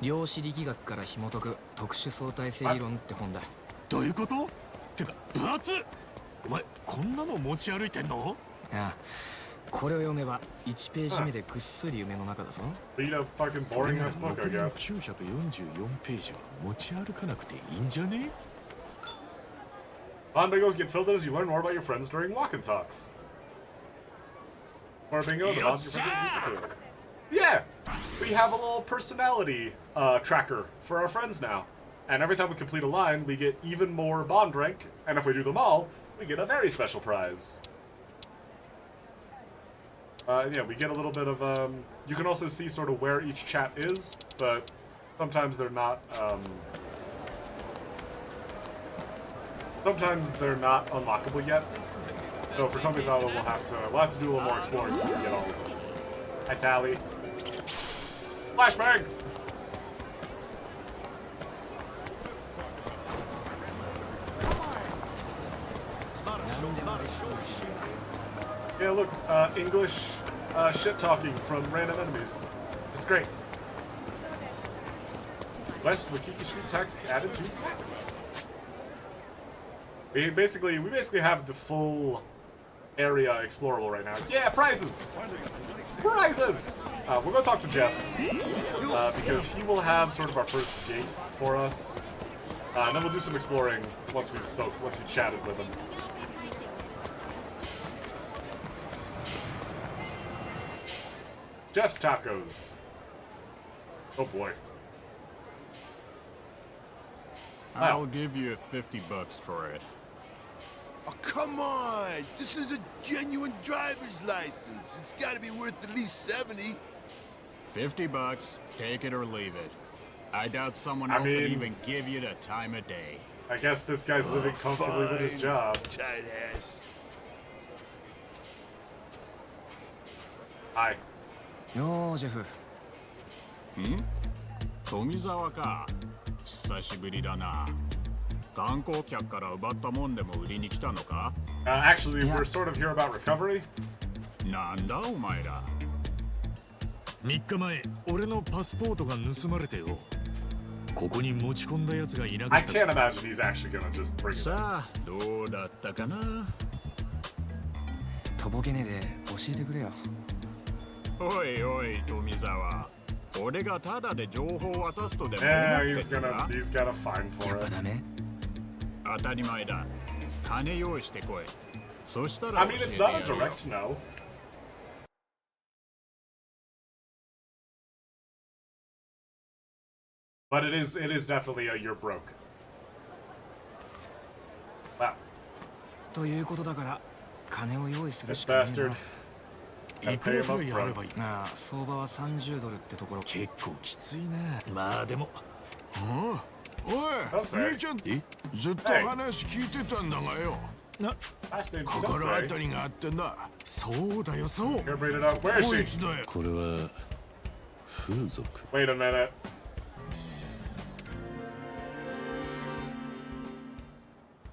量子力学から紐解く特殊相対性理論って本だ。どういうこと？てか、分厚っ！お前、こんなの持ち歩いてんの？ああ、これを読めば1ページ目でぐっすり夢の中だぞ。Read a fucking boring ass book, I guess. 944ページは持ち歩かなくていいんじゃねBingos get filled in as you learn more about your friends during walk-in talks. Or bingo, the bonds your friends are. Yeah! We have a little personality tracker for our friends now. And every time we complete a line, we get even more bond rank, and if we do them all, we get a very special prize. Yeah, we get a little bit of, you can also see sort of where each chat is, but sometimes they're not, sometimes they're not unlockable yet. So for Tomizawa, we'll have to do a little more exploring before we get all of them. Hi, Tally. Flashbang! Yeah, look, English shit-talking from random enemies. It's great. West Wakiki Street tax added to. We basically have the full area explorable right now. Yeah, prizes! Prizes! We're gonna talk to Jeff, because he will have sort of our first gate for us. And then we'll do some exploring once we chatted with him. Jeff's Tacos. Oh boy. I'll give you $50 for it. Oh, come on! This is a genuine driver's license. It's gotta be worth at least 70. $50, take it or leave it. I doubt someone else would even give you the time of day. I guess this guy's living comfortably with his job. Tight ass. Hi. よージェフ。富澤か。久しぶりだな。観光客から奪ったもんでも売りに来たのか？ Actually, we're sort of here about recovery. なんだお前ら。3日前、俺のパスポートが盗まれてよ。ここに持ち込んだやつがいなか I った。 can't imagine he's actually gonna just bring it. さあ、どうだったかな？とぼけねえで教えてくれよ。おいおい、富澤。俺がタダで情報を渡すとでも思 Yeah, ってるな。 he's got a fine や for っぱ it. ダメ？当たり前だ。金用意してこい。そしたら I 教 mean, えて it's や not a るよ。 direct no. But it is definitely a you're broke. Wow. ということだから金を用意する This しかねえ bastard. な。 Gotta いく pay ら him く up らいあれ front. ばいい。まあ相場は30ドルってところ。結構きついな。まあでも。おい、 Don't say. 姉ちゃん、ずっと話聞いてたんだがよ。 Last name, 心 don't 当た say. りがあってな。そうだよそう。 Here, bring it up. Where こい is つ she? だよ。これは風俗。 Wait a minute.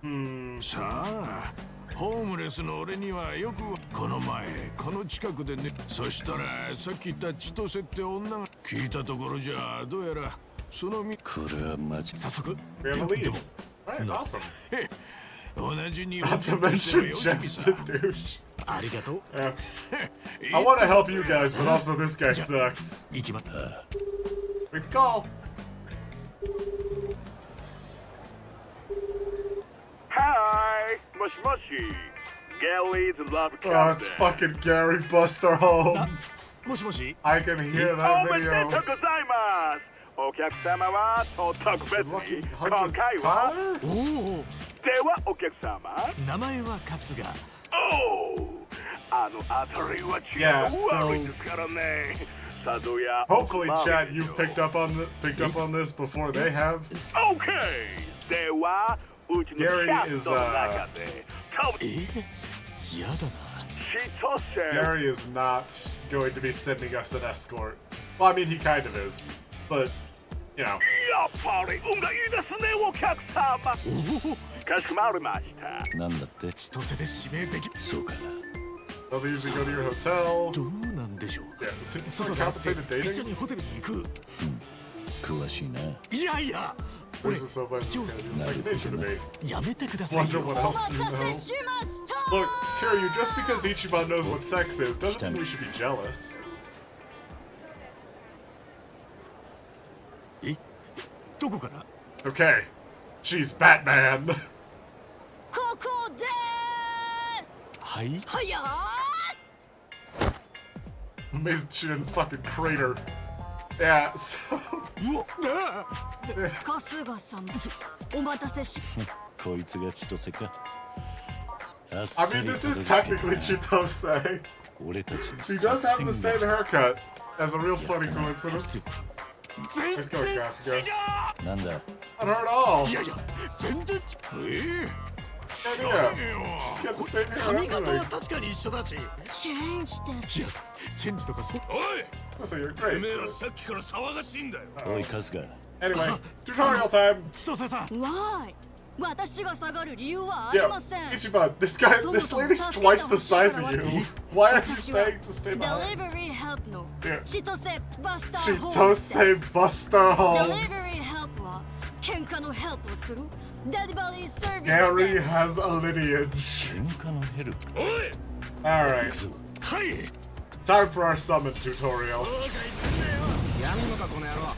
Hmm. さあ、ホームレスの俺にはよくこの前この近くでね。そしたらさっき言った千歳って女が聞いたところじゃどうやらそのみ。これはマジ。早速。 We have a lead. Alright, awesome. 同じ日 Not 本 to としては mention よしみ Jeff's さ a。douche. ありがとう。 Yeah. I want to help you guys, but also this guy sucks. 行きま。 We can call. Hi, mush mushy. Galleys and lava Oh, it's fucking Gary Buster Holmes. もしもし。 I can hear that おめでとう video. ございます。お客様は特別 Lucky に今 100th 回は caller? おお。ではお客様。名前は春日。おお、あの辺りは Yeah, 違う so- 悪いですからね。佐渡や Hopefully, 奥 Chad, 回り you've picked up on this before they have. OK。ではうちのキ Gary ャ is ストの中で嫌だな。千歳。 Gary is not going to be sending us an escort. Well, I mean, he kind of is, but you know. やっぱり運がいいですね、お客様。かしこまりました。なんだって？千歳で指名でき。そうか。 They'll usually go to your hotel. どうなんでしょう。 Yeah, is it 外で会って compensated 一緒 dating? にホテルに行く。詳しいな。いやいや。 This is so much second nature to me. やめてください Wonder よ。 what else you know. Look, Kiryu, just because Ichiban knows what sex is doesn't mean we should be jealous. え、どこから？ Okay, she's Batman. ここです。はい。はや Amazing she didn't fucking crater. Yeah, so うわ。春日様お待たせし。こいつが千歳か。 I mean, this is technically Chitose. 俺たちの He does have the same 作戦が haircut as a real funny coincidence. Let's go, Kasuga. なんだ Not her at all. いやいや全然Same here. She's got the same hair 髪 and 型は everything. 確かに一緒だしチェンジですいやチェンジとかそおい So you're て great. めえらさっきから騒がしいんだよおい春日 Anyway, tutorial time. 千歳さんわーい私が下がる理由はあり Yeah, ません Ichiban, this lady's twice the size of you. Why are you saying to stay デ behind? リバリーヘルプの Yeah. 千歳バスターホームズ Chitose Buster デリバリ Holmes. ーヘルプは喧嘩のヘルプをするデリバリーサービス Gary です has a lineage. 喧嘩のヘルプおい Alright, はい time for our summon tutorial. やんのかこの野郎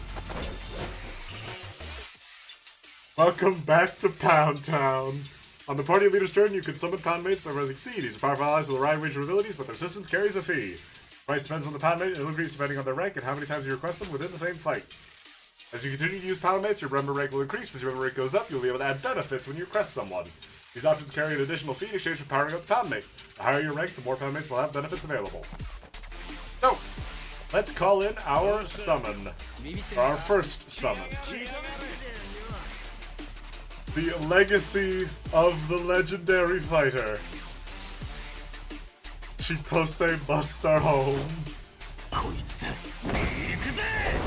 Welcome back to Pound Town. On the party leader's turn, you can summon pound mates by pressing C. These are powerful allies with a wide range of abilities, but their assistance carries a fee. Price depends on the pound mate and will increase depending on their rank and how many times you request them within the same fight. As you continue to use pound mates, your member rank will increase. As your member rank goes up, you'll be able to add benefits when you request someone. These options carry an additional fee in exchange for powering up the pound mate. The higher your rank, the more pound mates will have benefits available. So, let's call in our summon. For our first summon. The legacy of the legendary fighter. Chitose Buster Holmes. こいつだ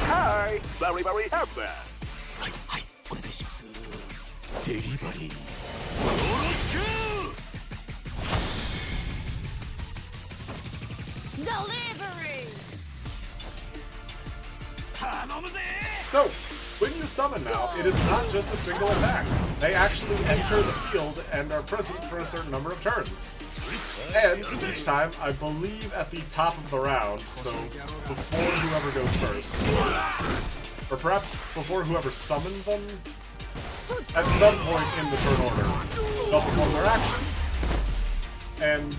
Hi, very, very happy. はいはいお願いしますデリバリーよろしデリバリー So, when you summon now, it is not just a single attack. They actually enter the field and are present for a certain number of turns. And each time, I believe at the top of the round, so before whoever goes first, or perhaps before whoever summons them, at some point in the turn order, they'll perform their action, and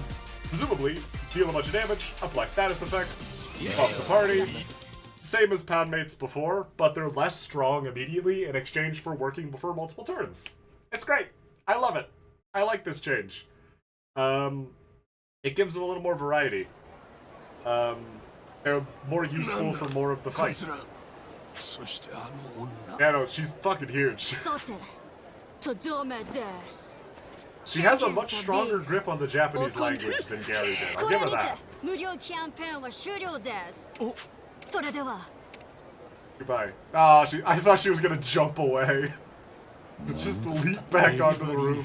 presumably deal a bunch of damage, apply status effects, buff the party. Same as pound mates before, but they're less strong immediately in exchange for working for multiple turns. It's great. I love it. I like this change. It gives them a little more variety. They're more useful for more of the こい fight. つらそしてあの女 Yeah, no, she's fucking huge. さてとどめです She has a much stronger grip on the Japanese language than Gary did. I'll こ give れ her にて that. 無料キャンペーンは終了ですそれでは Goodbye. Ah, I thought she was gonna jump away. Just leap back onto the roof.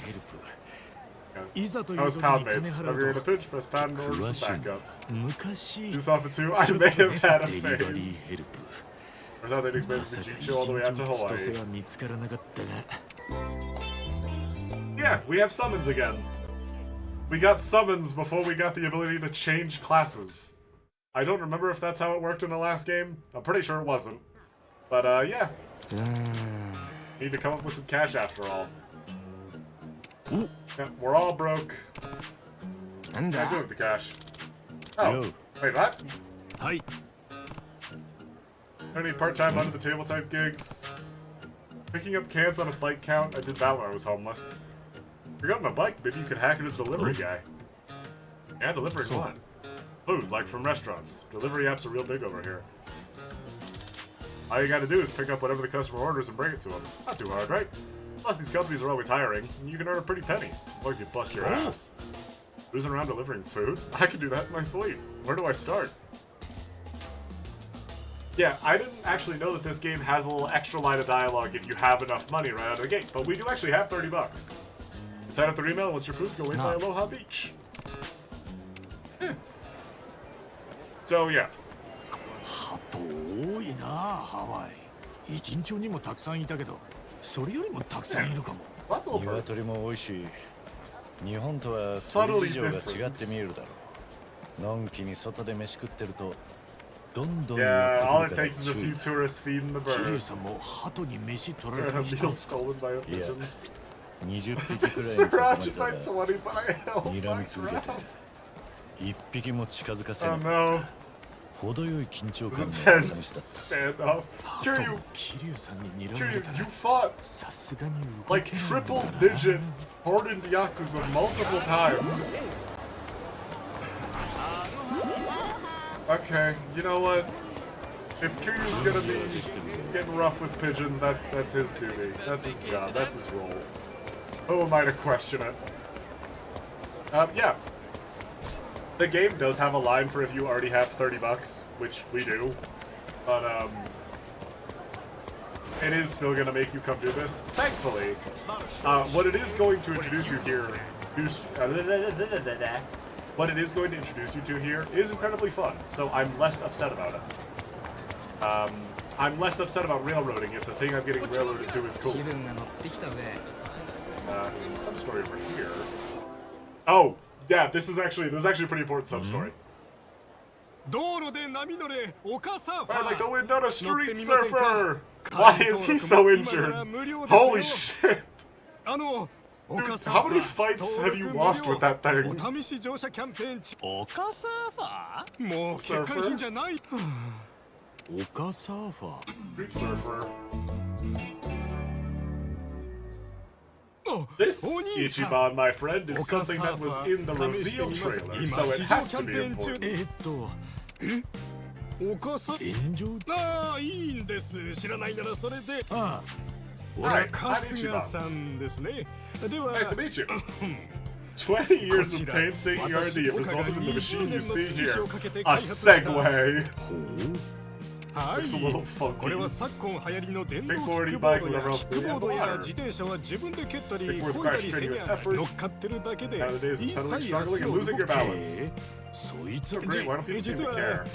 いざとい That う was 時 pound に金 mates. 払 Whenever you're う in a と pinch, press pound in order 詳 to しい some backup. 昔 Do something too. I may have had a デリバリ phase. ーヘルプ Or thought they'd ま expand さ from か Jicho all the way out 一 to 日千 Hawaii. 歳は見つからなかったが Yeah, we have summons again. We got summons before we got the ability to change classes. I don't remember if that's how it worked in the last game. I'm pretty sure it wasn't. But, yeah. Need to come up with some cash after all. Yeah, we're all broke. And What am I doing with the cash? Oh, Yo. wait, what? はい Any part-time under-the-table type gigs? Picking up cans on a bike count? I did that when I was homeless. If you're on a bike, maybe you could hack it as a delivery guy. Yeah, delivering what? Food, like from restaurants. Delivery apps are real big over here. All you gotta do is pick up whatever the customer orders and bring it to them. Not too hard, right? Plus, these companies are always hiring, and you can earn a pretty penny, as long as you bust your ass. Cruising around delivering food? I can do that in my sleep. Where do I start? Yeah, I didn't actually know that this game has a little extra line of dialogue if you have enough money right out of the gate, but we do actually have 30 bucks. Sign up the email, once your food, go in by Aloha Beach. So, yeah. 鳩多いなハワイ一日にもたくさんいたけどそれよりもたくさんいるかも Lots of little 鶏 birds. も多いし日本とは Subtly 鳥事情が違って見えるだろうのんきに外で飯食ってるとどんどん Yeah, 寄 all って it くる takes is a から few 注意 tourists feeding the 桐生 birds. さんも鳩に飯取ら And れ a たりした meal stolen by a いや pigeon. 20匹くらいに囲ま Surrounded れ by た 20 by ら a hell 睨み続けて一匹も近づかせ Oh ない no. 程よい緊張 It 感 was の intense 朝飯だった standoff. 鳩 Kiryu, も桐生さんに睨まれ Kiryu, た you ら fought さすがに動 like けないん triple だな digit hardened Yakuza multiple times. Okay, you know what? If Kiryu's gonna be getting rough with pigeons, that's his duty. That's his job. That's his role. Who am I to question it? Yeah. The game does have a line for if you already have $30, which we do. But, it is still gonna make you come do this. Thankfully, what it is going to introduce you here, what it is going to introduce you to here is incredibly fun. So I'm less upset about it. I'm less upset about railroading if the thing I'm getting railroaded to is cool. There's a sub-story over here. Oh, yeah, this is actually a pretty important sub-story. Like the wind on a street surfer! Why is he so injured? Holy shit! Dude, how many fights have you lost with that thing? Surfer? Street surfer. This, Ichiban, my friend, is something that was in the reveal trailer, so it has to be important. ああ、いいんです。知らないならそれで。ああ、俺は春日さんですね。では、Nice to meet you. 20 years of painstaking R&D have resulted in the machine you see here. A Segway. Looks a little funky. これは昨今流行りの電動キッ Big ク boardy ボ bike ー with ド a や rope キックボード and や water. 自転車は自分で蹴ったり Big 漕いだりせに strenuous ゃ effort. 乗っかってるだけで Nowadays, 一 pedaling, 切 struggling, 足 and を losing 動 your け balance. そいつ So great, why don't people seem 実 to は care?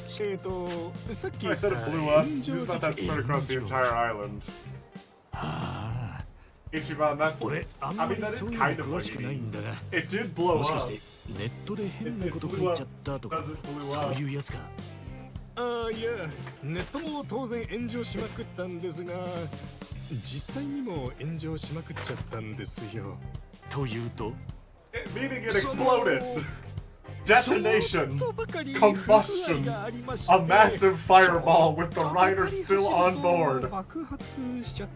さっき I 言った said it blew up. He was about that spread across the entire island. Ichiban, that's... I mean, that is kind of what he means. It did blow もしか up. してネットで変なこと書いちゃったとかそういうやつか。ああ、いや、ネットも当然炎上しまくったんですが、実際にも炎上しまくっちゃったんですよ。というと Meaning it exploded. Detonation. Combustion. A massive fireball with the rider still on board.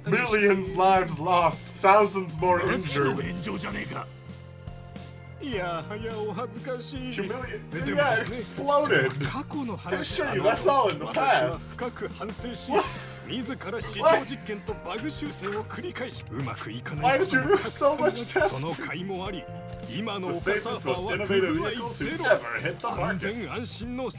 Millions lives lost. Thousands more injured. いやはやお恥ずかしい。Yeah, it exploded. I assure you, that's all in the past. 深く反省し、自ら試乗実験とバグ修正を繰り返し、うまくいかないこともたくさんあり、その甲斐もあり、今のオカサーファーは不具合ゼロ、安全安心の。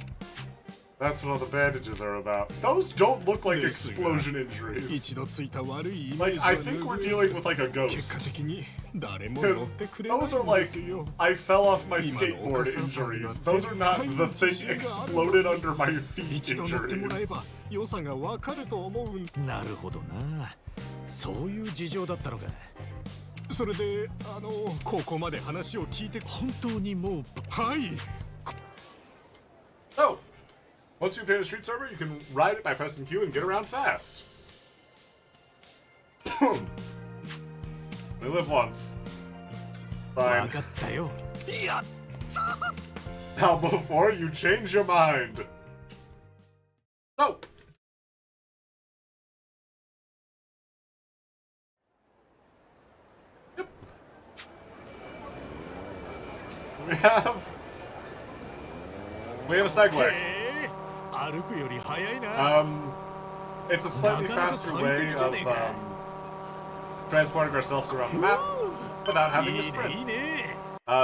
That's what all the bandages are about. Those don't look like explosion injuries. 一度ついた悪いイメー Like, ジは I think we're dealing with like a 結果 ghost. 的に誰も乗っ Because てくれないん those are で like, すよ。 I fell off my skateboard injuries. Those are not the thing exploded under my feet 一度乗ってもらえ injuries. ば良さがわかると思う。なるほどな。そういう事情だったのか。それでここまで話を聞いて本当にもうはい。 So, once you pay a street server, you can ride it by pressing Q and get around fast. We live once. Fine. 分かったよ。やった。 Now, before you change your mind. So. Yep. We have a Segway. 歩くより早いな。It's a slightly faster way of transporting ourselves around the map without having to sprint.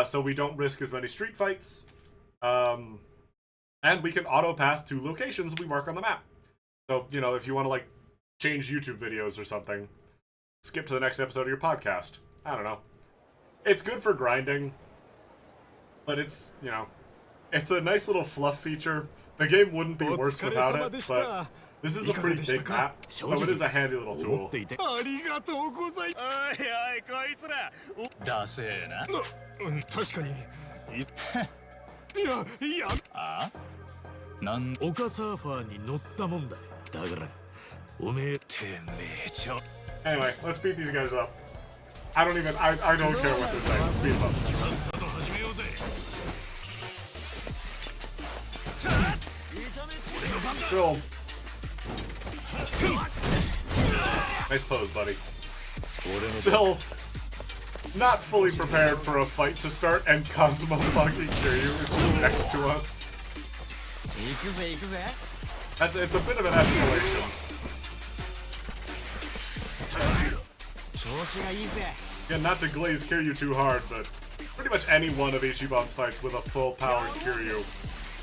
So we don't risk as many street fights. And we can auto path to locations we mark on the map. So, you know, if you want to like change YouTube videos or something, skip to the next episode of your podcast. I don't know. It's good for grinding, but it's, you know, it's a nice little fluff feature. The game wouldn't be worse without it, but this is a pretty big map, so it is a handy little tool. ありがとうございます。おいおいこいつら。ダセえな。確かに。いや。あ？なんオカサーファーに乗ったもんだ。だからおめえてめえちょ。 Anyway, let's beat these guys up. I don't care what they're saying. Let's beat them up. さっさと始めようぜ。 Still. Nice pose, buddy. Still not fully prepared for a fight to start, and Kazuma fucking Kiryu is just next to us. It's a bit of an escalation. Again, not to glaze Kiryu too hard, but pretty much any one of Ichiban's fights with a full-powered Kiryu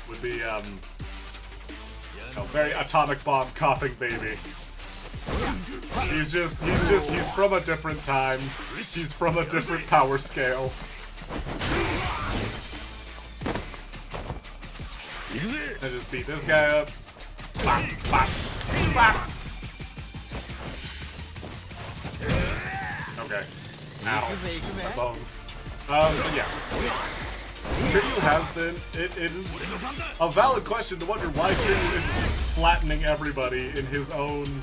would be, very atomic bomb coughing baby. He's from a different time. He's from a different power scale. I just beat this guy up. Bop, bop, bop. Okay. Ow. My bones. But yeah. Kiryu has been. It is a valid question to wonder why Kiryu is flattening everybody in his own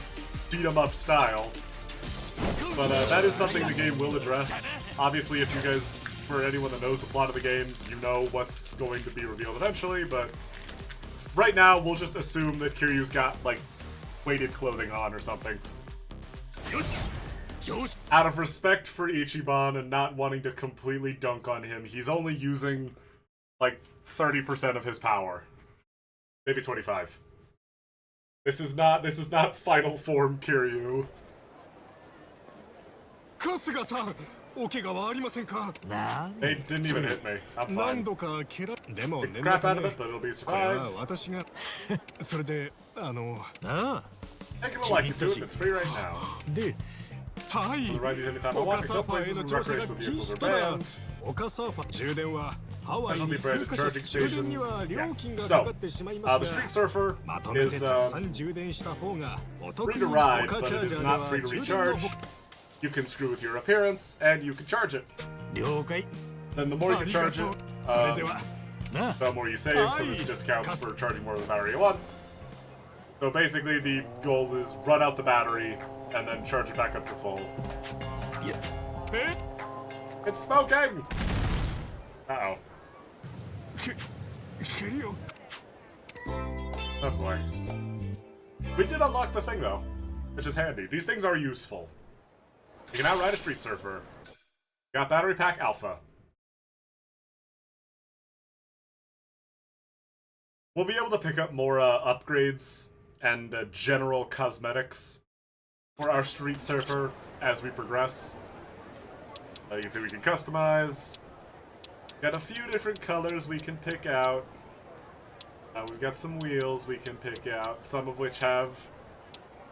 beat-em-up style. But that is something the game will address. Obviously, if you guys, for anyone that knows the plot of the game, you know what's going to be revealed eventually, but right now, we'll just assume that Kiryu's got, like, weighted clothing on or something. Out of respect for Ichiban and not wanting to completely dunk on him, he's only using, like, 30% of his power. Maybe 25. This is not final form Kiryu. They didn't even hit me. I'm fine. Kick the crap out of it, but it'll be a surprise. Take it like you do it, it's free right now. We'll ride these anytime I want, except places where recreational vehicles are banned. Specialty branded charging stations. Yeah. So, the Street Surfer is free to ride, but it is not free to recharge. You can screw with your appearance, and you can charge it. Then the more you can charge it, the more you save, so this discounts for charging more of the battery at once. So basically, the goal is run out the battery, and then charge it back up to full. It's smoking! Uh-oh. Oh boy. We did unlock the thing, though, which is handy. These things are useful. You can now ride a Street Surfer. Got Battery Pack Alpha. We'll be able to pick up more upgrades and general cosmetics for our Street Surfer as we progress. You can see we can customize. Got a few different colors we can pick out. We've got some wheels we can pick out, some of which have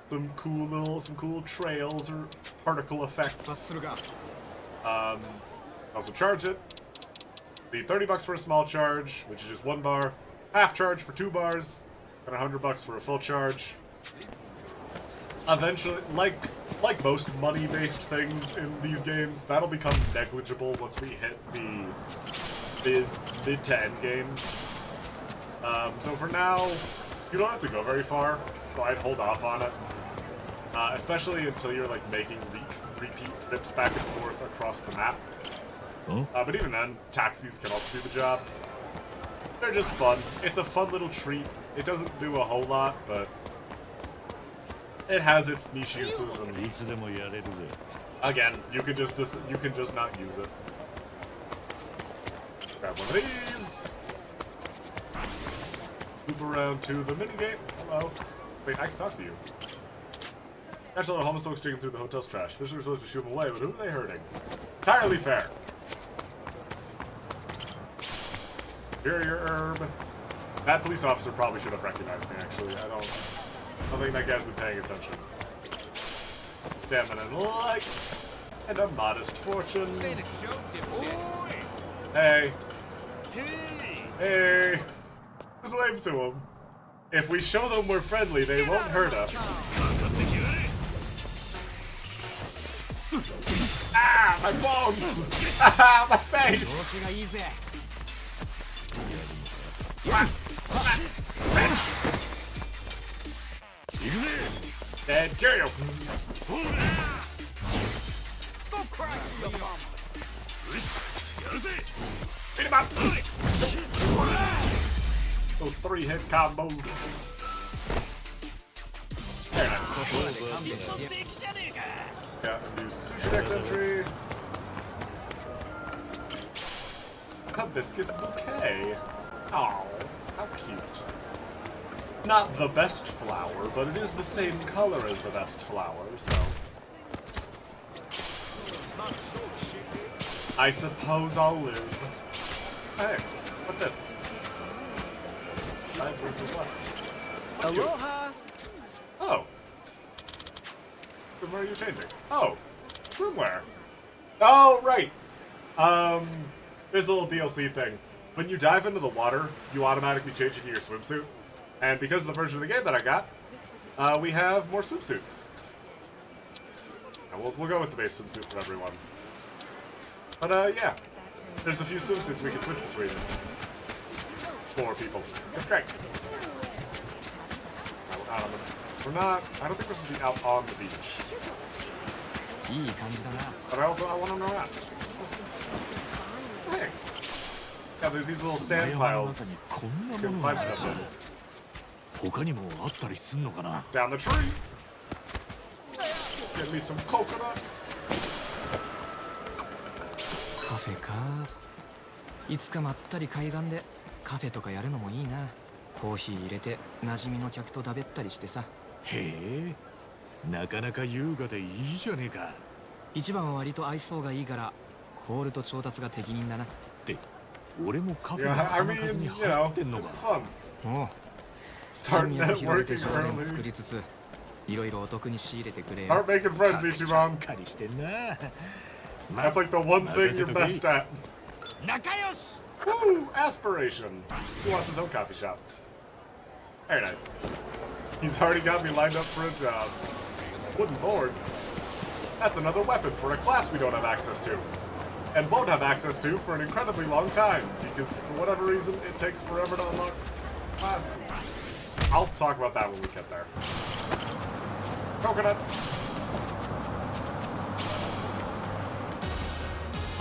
some cool trails or particle effects. Also charge it. The $30 for a small charge, which is just 1 bar. Half charge for 2 bars, and $100 for a full charge. Eventually, like most money-based things in these games, that'll become negligible once we hit the mid to end game. So for now, you don't have to go very far, so I'd hold off on it. Especially until you're like making repeat trips back and forth across the map. But even then, taxis can also do the job. They're just fun. It's a fun little treat. It doesn't do a whole lot, but it has its niche uses. And again, you can just not use it. Grab one of these. Loop around to the minigame. Hello. Wait, I can talk to you. Actually, the homeless folks digging through the hotel's trash. Visitors are supposed to shoo them away, but who are they hurting? Entirely fair. Superior herb. That police officer probably should have recognized me, actually. I don't think that guy's been paying attention. Stamina and light. And a modest fortune. Hey. Hey. Just wave to them. If we show them we're friendly, they won't hurt us. Ah, my bones! Ah, my face! Dead Kiryu! Beat him up! Those 3-hit combos. Very nice. Yeah, and use Sushi Dex entry. Hibiscus bouquet. Oh, how cute. not the best flower, but it is the same color as the best flower, so... I suppose I'll live. Hey, what's this? Science worthless lessons. Aloha! Oh. Then where are you changing? Oh. Swimwear. Oh, right. There's a little DLC thing. When you dive into the water, you automatically change into your swimsuit. And because of the version of the game that I got, we have more swimsuits. And we'll go with the base swimsuit for everyone. But, yeah. There's a few swimsuits we can switch between. 4 people. It's great. We're not... I don't think we're supposed to be out on the beach. But I want to know that. What's this? Hey. Yeah, there's these little sand piles. You can find stuff in. Down the tree. Get me some coconuts. カフェか。いつかまったり海岸でカフェとかやるのもいいな。コーヒー入れて馴染みの客と食べったりしてさ。へえ、なかなか優雅でいいじゃねえか。一番は割と愛想がいいからホールと調達が適任だな。って、俺もカフェの頭数に入ってんのか。おう。深夜に広げて常連作りつつ、いろいろお得に仕入れてくれよ。Start making friends, Ichiban. かりしてんな。That's like the one thing you're best at. 仲良し Woo! Aspiration. He wants his own coffee shop. Very nice. He's already got me lined up for a job. Wooden board. That's another weapon for a class we don't have access to. And won't have access to for an incredibly long time, because for whatever reason, it takes forever to unlock classes. I'll talk about that when we get there. Coconuts.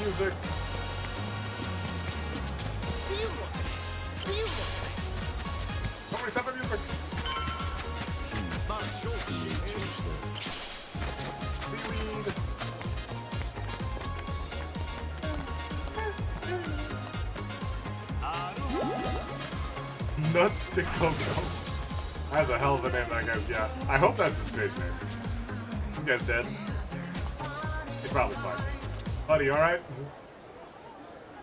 Music. 27 music. Seaweed. Nuts de Coco. That's a hell of a name that guy's got. I hope that's his stage name. This guy's dead. He's probably fine. Buddy, alright?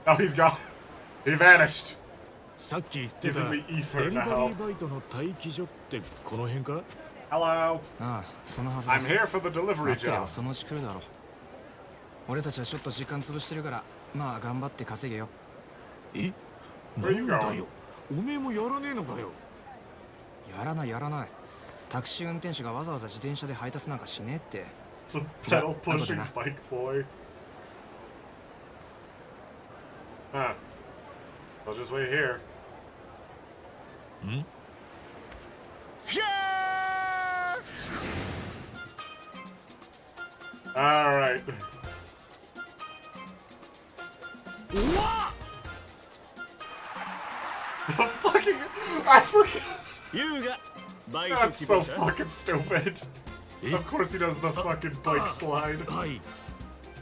Oh, he's gone. He vanished. さっき言ってた He's in the デ ether リバリ now. ーバイトの待機所ってこの辺か？ Hello. ああ、そのはずだ。 I'm here for the delivery 待ってれば job. そのうち来るだろう。俺たちはちょっと時間潰してるから、まあ頑張って稼げよ。え？ Where are you なんだ going? よ。おめえもやらねえのかよ。やらないやらない。タクシー運転手がわざわざ自転車で配達なんかしねえって。 It's a pedal pushing bike boy. Huh. I'll just wait here. Hmm? Alright. What? The fucking... I forgot. 優雅バイト That's 希 so 望者 fucking stupid. Of course he does the fucking bike slide.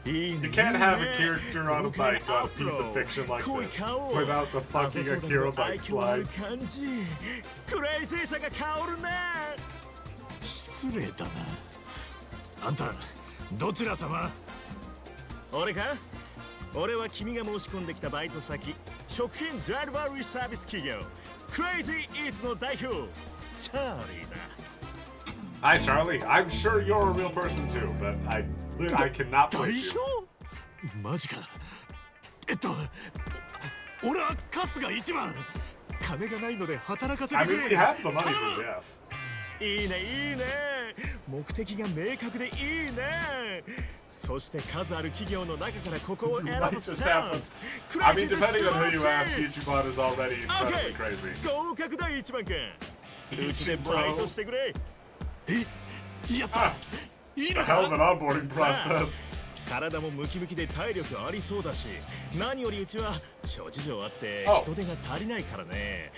You can't have a character on a bike on a piece of fiction like this without the fucking Akira bike slide. クレイジーさが香るね。失礼だな。あんたどちら様？俺か？俺は君が申し込んできたバイト先、食品デリバリーサービス企業、クレイジーイーツの代表、チャーリーだ。Hi, Charlie. I'm sure you're a real person too, but I cannot place you. マジか。俺は春日一番。金がないので働かせてくれ。 I mean, we have the money for Jeff. いいねいいね。目的が明確でいいね。そして数ある企業の中からここを選ぶチャンス。 I mean, depending on who you ask, Ichiban is already incredibly crazy. 合格だ一番君。うちでバイトしてくれ。やった。いい The の hell of か？ an onboarding process. 体もムキムキで体力ありそうだし、何よりうちは諸事情あって人手が足りないからね。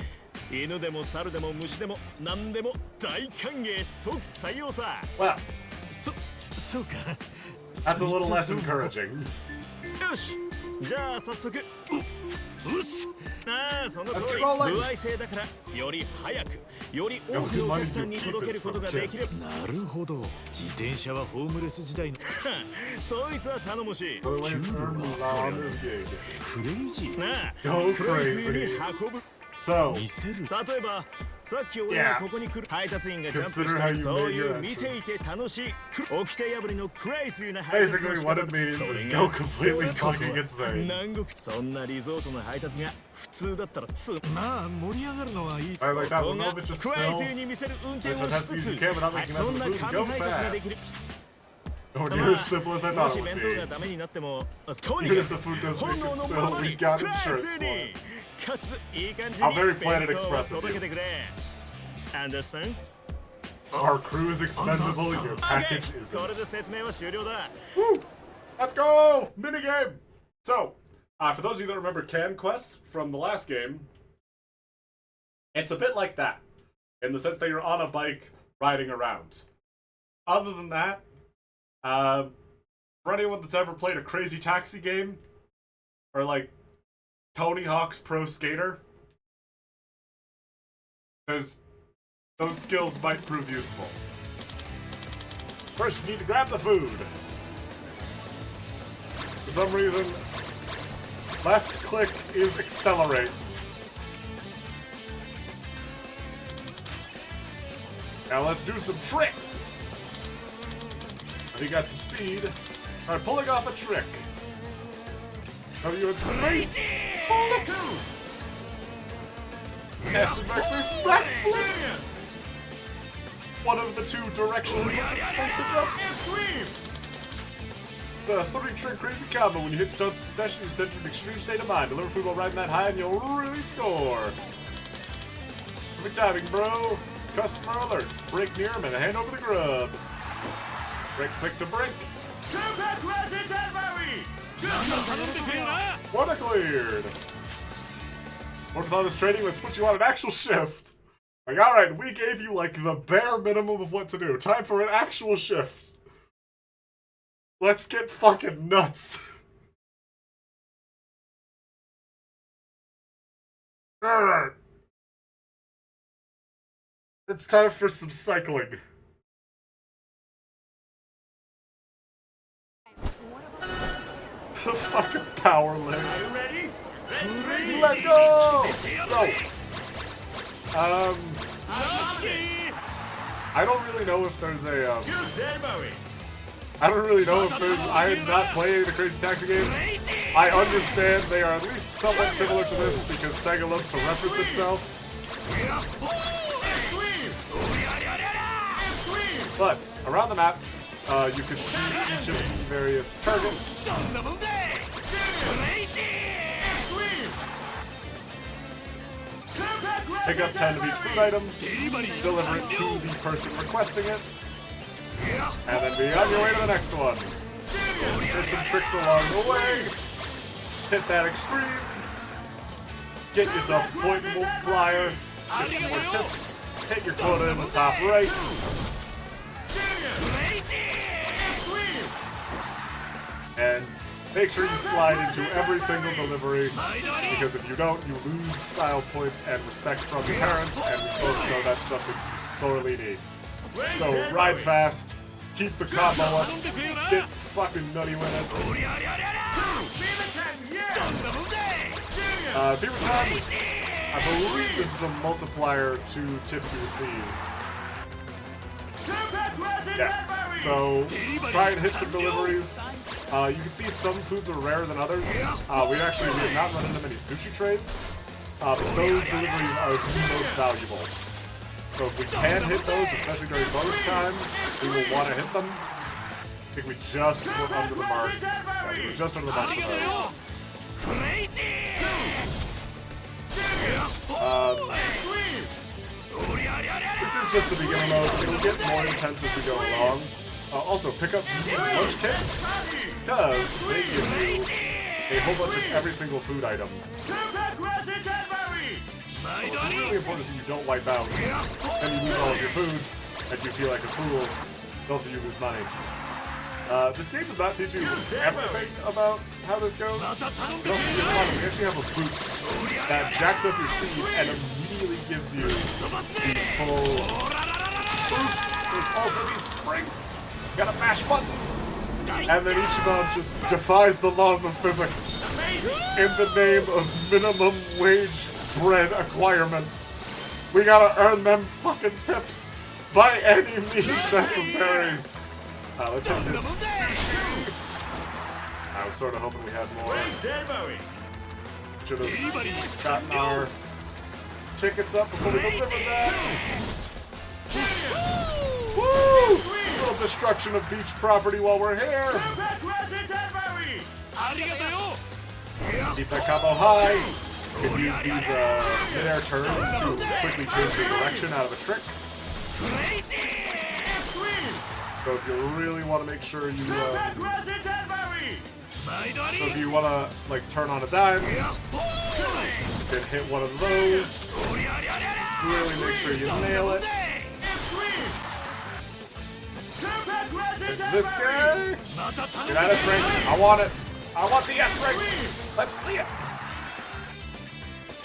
犬でも猿でも虫でも何でも大歓迎即採用さ。 Well, そうか。 that's a little less encouraging. よし、じゃあ早速。うっす。ああ、その Let's 通 keep り。 rolling. 歩合制だからより早く、より多くのお客さんに届けることができる。なるほど。自転車はホームレス時代のそいつは頼もしい。 By the way, it's earned a lot on this gig. クレイジーなあ、 Go クレイジー crazy. に運ぶ。 So, 見せる。例えばさっき俺がここに来る配達員がジャンプしたそういう見ていて楽しい掟破りのクレイジーな配達の basically what it means is go completely fucking insane. 南国そんなリゾートの配達が普通だったらまあ盛り上がるのはいい。 I like that そこ one が little bit just クレイジ spill. ーに見せる運転を This one し has つ to use つ the camera, not making そんな us 紙 go 配達ができる。 Or near as simple as I も thought し it 弁 would 当が be. ダメになってもとに Even か if the く food does 本 make 能 us の spill, まま we に got クラ insurance ス for に it. かついい感じ How に very 弁 Planet 当を Express of 届 you. けてくれ。Understand? Our crew is expendable, your package Okay, それで isn't. 説明は終了だ。 Woo! Let's go! Minigame! So, for those of you that remember Can Quest from the last game, it's a bit like that, in the sense that you're on a bike riding around. Other than that, for anyone that's ever played a Crazy Taxi game, or like Tony Hawk's Pro Skater, those skills might prove useful. First, you need to grab the food. For some reason, left click is accelerate. Now let's do some tricks. Have you got some speed? Alright, pulling off a trick. Are you in space? Follow! S and backspace backflip! One of the two directional inputs is supposed to jump. The 3-trick crazy combo. When you hit stunts in succession, you enter an extreme state of mind. Deliver food while riding that high and you'll really score. Perfect timing, bro. Customer alert. Break near him and hand over the grub. Break quick to break. Water cleared. With all this training, let's put you on an actual shift. Like, alright, we gave you, like, the bare minimum of what to do. Time for an actual shift. Let's get fucking nuts. Alright. It's time for some cycling. The fucking power leg. Ready? Let's go! So, I don't really know if there's a, I don't really know if there's, I am not playing the Crazy Taxi games. I understand they are at least somewhat similar to this because Sega loves to reference itself. But, around the map, you can see each of the various targets. Pick up 10 of each food item, deliver it to the person requesting it, and then be on your way to the next one. Did some tricks along the way, hit that extreme, get yourself a point multiplier, get some more tips, hit your quota in the top right. And make sure you slide into every single delivery, because if you don't, you lose style points and respect from your parents, and we both know that's something you sorely need. So ride fast, keep the combo up, get fucking nutty with it. Fever time, I believe this is a multiplier to tips you receive. Yes, so try and hit some deliveries. You can see some foods are rarer than others. We have not run into many sushi trades, but those deliveries are the most valuable. So if we can hit those, especially during bonus time, we will want to hit them. I think we just were under the mark. Yeah, we were just under the mark for those. This is just the beginner mode. It'll get more intense as we go along. Also, pick up lunch kits, because they give you a whole bunch of every single food item. So it's really important that you don't wipe out. Then you lose all of your food, and you feel like a fool. Also, you lose money. This game does not teach you everything about how this goes. We actually have a boost that jacks up your speed and immediately gives you the full boost. There's also these springs. You gotta mash buttons. And then each of them just defies the laws of physics in the name of minimum wage bread acquirement. We gotta earn them fucking tips by any means necessary. Let's hit this. I was sort of hoping we had more. Should have gotten our tickets up before we delivered that. Woo! Little destruction of beach property while we're here. Keep that combo high. You can use these mid-air turns to quickly change your direction out of a trick. So if you really want to make sure you, so if you want to like turn on a dime, you can hit one of those. Really make sure you nail it. This guy. Get out of strength. I want it. I want the S ring. Let's see it.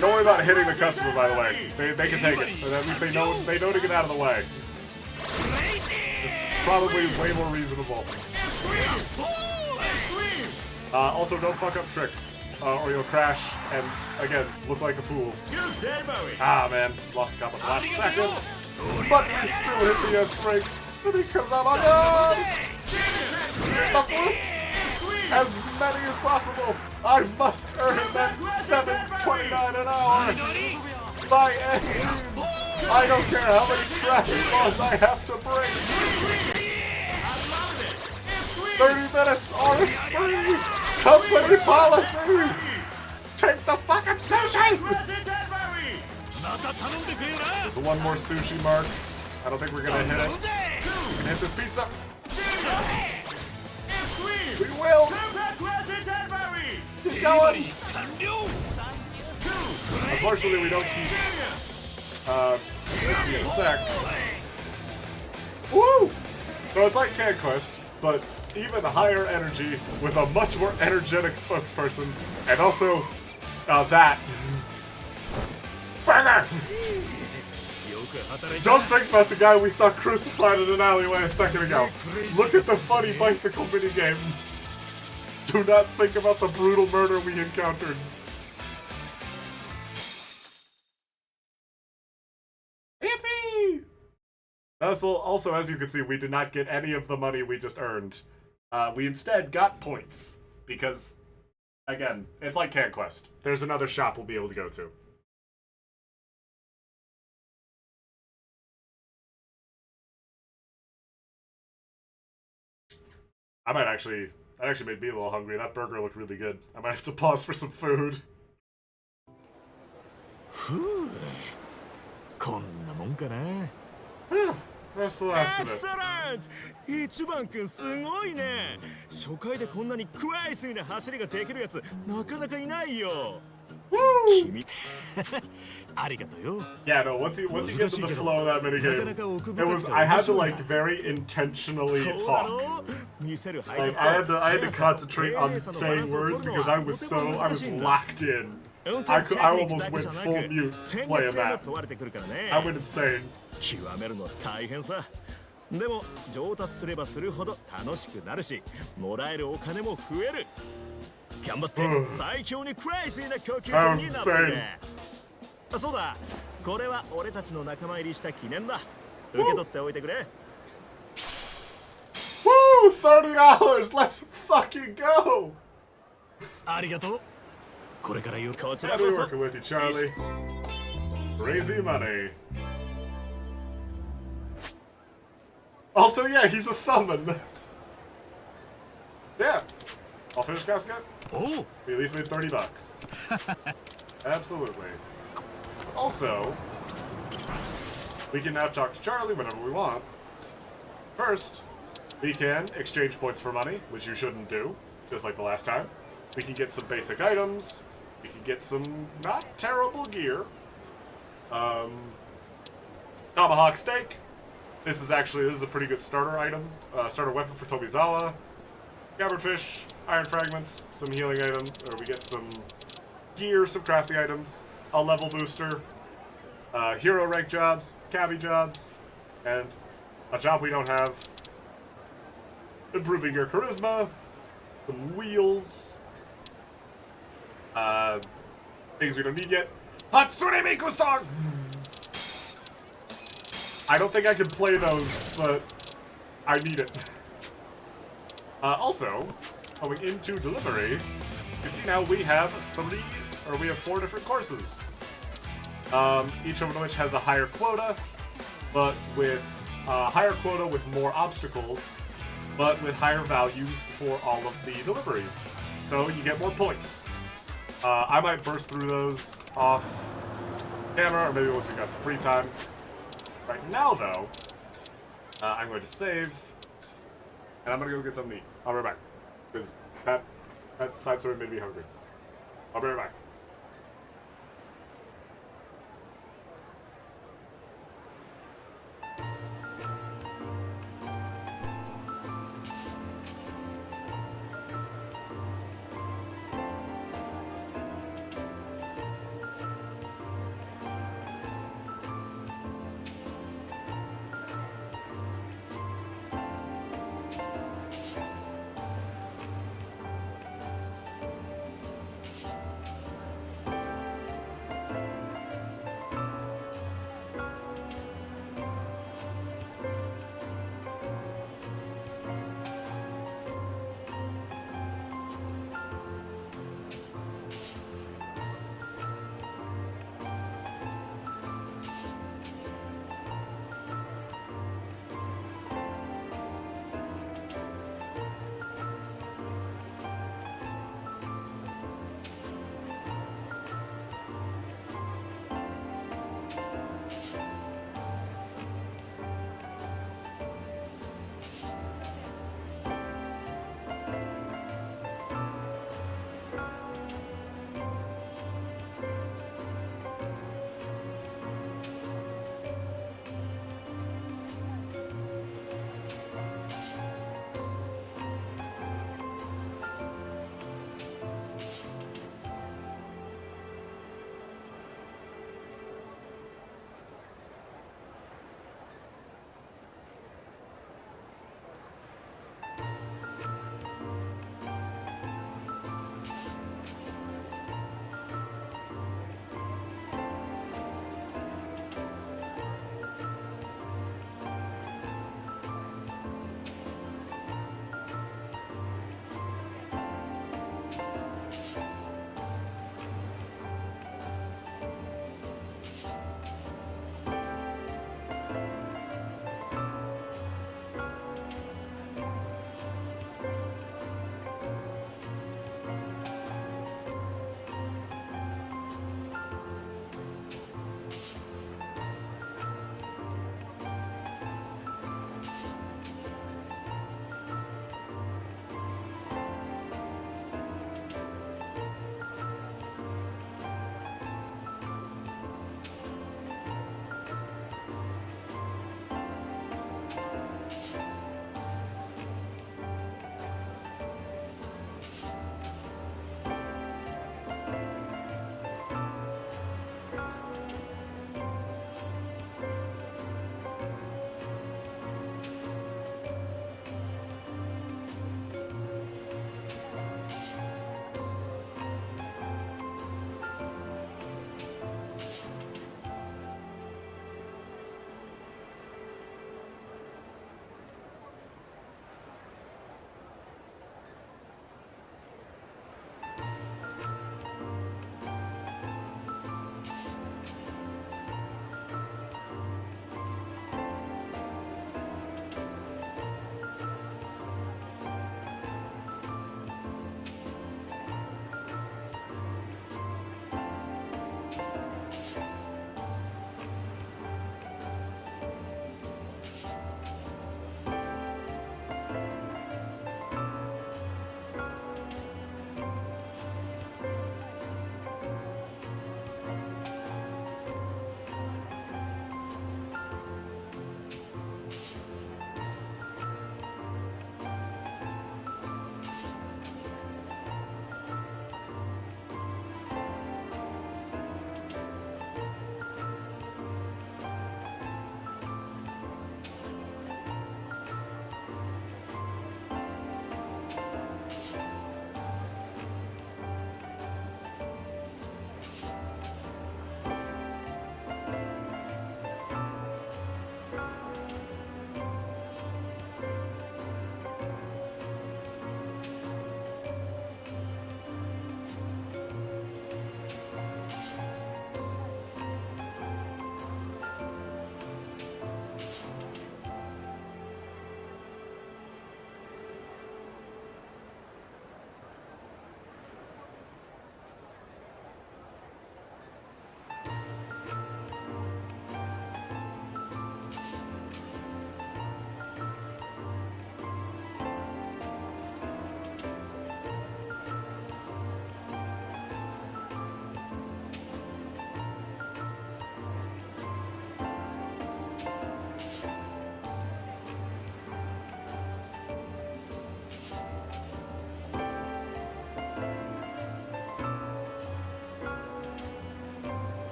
Don't worry about hitting the customer, by the way. They can take it, but at least they know to get out of the way. It's probably way more reasonable. Also, don't fuck up tricks, or you'll crash and again look like a fool. Ah man, lost the combo at the last second, but we still hit the S ring because I'm a god. The flips. As many as possible. I must earn that $7.29 an hour by any means. I don't care how many traffic laws I have to break. 30 minutes or it's free. Company policy. Take the fucking sushi. There's one more sushi mark. I don't think we're gonna hit it. We're gonna hit this pizza. We will! Keep going! Unfortunately, we don't keep... let's see in a sec. Woo! So it's like CanQuest, but even higher energy with a much more energetic spokesperson, and also, that. Burger! Don't think about the guy we saw crucified in an alleyway a second ago. Look at the funny bicycle minigame. Do not think about the brutal murder we encountered. Yippee! Also, as you can see, we did not get any of the money we just earned. We instead got points. Because, again, it's like CanQuest. There's another shop we'll be able to go to. That actually made me a little hungry. That burger looked really good. I might have to pause for some food. That's the last of it. Excellent! 一番くんすごいね。初回でこんなにクワイスな走りができるやつなかなかいないよ。君ありがとうよ。Yeah, no, once you get to the flow of that minigame, it was, I had to like very intentionally talk. Like I had to concentrate on saying words because I was locked in. I almost went full mute playing that. I went insane. 極めるの大変さ。でも上達すればするほど楽しくなるし、もらえるお金も増える。頑張って最強にクライシーな供給になるね。そうだ、これは俺たちの仲間入りした記念だ。受け取っておいてくれ。Woo! $30! Let's fucking go! ありがとう。これからこちら I'll こ be そ。 working with you, Charlie. Crazy money. Also, yeah, he's a summon. Yeah. I'll finish casket. Oh. We at least made $30. Absolutely. Also, we can now talk to Charlie whenever we want. First, we can exchange points for money, which you shouldn't do, just like the last time. We can get some basic items. We can get some not terrible gear. Tomahawk steak. This is a pretty good starter item, starter weapon for Tomizawa. Gabberfish, iron fragments, some healing items, or we get some gear, some crafting items, a level booster, hero rank jobs, cabbie jobs, and a job we don't have. Improving your charisma, some wheels, things we don't need yet. Hatsune Miku-san! I don't think I can play those, but I need it. Also, going into delivery, you can see now we have 4 different courses. Each of which has a higher quota, but with higher quota with more obstacles, but with higher values for all of the deliveries. So you get more points. I might burst through those off camera, or maybe once we got some free time. Right now, though, I'm going to save, and I'm going to go get something to eat. I'll be right back, because that side story made me hungry. I'll be right back.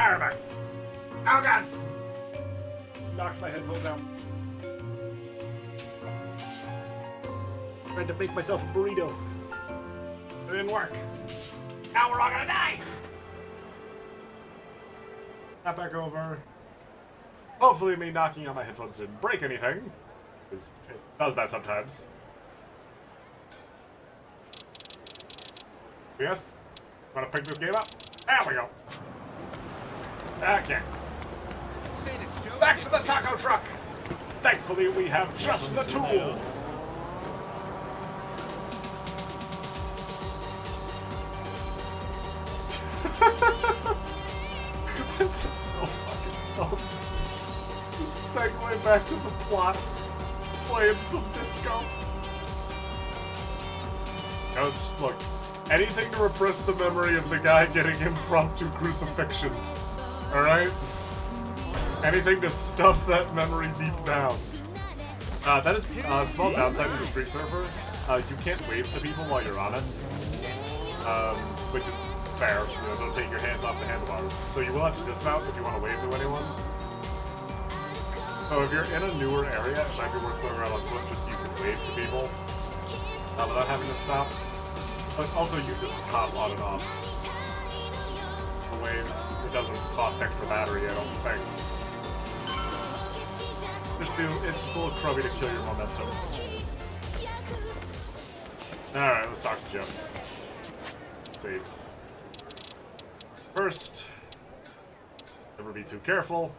Alright. Oh god! Just knocked my headphones out. Tried to make myself a burrito. It didn't work. Now we're all gonna die! Got back over. Hopefully me knocking on my headphones didn't break anything. Because it does that sometimes. Yes? Wanna pick this game up? There we go. Okay. Back to the taco truck! Thankfully we have just the tool! This is so fucking dumb. Just segue back to the plot. Playing some disco. No, just look. Anything to repress the memory of the guy getting impromptu crucifixioned. Alright? Anything to stuff that memory deep down. That is a small downside to the Street Surfer. You can't wave to people while you're on it. Which is fair. You know, don't take your hands off the handlebars. So you will have to dismount if you want to wave to anyone. So if you're in a newer area, it might be worth going around on foot just so you can wave to people without having to stop. But also you just hop on and off. The wave, it doesn't cost extra battery, I don't think. It's just a little crummy to kill your momentum. Alright, let's talk to Jeff. Let's see. First, never be too careful.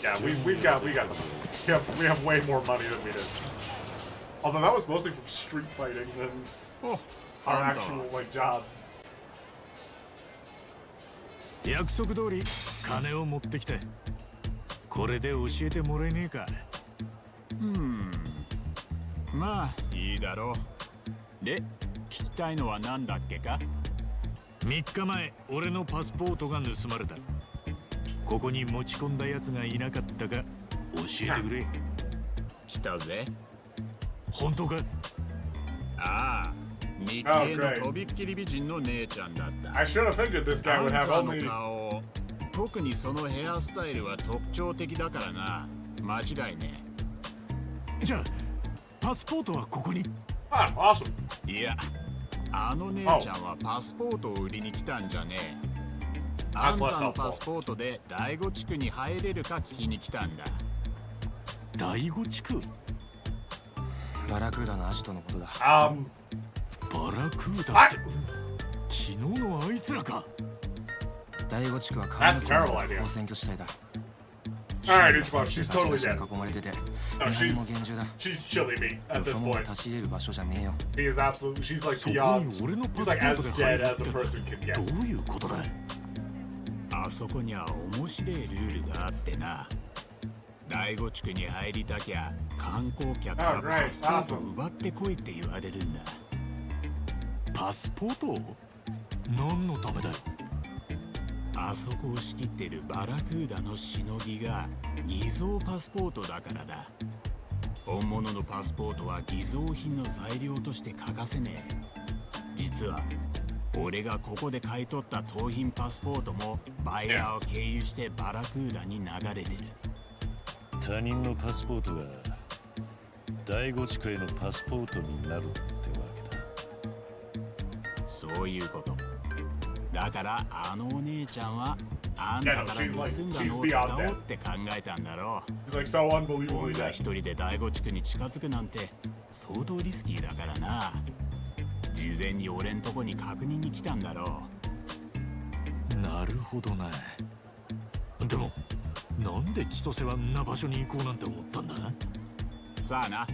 Yeah, we have way more money than we did. Although that was mostly from street fighting than our actual like job. 約束通り金を持ってきて。これで教えてもらえねえか。まあいいだろう。で、聞きたいのは何だっけか？3日前、俺のパスポートが盗まれた。ここに持ち込んだ奴がいなかったか教えてくれ。来たぜ。本当か？ああ、日系のとびっきり美人の姉ちゃんだった。I should have figured this guy would have only. 特にそのヘアスタイルは特徴的だからな。間違いね。じゃあ、パスポートはここに。Ah, awesome. いや、あの姉ちゃんはパスポートを売りに来たんじゃねえ。あんたのパスポートで第5地区に入れるか聞きに来たんだ。第5地区？バラクーダのアジトのことだ。バラクーダって昨日のあいつらか。第5地区は川の中の不法占拠地帯だ。Alright, it's fine. She's totally dead. 囲まれてて、 No, 見張りも厳重だ。 she's chilling me at this よそ者 point. 立ち入れる場所じゃねえよ。He is absolutely. She's like beyond. She's like as dead as a person can get. どういうことだ？あそこには面白いルールがあってな。第5地区に入りたきゃ観光客からパスポートを奪ってこいって言われるんだ。パスポート？何のためだよ？あそこを仕切ってるバラクーダのしのぎが偽造パスポートだからだ。本物のパスポートは偽造品の材料として欠かせねえ。実は俺がここで買い取った盗品パスポートもバイヤーを経由してバラクーダに流れてる。他人のパスポートが第5地区へのパスポートになるってわけだ。そういうこと。だからあのお姉ちゃんはあんたから盗んだのを使おうって考えたんだろう。俺が一人で第5地区に近づくなんて相当リスキーだからな。事前に俺んとこに確認に来たんだろう。なるほどね。でもなんで千歳はんな場所に行こうなんて思ったんだ？さあな。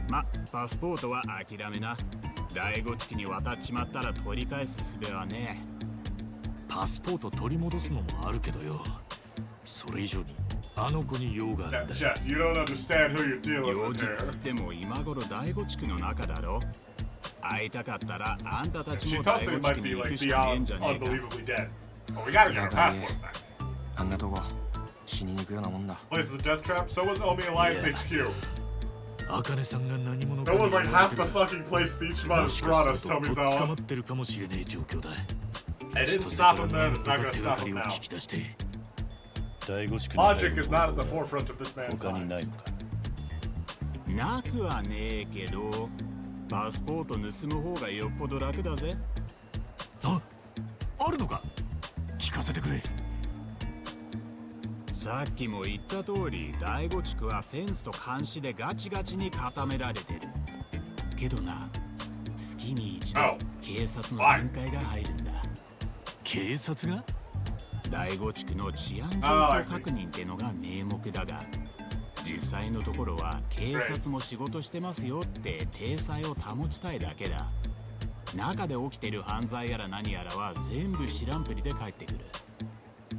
ま、パスポートは諦めな。第5地区に渡っちまったら取り返す術はねえ。パスポート取り戻すのもあるけどよ。それ以上にあの子に用があるんだ。Jeff, you don't understand who you're dealing 用 with 事 here. つっても今頃第5地区の中だろ。会いたかったらあんたたちも She 第 Tussey 5地 might 区に be 行く like しかねえん beyond じゃねえか。 unbelievably dead. But we gotta get her passport back. あんなとこ死にに行くようなもんだ。 Place is a death trap. So was Omi Alliance HQ. 茜さんが何者か That was like half the fucking place each month brought us, 捕ま Tomizawa. ってるかもしれねえ状況だ。I didn't stop him then, it's not gonna stop him now. Logic is not at the forefront of this man's mind. なくはねえけど、パスポート盗む方がよっぽど楽だぜ。あるのか？聞かせてくれ。さっきも言った通り、第五地区はフェンスと監視でガチガチに固められてる。けどな、月に一度、警察の巡回が入るんだ。警察が？第五地区の治安状況確認ってのが名目だが、実際のところは警察も仕事してますよって体裁を保ちたいだけだ。中で起きてる犯罪やら何やらは全部知らんぷりで帰ってくる。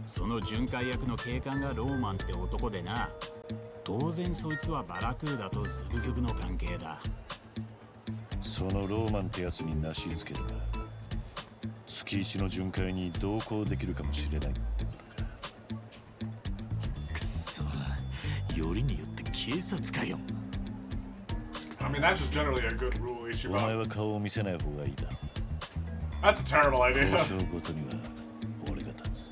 その巡回役の警官がローマンって男でな、当然そいつはバラクーダとズブズブの関係だ。そのローマンってやつになしつければ月一の巡回に同行できるかもしれないってことか。くそ、よりによって警察かよ。I mean, that's just generally a good rule, お前は顔を見せない方がいいだろう。 That's a terrible idea. 交渉ごとには俺が立つ。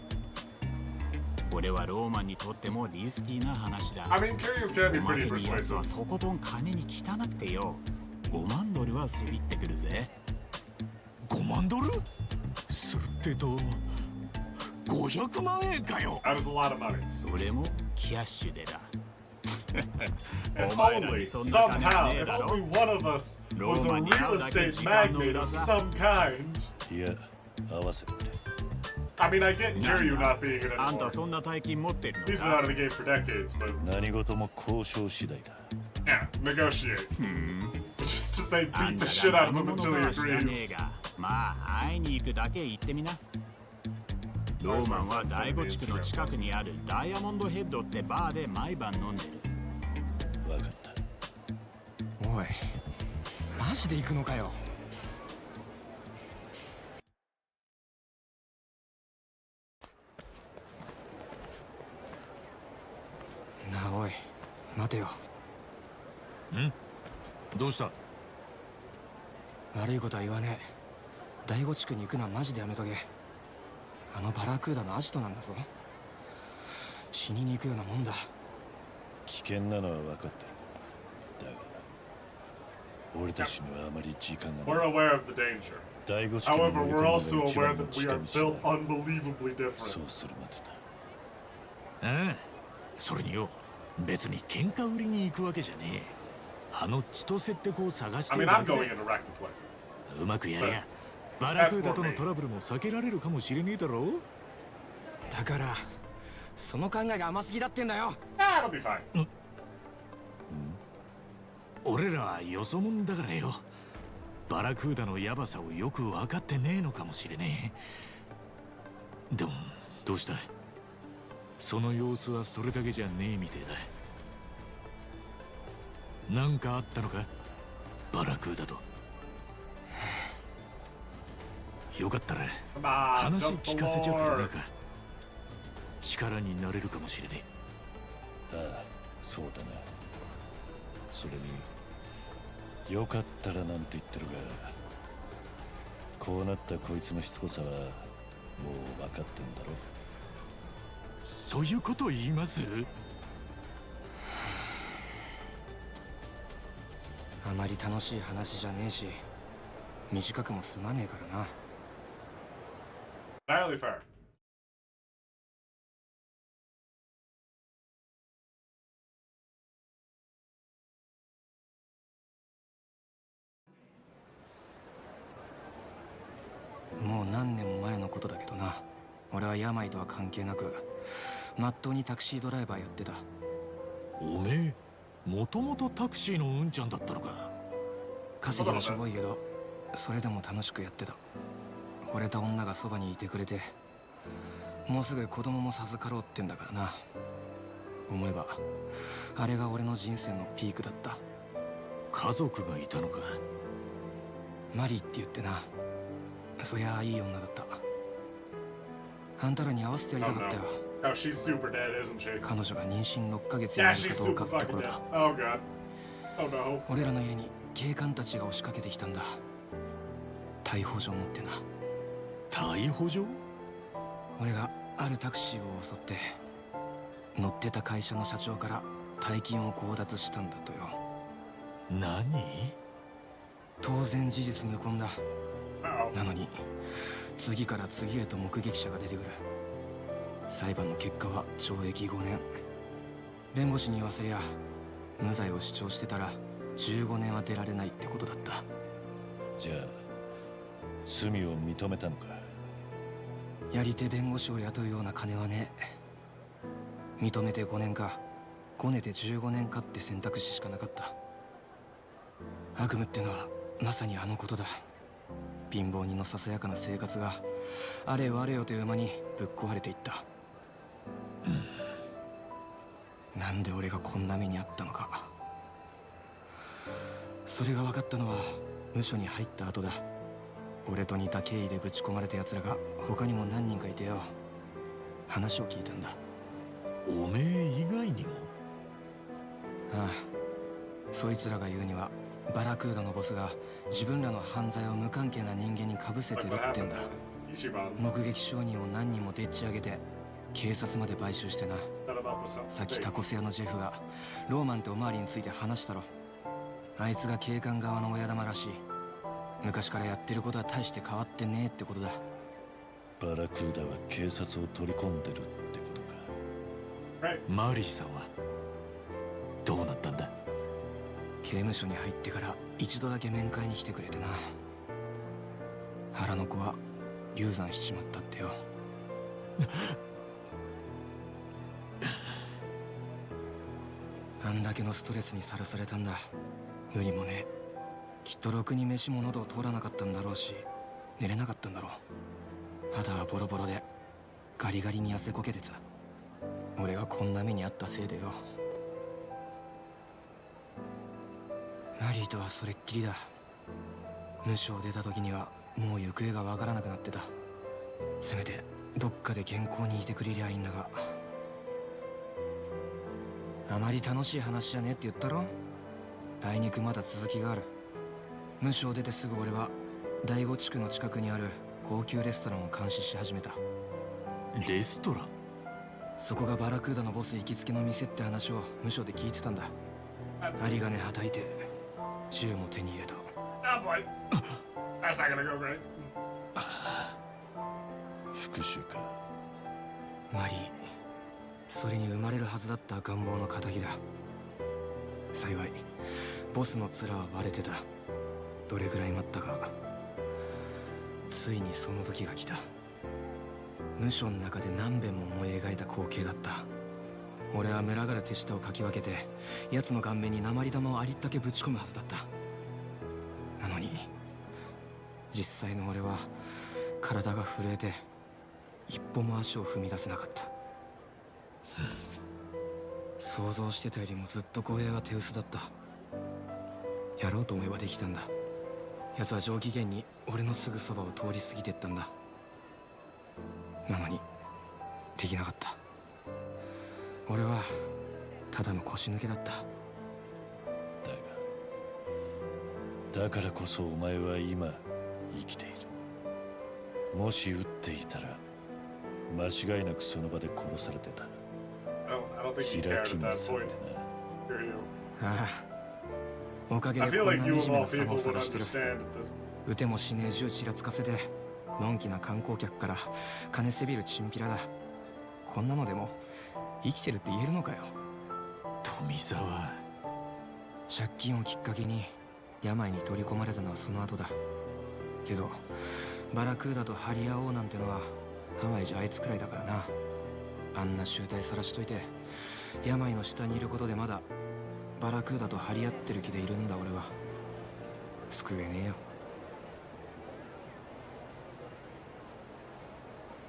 俺はローマンにとってもリスキーな話だ。 I mean, Kiryu can be おまけ pretty にやつは persuasive. とことん金に汚くてよ。5万ドルはせびってくるぜ。5万ドル？するってと500万円かよ。 That is a lot of money. それもキャッシュでだ。 If only, somehow, if only one of us was a real estate magnate of some kind. いや、合わせてくれ。 I mean, I get Kiryu not being in it あん anymore. たそんな大金持ってるの He's been out of the game for decades, but 何事も交渉次第だ。 yeah, negotiate. Which is to say, beat the shit out of him until he agrees. まあ会いに行くだけ行ってみな。ローマンは第五地区の近くにあるダイヤモンドヘッドってバーで毎晩飲んでる。分かった。おい、マジで行くのかよ。なあおい、待てよ。どうした？悪いことは言わねえ。第五地区に行くのはマジでやめとけ。あのバラクーダのアジトなんだぞ。死にに行くようなもんだ。危険なのは分かってる。だが俺たちにはあまり時間が We're ない。 aware of the danger. 第五地区に However, 乗り we're 込むの also が一 aware 番の that we 近 are 道 built だ。 unbelievably different. そうするまでだ。ああ、それによ、別に喧嘩売りに行くわけじゃねえ。あの千歳って子を探して I る mean, だ I'm けだ。 going in to wreck the place. うまくやりゃバラクーダとのトラブルも避けられるかもしれねえだろう。だからその考えが甘すぎだってんだよ。Ah, it'll be fine. 俺らはよそ者だからよ。バラクーダのヤバさをよく分かってねえのかもしれねえ。でもどうした？その様子はそれだけじゃねえみてえだ。なんかあったのか？バラクーダと。よかったら話聞かせちゃくれねえか。力になれるかもしれねえ。ああ、そうだな。それによかったらなんて言ってるが、こうなったこいつのしつこさはもう分かってんだろ。そういうこと言います？あまり楽しい話じゃねえし、短くも済まねえからな。Entirely fair. もう何年も前のことだけどな。俺は病とは関係なくまっとうにタクシードライバーやってた。おめえもともとタクシーのうんちゃんだったのか。稼ぎはしょぼいけどそれでも楽しくやってた。惚れた女がそばにいてくれて、もうすぐ子供も授かろうってんだからな。思えばあれが俺の人生のピークだった。家族がいたのか。マリーって言ってな、そりゃあいい女だった。あんたらに合わせてやりたかったよ。Oh, she's super dead, isn't she? 彼女が妊娠6ヶ月にな Yeah, る she's かどう super かって fucking 頃 dead. だ。 Oh god. Oh no. 俺らの家に警官たちが押しかけてきたんだ。逮捕状持ってな。逮捕状？俺があるタクシーを襲って乗ってた会社の社長から大金を強奪したんだとよ。何？当然事実無根だ。なのに次から次へと目撃者が出てくる。裁判の結果は懲役5年。弁護士に言わせりゃ無罪を主張してたら15年は出られないってことだった。じゃあ罪を認めたのか？やり手弁護士を雇うような金はねえ。認めて5年かごねて15年かって選択肢しかなかった。悪夢ってのはまさにあのことだ。貧乏人のささやかな生活があれよあれよという間にぶっ壊れていった。なんで俺がこんな目にあったのか。それが分かったのは無所に入った後だ。俺と似た経緯でぶち込まれた奴らが他にも何人かいてよ。話を聞いたんだ。おめえ以外にも？ああ、そいつらが言うにはバラクーダのボスが自分らの犯罪を無関係な人間にかぶせてるってんだ。目撃証人を何人もでっち上げて警察まで買収してな。さっきタコス屋のジェフがローマンっておまわりについて話したろ。あいつが警官側の親玉らしい。昔からやってることは大して変わってねえってことだ。バラクーダは警察を取り込んでるってことか。マリーさんはどうなったんだ？刑務所に入ってから一度だけ面会に来てくれてな。腹の子は流産しちまったってよ。あんだけのストレスにさらされたんだ。無理もねえ。きっとろくに飯も喉を通らなかったんだろうし寝れなかったんだろう。肌はボロボロでガリガリに痩せこけてた。俺がこんな目にあったせいでよ。マリーとはそれっきりだ。無所を出た時にはもう行方がわからなくなってた。せめてどっかで健康にいてくれりゃいいんだが。あまり楽しい話じゃねえって言ったろ。あいにくまだ続きがある。無所を出てすぐ俺は第五地区の近くにある高級レストランを監視し始めた。レストラン？そこがバラクーダのボス行きつけの店って話を無所で聞いてたんだ。有り金はたいて銃も手に入れた。復讐か。マリー、それに生まれるはずだった願望の仇だ。幸いボスの面は割れてた。どれぐらい待ったか。ついにその時が来た。無所の中で何遍も思い描いた光景だった。俺は群がる手下をかき分けて奴の顔面に鉛玉をありったけぶち込むはずだった。なのに実際の俺は体が震えて一歩も足を踏み出せなかった。想像してたよりもずっと護衛は手薄だった。やろうと思えばできたんだ。奴は上機嫌に俺のすぐそばを通り過ぎてったんだ。なのにできなかった。俺はただの腰抜けだった。だからこそお前は今生きている。もし撃っていたら間違いなくその場で殺されてた。開きにされてな。ああ、おかげでこんな惨めな様を探してる。撃てもしねえ銃ちらつかせてのんきな観光客から金せびるチンピラだ。こんなのでも生きてるって言えるのかよ。富沢、借金をきっかけに病に取り込まれたのはその後だ。けどバラクーダと張り合おうなんてのはハワイじゃあいつくらいだからな。あんな醜態さらしといて病の下にいることでまだバラクーダと張り合ってる気でいるんだ。俺は救えねえよ。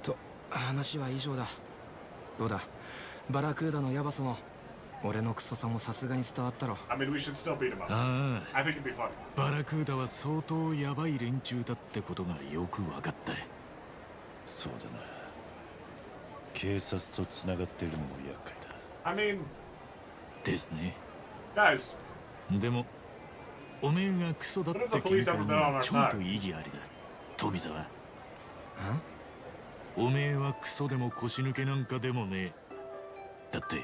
と話は以上だ。どうだ、バラクーダのヤバさも俺のクソさもさすがに伝わったろ。ああ、バラクーダは相当ヤバい連中だってことがよく分かった。そうだな。警察とつながっているのも厄介だ。ですね。 Guys. でもおめえがクソだって見解にはちょっと意義ありだ。富沢、おめえはクソでも腰抜けなんかでもねえ。だって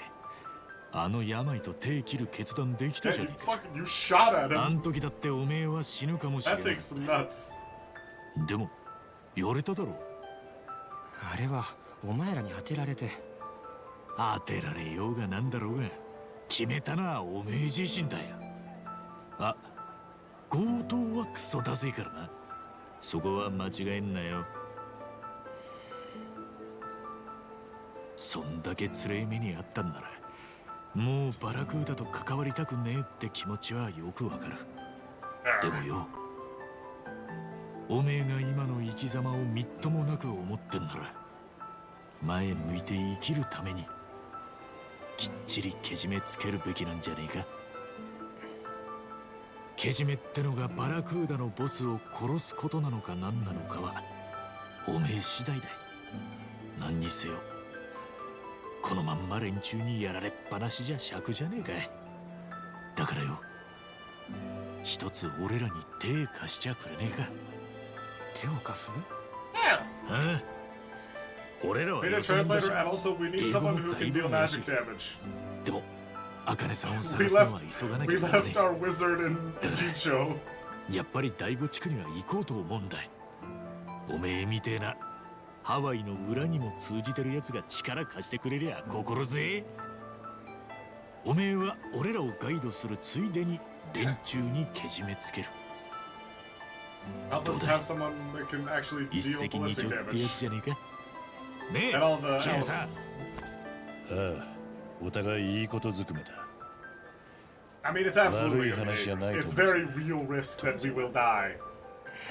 あの病と手切る決断できたじゃねえか。あん時だっておめえは死ぬかもしれない。でもやれただろう。あれはお前らに当てられて。当てられようがなんだろうが決めたのはおめえ自身だよ。あ、強盗はクソだぜえからな。そこは間違えんなよ。そんだけつれえ目にあったんならもうバラクーダと関わりたくねえって気持ちはよくわかる。でもよ、おめえが今の生き様をみっともなく思ってんなら前向いて生きるためにきっちりけじめつけるべきなんじゃねえか。けじめってのがバラクーダのボスを殺すことなのか何なのかはおめえ次第だ。何にせよこのまんま連中にやられっぱなしじゃ尺じゃねえかい。だからよ、一つ俺らに手貸しちゃくれねえか。手を貸す？ああ、俺らはよそ者だし英語もだいぶ怪しい。でも茜さんを探すのは急がなきゃならねえ。だからやっぱり第五地区には行こうと思うんだ。おめえみてえなハワイの裏にも通じてるやつが力貸してくれりゃ心強え。おめえは俺らをガイドするついでに連中にけじめつける。どうだ、一石二鳥ってやつじゃねえか。ねえ、キムさん。ああ、お互いいいことずくめだ。 I mean, it's absolutely amazing. It's very real risk that we will die.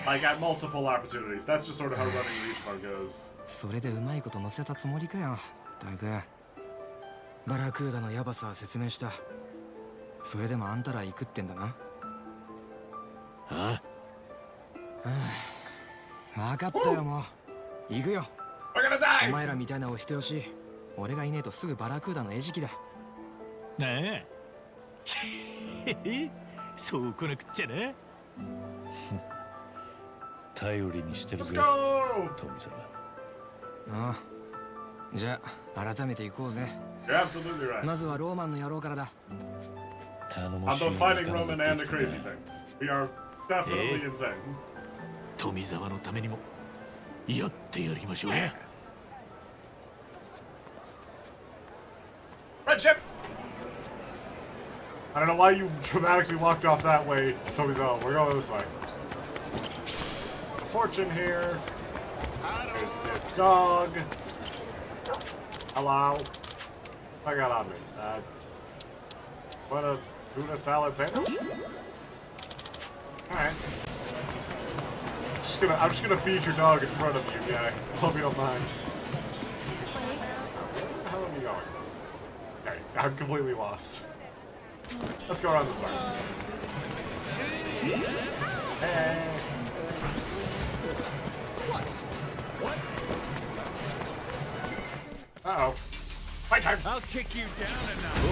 Like at multiple opportunities. That's just sort of how running Rishmar goes. それでうまいこと乗せたつもりかよ、大君。バラクーダのヤバさは説明した。それでもあんたら行くってんだな。ああ、分かったよ、もう行くよ。お前らみたいなお人よし、俺がいねえとすぐバラクーダの餌食だ。なあそう来なくっちゃな。頼りにしてるぜ、富澤。ああ、じゃあ改めて行こうぜ。まずはローマンの野郎からだ。頼もしい。富澤のためにもやってやりましょうね。Friendship! I don't know why you dramatically walked off that way, Tomizawa. We're going this way. Fortune here. There's this dog. Hello. What I got on me? What a tuna salad sandwich? Alright. I'm just gonna feed your dog in front of you, guy. Hope you don't mind. Where the hell are you going? Okay, I'm completely lost. Let's go around this way. Hey. Uh-oh. Fight time! I'll kick you down a notch.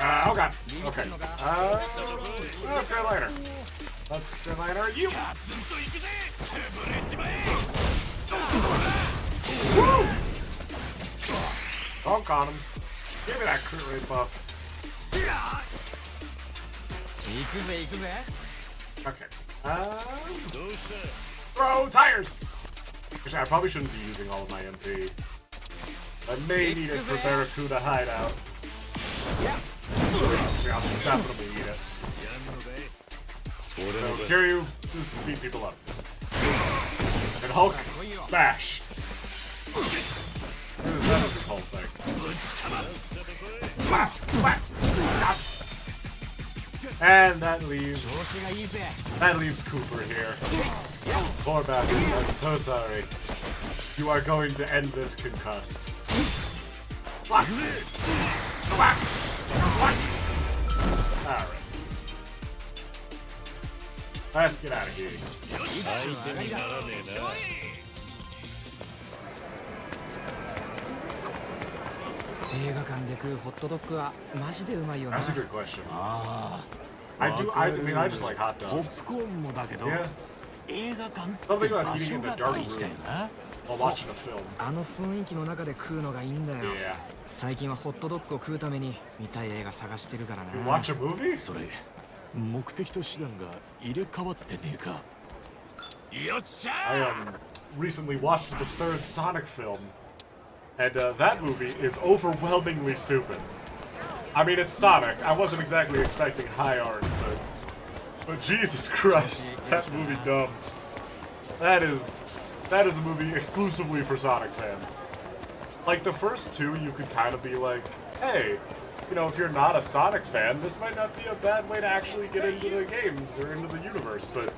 Oh god. Okay. Let's go later. Let's go later. You! Woo! Dunk on him. Give me that crit rate buff. Okay. Throw tires! Actually, I probably shouldn't be using all of my MP. I may need it for Barracuda hideout. Yeah, I'll definitely need it. So, Kiryu, just beat people up. And Hulk, smash! What is that with this whole thing? And that leaves Cooper here. Poor Batman, I'm so sorry. You are going to end this concussed. Alright. Let's get out of here. That's a good question. I mean, I just like hot ポ dogs. ップコーンもだけど、 Yeah. 映画館って Something about 場 eating 所 in a が dark 大事だよ room な。 while watching a film. あの雰囲気の中で食うのがいいんだよ。 Yeah. 最近はホットドッグを食うために見たい映画探してるからな。 You watch a movie? それ、目的と手段が入れ替わってねえか。よっしゃ I recently watched the third Sonic film, and that movie is overwhelmingly stupid. I mean, it's Sonic. I wasn't exactly expecting high art, but Jesus Christ, that movie dumb. That is a movie exclusively for Sonic fans. Like the first two, you could kind of be like, hey, you know, if you're not a Sonic fan, this might not be a bad way to actually get into the games or into the universe, but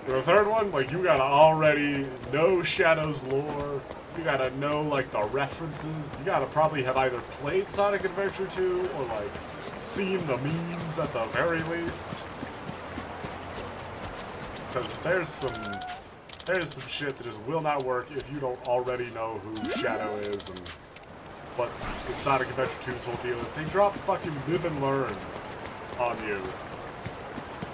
the third one, like, you gotta already know Shadow's lore, you gotta know, like, the references, you gotta probably have either played Sonic Adventure 2 or, like, seen the memes at the very least. Because there's some shit that just will not work if you don't already know who Shadow is and what the Sonic Adventure 2's whole deal is. They drop fucking Live and Learn on you.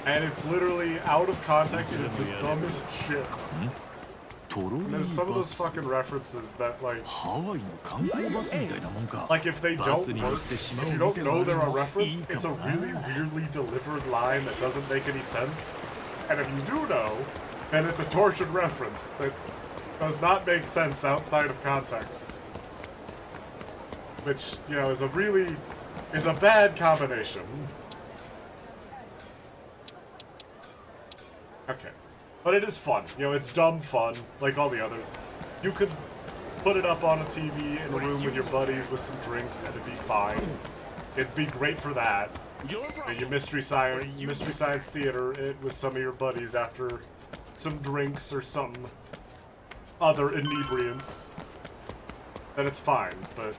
And it's literally out of context. It is the dumbest shit. And there's some of those fucking references that, like, like if they don't work, if you don't know they're a reference, it's a really weirdly delivered line that doesn't make any sense. And if you do know, then it's a tortured reference that does not make sense outside of context. Which, you know, is a bad combination. Okay. But it is fun. You know, it's dumb fun, like all the others. You could put it up on a TV in a room with your buddies with some drinks and it'd be fine. It'd be great for that. Your Mystery Science Theater it with some of your buddies after some drinks or some other inebriants. Then it's fine, but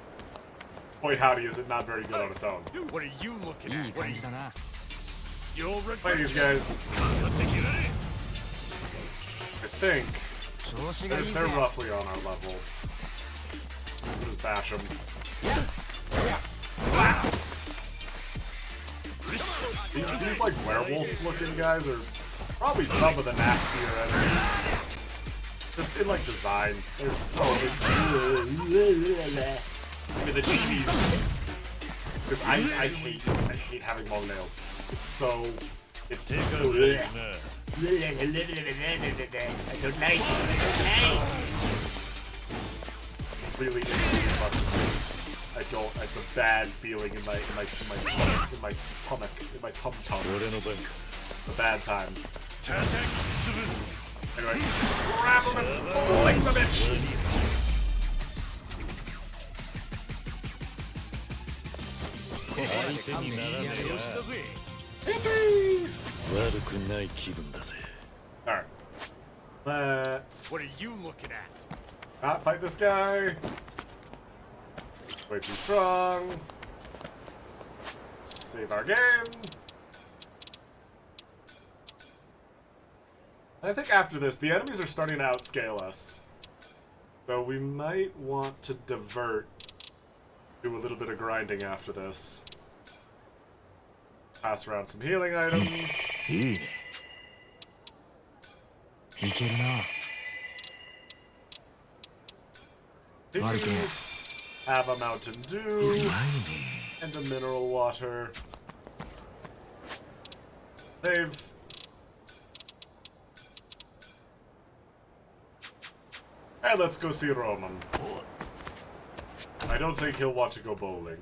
boy howdy is it not very good on its own. What are you looking at? Play these guys. I think they're roughly on our level. Just bash them. These like werewolf-looking guys are probably some of the nastier enemies. Just in like design, they're so. I mean the chibi's. Because I hate having long nails. It's so. It's so. I don't like it. Really I don't. It's a bad feeling in my stomach, in my tum-tum. A bad time. Anyway, grab him and fling the bitch. Alright. Let's. What are you looking at? Not fight this guy. Way too strong. Save our game. I think after this, the enemies are starting to outscale us. So we might want to divert. Do a little bit of grinding after this. Pass around some healing items. Have a Mountain Dew and a mineral water. Save. And let's go see Roman. I don't think he'll want to go bowling.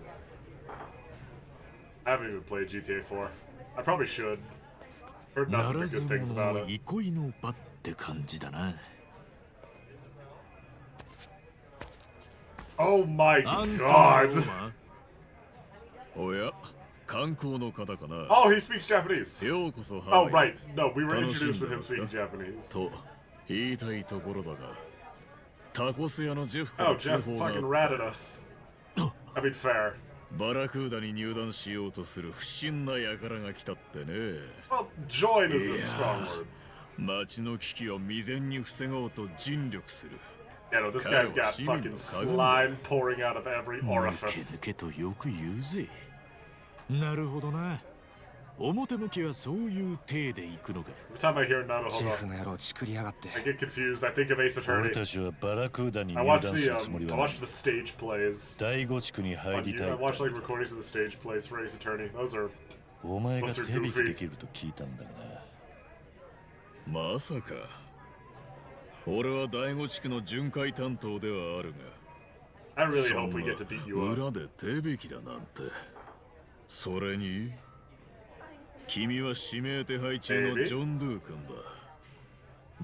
I haven't even played GTA 4. I probably should. Heard nothing but good things about it. Oh my god! Oh, he speaks Japanese! Oh, right. No, we were introduced with him speaking Japanese. Oh, Jeff fucking ratted us. I mean, fair. バラクーダに入団しようとする不審な輩が来たってね。Well, join is a strong word. 町の危機を未然に防ごうと尽力する。Yeah, no, this guy's got fucking slime pouring out of every orifice. 抜け抜けとよく言うぜ。なるほどな。表向きはそういう体で行くのか。 Every time I hear Naruto, ジェフの野郎チクりやがって I get confused. I think of Ace 俺 Attorney. たちはバラクーダに I 入 watched 団 the するつもり I はない watched the stage plays. 第五地区に入 On り you- た I い watched like recordings of the stage plays for Ace Attorney. Those are お前が手引きできると聞いたんだがな。まさか俺は第五地区の巡回担当ではあるが I really hope we get to beat you up. 裏で手引きだなんてそれに君は指名手配中のジョン・ドゥ君だ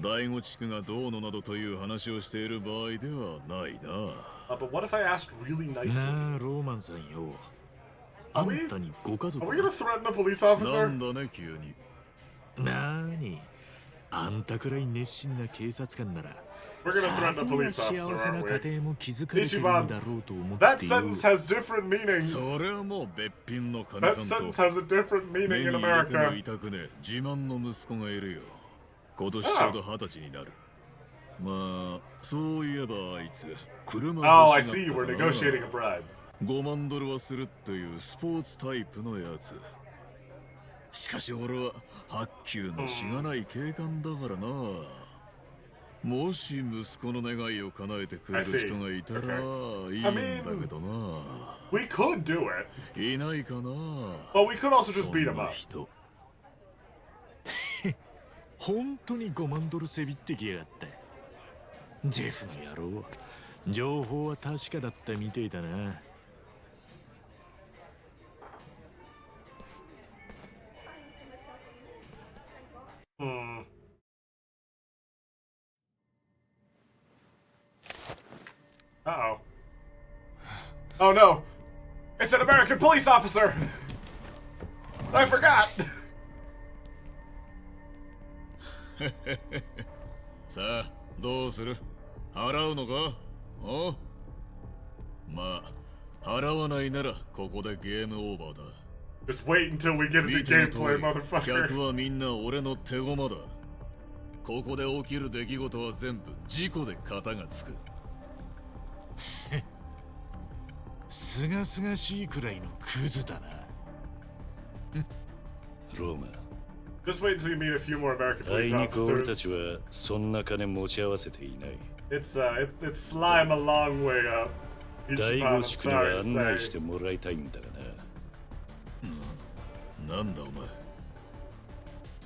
第五地区がどうのなどという話をしている場合ではないな But what if I asked really nicely? なあローマンさんよ。あんたにご家族 Are we gonna threaten a police な officer? んだね急になーにあんたくらい熱心な警察官なら We're gonna threaten a さ police ぞや officer, 幸せな aren't 家 we? 庭も築かれているんだろうと思っ That てよ。 sentence has different meanings. それはもう別品の金 That さん sentence と has a different 目 meaning に in 入れても America. 痛くね自慢の息子がいるよ今年ちょうど20歳になるまあそういえばあいつ車 Oh, I 欲し see. が We're ったかな negotiating a bribe. 5万ドルはするっていうスポーツタイプのやつしかし俺は白球のしがない警官だからなもし息子の願いを叶えてくれる人がいたらいいんだけどな We could do it. いないかな But we could also just beat him そんな up. 人本当に5万ドルせびってきやがった。ジェフの野郎情報は確かだったみてえだな。Hmm. Uh-oh. Oh no! It's an American police officer! I forgot! さあどうする払うのかおまあ払わないならここでゲームオーバーだ Just wait until we get into 見ての通 gameplay, り motherfucker. 客はみんな俺の手駒だここで起きる出来事は全部事故で片がつくすがすがしいくらいのクズだな。ローマ Just wait until you meet a few more American あ police いにく俺たち officers. はそんな金持ち合わせていない It's it's slime a long way up. 第 Ichiban, 五 I'm 地区に sorry は to 案内 say. してもらいたいんだがななんだお前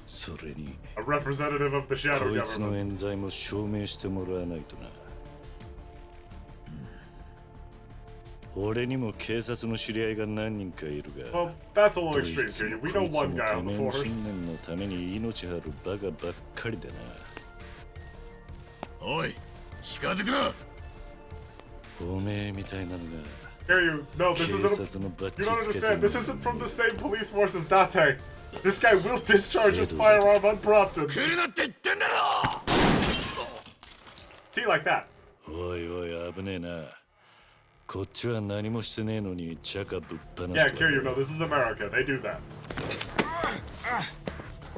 それに A representative of the Shadow こいつの Government. 冤罪も証明してもらわないとな俺にも警察の知り合いが何人かいるが Well, that's a little どい extreme, つ Kiryu. も We こ know いつ one も guy て on め the えの force. 信念のために命張るバカばっかりだなおい近づくなおめえみたいなのが Kiryu, no, this 警 isn't. 察のバッ You ジ don't つけて understand. This isn't from the same police force as Date. This guy will discharge his firearm unprompted. 来るなって言ってんだろ See, like that. おいおい危ねえなこっちは何もしてねえのにチャカぶっ放 Yeah, して Kiryu, no, this is America. They do that.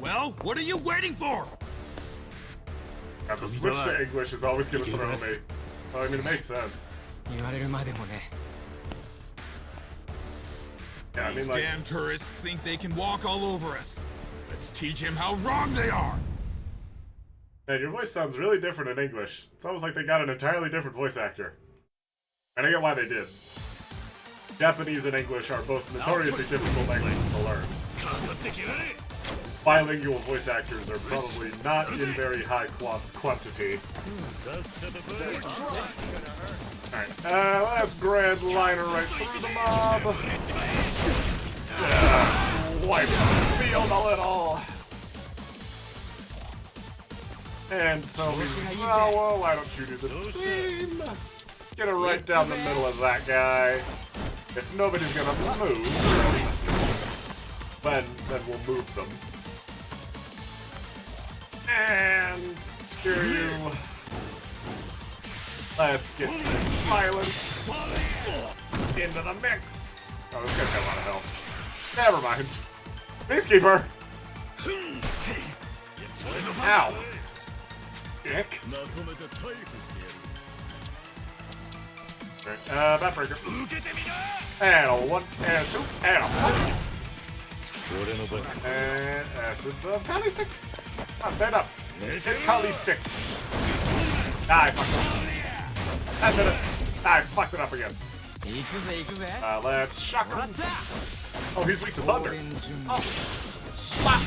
Well, what are you waiting for? And the switch to English is always gonna throw me. Well, I mean, it makes sense. 言われるまでもね。 Yeah, I mean, These like, damn tourists think they can walk all over us. Let's teach them how wrong they are. man, your voice sounds really different in English. It's almost like they got an entirely different voice actor. And I get why they did. Japanese and English are both notoriously difficult languages to learn. Bilingual voice actors are probably not in very high quantity. Alright, let's grand liner right through the mob. Yeah, wipe the field a little. And so Misawa, why don't you do the same? Get it right down the middle of that guy. If nobody's gonna move, then we'll move them. And here you. Let's get some violence into the mix. Oh, this guy's got a lot of health. Never mind. Peacekeeper! Ow! Dick. Alright, backbreaker. And a 1, and a 2, and a 4. And acid pally sticks. Come on, stand up. Hit pally stick. Ah, I fucked up. That did it. Ah, I fucked it up again. Let's shock him. Oh, he's weak to thunder. Oh. Fuck.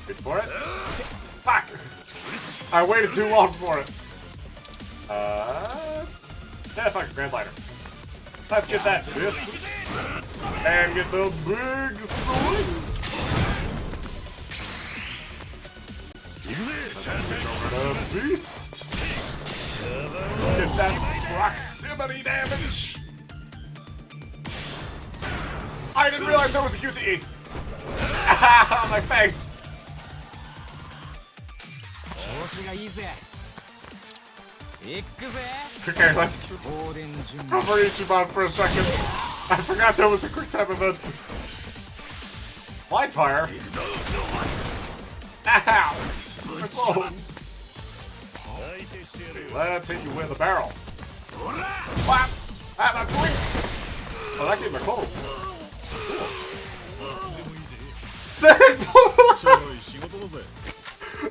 Wait for it. Fuck. I waited too long for it. Yeah, fuck, Grand Lighter. Let's get that distance. And get the big swing. The beast. Get that proximity damage. I didn't realize there was a QTE. Ah, my face. Okay, let's cover Ichiban for a second. I forgot there was a quick time event. Light fire. Ow! My bones. Let's hit you with a barrel. Whap! Ah, that's quick. Oh, that gave me a cold.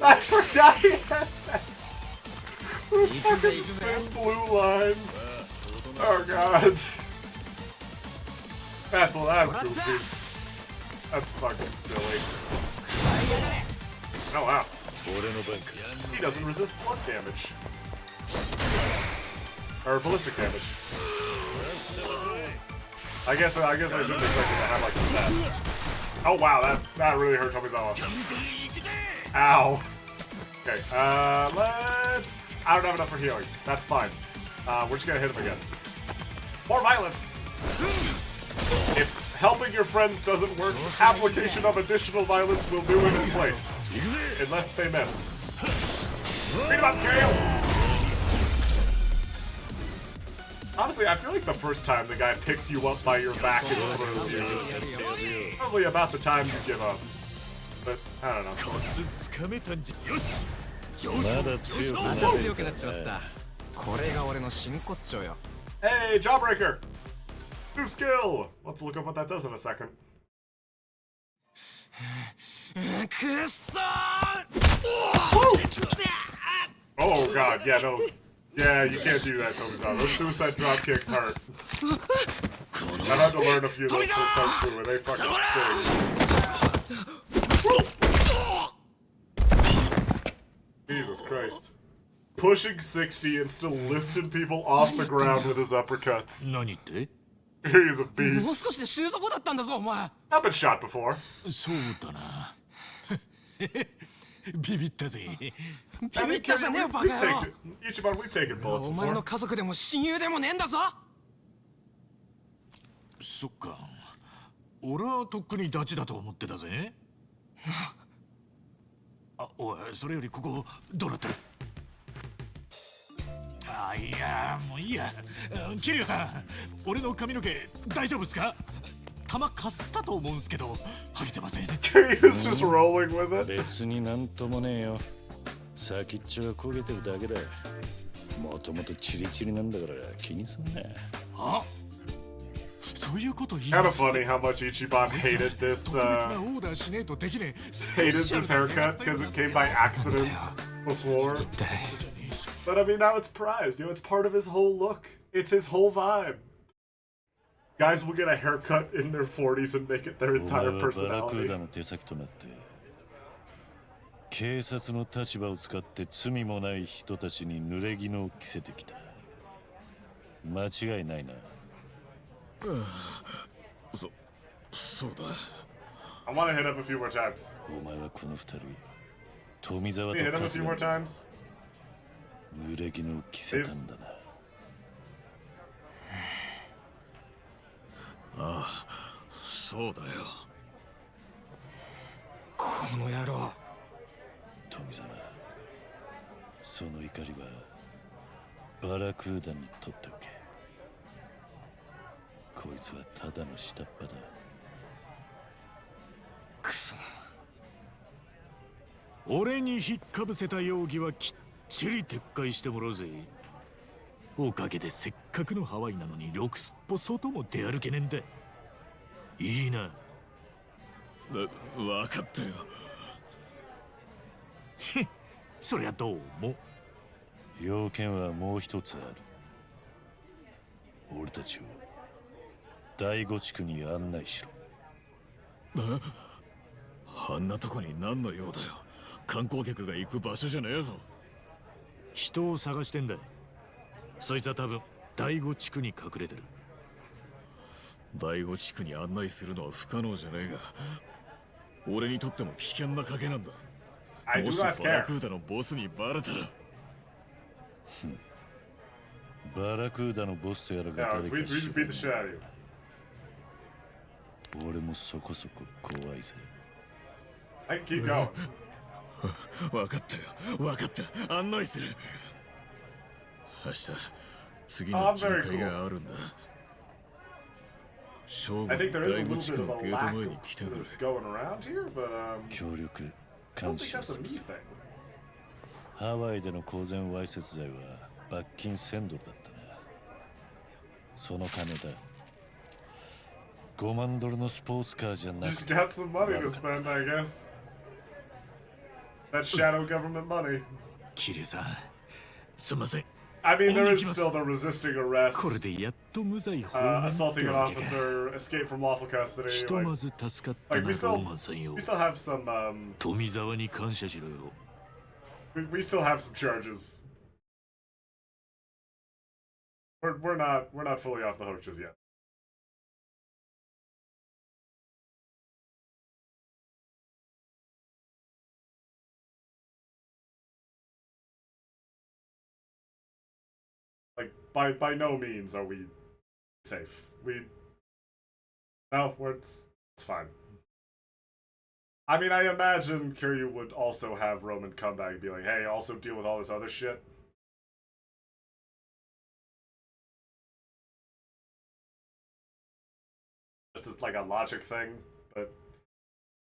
I forgot he had that. Fucking thin blue line. Oh god. Vassal, that's goofy. That's fucking silly. Oh wow. He doesn't resist blood damage. Or ballistic damage. I guess I shouldn't expect it to have like the best. Oh wow, that really hurt Tomizawa. Ow. Okay, let's... I don't have enough for healing. That's fine. We're just gonna hit him again. More violence! If helping your friends doesn't work, application of additional violence will do in its place. Unless they miss. Beat him up, KO! Honestly, I feel like the first time the guy picks you up by your back and throws you is probably about the time you give up. But, I don't know. Hey, Jawbreaker! New skill! We'll have to look up what that does in a second. Oh god, yeah, no. Yeah, you can't do that, Tomizawa. Those suicide drop kicks hurt. I've had to learn a few of those for Kung Fu, and they fucking sting. Jesus Christ. Pushing 60 and still lifting people off the ground with his uppercuts. He's a beast. I've been shot before. Ichiban, we've taken bullets before. そっか。俺はとっくにダチだと思ってたぜ。あ、おい、それよりここどうなってる？あ、いや、もういいや。桐生さん、俺の髪の毛大丈夫ですか？玉かすったと思うんすけど、ハゲてません。Kiryu's just rolling with it. 別になんともねえよ。先っちょが焦げてるだけだ。もともとチリチリなんだから気にすんな。あ？ Kind of funny how much Ichiban hated this haircut because it came by accident before. But I mean, now it's prized. You know, it's part of his whole look. It's his whole vibe. Guys will get a haircut in their 40s and make it their entire personality. 警察の立場を使って罪もない人たちに濡れ衣を着せてきた。間違いないな。 そうだ。 I want to hit him a few more times. お前はこの二人、富澤と hit him a few more times. 濡れ衣を着せたんだな。ああ、そうだよ。この野郎。富澤、その怒りはバラクーダに取っておけ。 こいつはただの下っ端だ。くそ。俺に引っかぶせた容疑はきっちり撤回してもらうぜ。おかげでせっかくのハワイなのにろくすっぽ外も出歩けねえんだ。いいな。わかったよ。へっ、そりゃどうも。要件はもう一つある。俺たちを第五地区に案内しろ。あんなとこに何の用だよ。観光客が行く場所じゃねえぞ。人を探してんだ。そいつは多分第五地区に隠れてる。第五地区に案内するのは不可能じゃねえが、俺にとっても危険な賭けなんだ。もしバラクーダのボスにバレたら。バラクーダのボスとやらが誰か知らない。俺もそこそこ怖いぜ。はい、keep going。わかったよ、わかった。案内する。明日、次の巡回があるんだ。正午、第五地区のゲート前に来てくれ。協力感謝するぜ。ハワイでの公然わいせつ罪は罰金$1000だったな。その金だ。$5万のスポーツカーじゃなくて。Just got some money to spend, I guess. That shadow government money. 桐生さん、すみません。I mean, there is still the resisting arrest, これでやっと無罪放免 assaulting an officer, escape from lawful custody. ひとまず助かったな、ローマンさんよ。We still have some, 富沢に感謝しろよ。we still have some charges. We're not fully off the hook just yet. Like, by no means are we safe. No, it's fine. I mean, I imagine Kiryu would also have Roman come back and be like, hey, also deal with all this other shit. Just as like a logic thing, but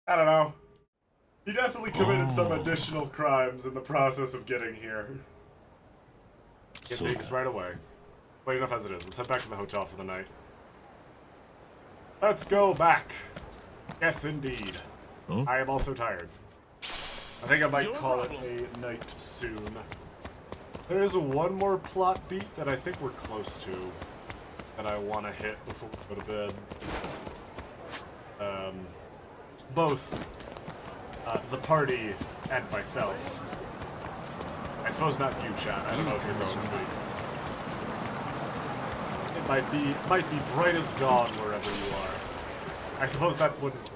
I don't know. He definitely committed some additional crimes in the process of getting here. Can't take us right away. Wait, enough as it is. Let's head back to the hotel for the night. Let's go back. Yes, indeed. Huh? I am also tired. I think I might call it a night soon. There is one more plot beat that I think we're close to that I want to hit before we go to bed. Both the party and myself. I suppose not you, Chad. I don't know if you're going to sleep. It might be bright as dawn wherever you are. I suppose that wouldn't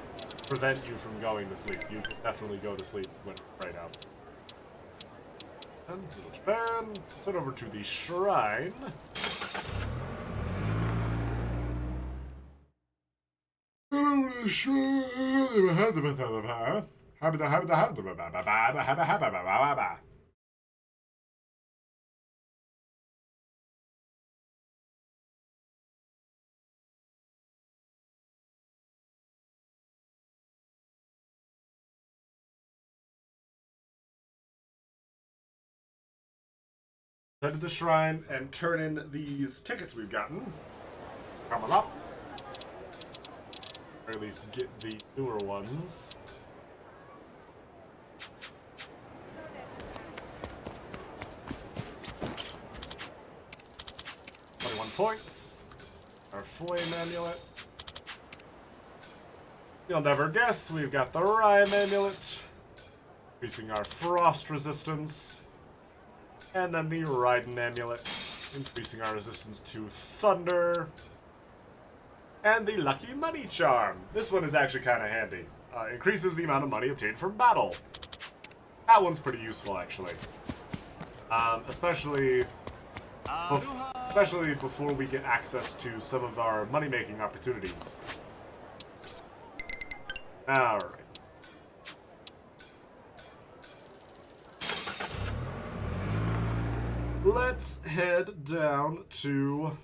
prevent you from going to sleep. You could definitely go to sleep when right out. And head over to the shrine. Head to the shrine and turn in these tickets we've gotten. Come on up. Or at least get the newer ones. Points. Our flame amulet. You'll never guess, we've got the Rime amulet, increasing our frost resistance, and then the Raiden amulet, increasing our resistance to thunder, and the Lucky Money Charm. This one is actually kind of handy. Increases the amount of money obtained from battle. That one's pretty useful, actually. Especially before we get access to some of our money-making opportunities. Alright. Let's head down to...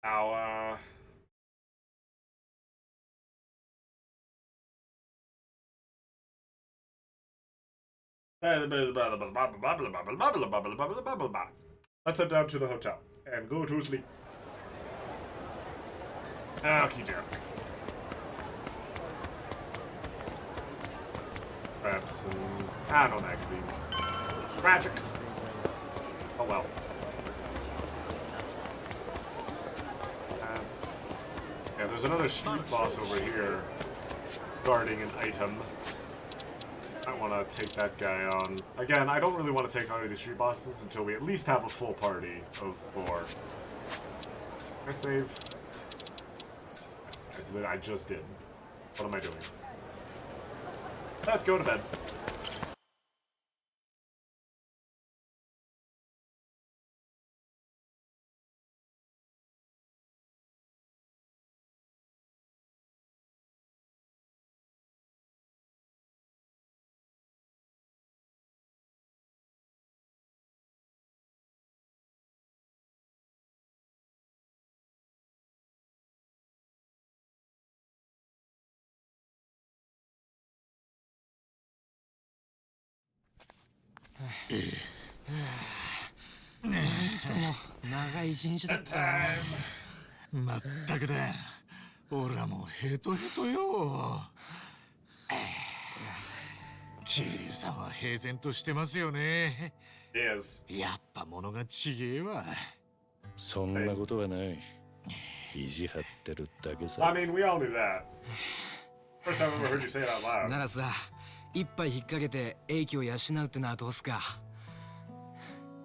our, Let's head down to the hotel and go to sleep. Okie doke. Grab some, I don't know, magazines. Tragic. Oh well. That's... Yeah, there's another street boss over here guarding an item. I want to take that guy on. Again, I don't really want to take on any of these street bosses until we at least have a full party of 4. Can I save? Yes, I just did. What am I doing? Let's go to bed.長い一日だったな。まったくだ。俺らもうヘトヘトよ。桐生さんは平然としてますよね。やっぱ物がちげえわ。そんなことはない。意地張ってるだけさ。I mean, we all knew that. First time I ever heard you say it out loud. ならさ、一杯引っ掛けて英気を養うってのはどうすか。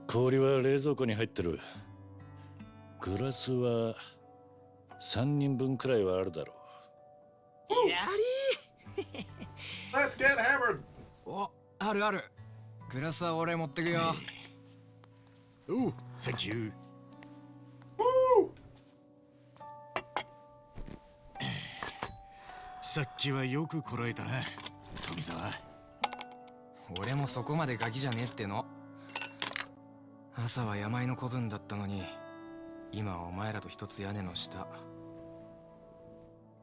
氷は冷蔵庫に入ってる。グラスは3人分くらいはあるだろう。やりLet's get hammered! お、あるある。グラスは俺持ってくよ。おう、サンキュー。さっきはよくこらえたな、富澤。俺もそこまでガキじゃねえっての。朝は山の子分だったのに、今はお前らと一つ屋根の下。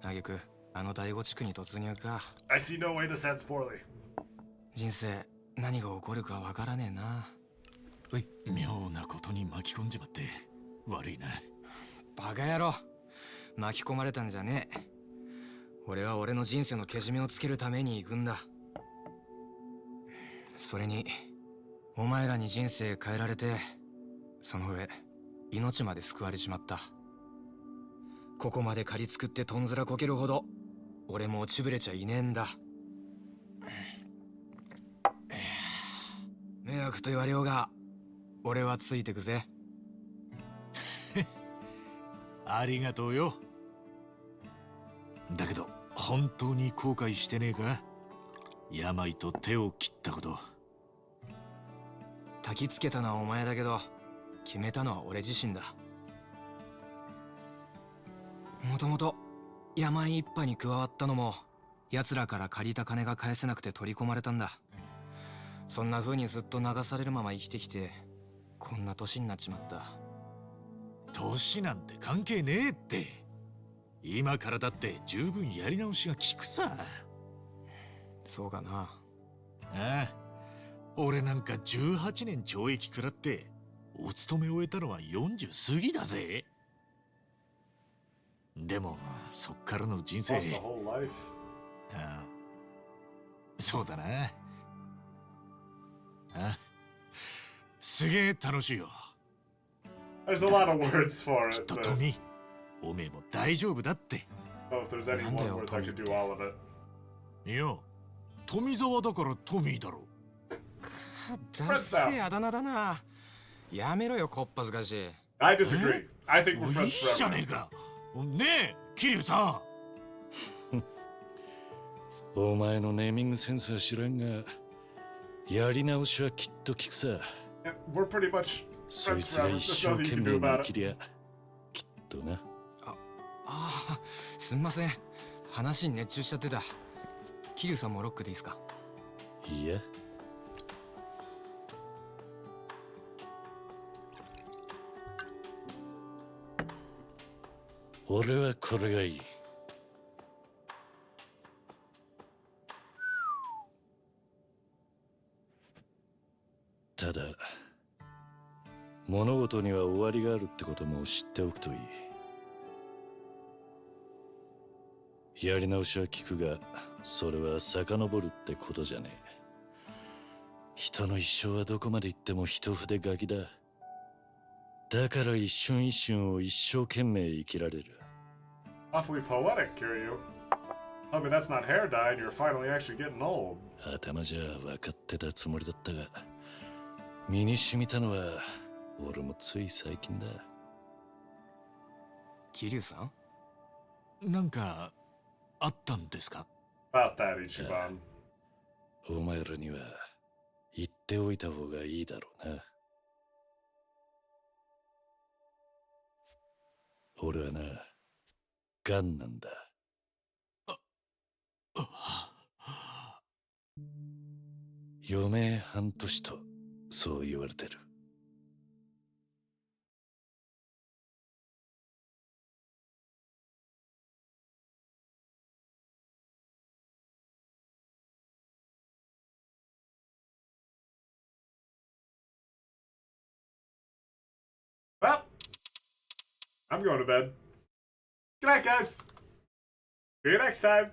挙句あの第五地区に突入か。I see no way this ends poorly. 人生何が起こるかわからねえな。おい、妙なことに巻き込んじまって悪いな。バカ野郎、巻き込まれたんじゃねえ。俺は俺の人生のけじめをつけるために行くんだ。それにお前らに人生変えられて、その上命まで救われちまった。ここまで借り作ってとんずらこけるほど俺も落ちぶれちゃいねえんだ。迷惑と言われようが俺はついてくぜ。ありがとうよ。だけど本当に後悔してねえか？病と手を切ったこと。焚きつけたのはお前だけど、決めたのは俺自身だ。もともと病一派に加わったのも奴らから借りた金が返せなくて取り込まれたんだ。そんな風にずっと流されるまま生きてきて、こんな年になっちまった。年なんて関係ねえって。今からだって十分やり直しが効くさ。そうかな。ああ、俺なんか18年懲役食らってお勤め終えたのは40過ぎだぜ。でもそっからの人生、ああ、そうだな。あ、すげえ楽しいよ。There's a lot of words for it. きっとトミー、おめえも大丈夫だって。Oh, if there's any one word, I could do all of it. いや、富澤だからトミーだろ。ダッセーあだ名だな。やめろよ、こっぱずかしい。I disagree. I think we're friends いいじゃねえか。ねえ、桐生さん。お前のネーミングセンスは知らんが、やり直しはきっと効くさ。We're pretty much そいつが一生懸命に生きりゃ、きっとな。ああ、すんません。話に熱中しちゃってた。桐生さんもロックでいいですか？いや。俺はこれがいい。ただ物事には終わりがあるってことも知っておくといい。やり直しは効くが、それは遡るってことじゃねえ。人の一生はどこまで行っても一筆書きだ。だから一瞬一瞬を一生懸命生きられる。Awfully poetic, Kiryu. I mean, that's not hair dye, and you're finally actually getting old. 頭じゃ分かってたつもりだったが、身に染みたのは俺もつい最近だ。桐生さん、なんかあったんですか？ About that, Ichiban. お前らには言っておいた方がいいだろうな。俺はな、ガンなんだ。余命半年とそう言われてる。Well, I'm going to bed. Good night, guys. See you next time.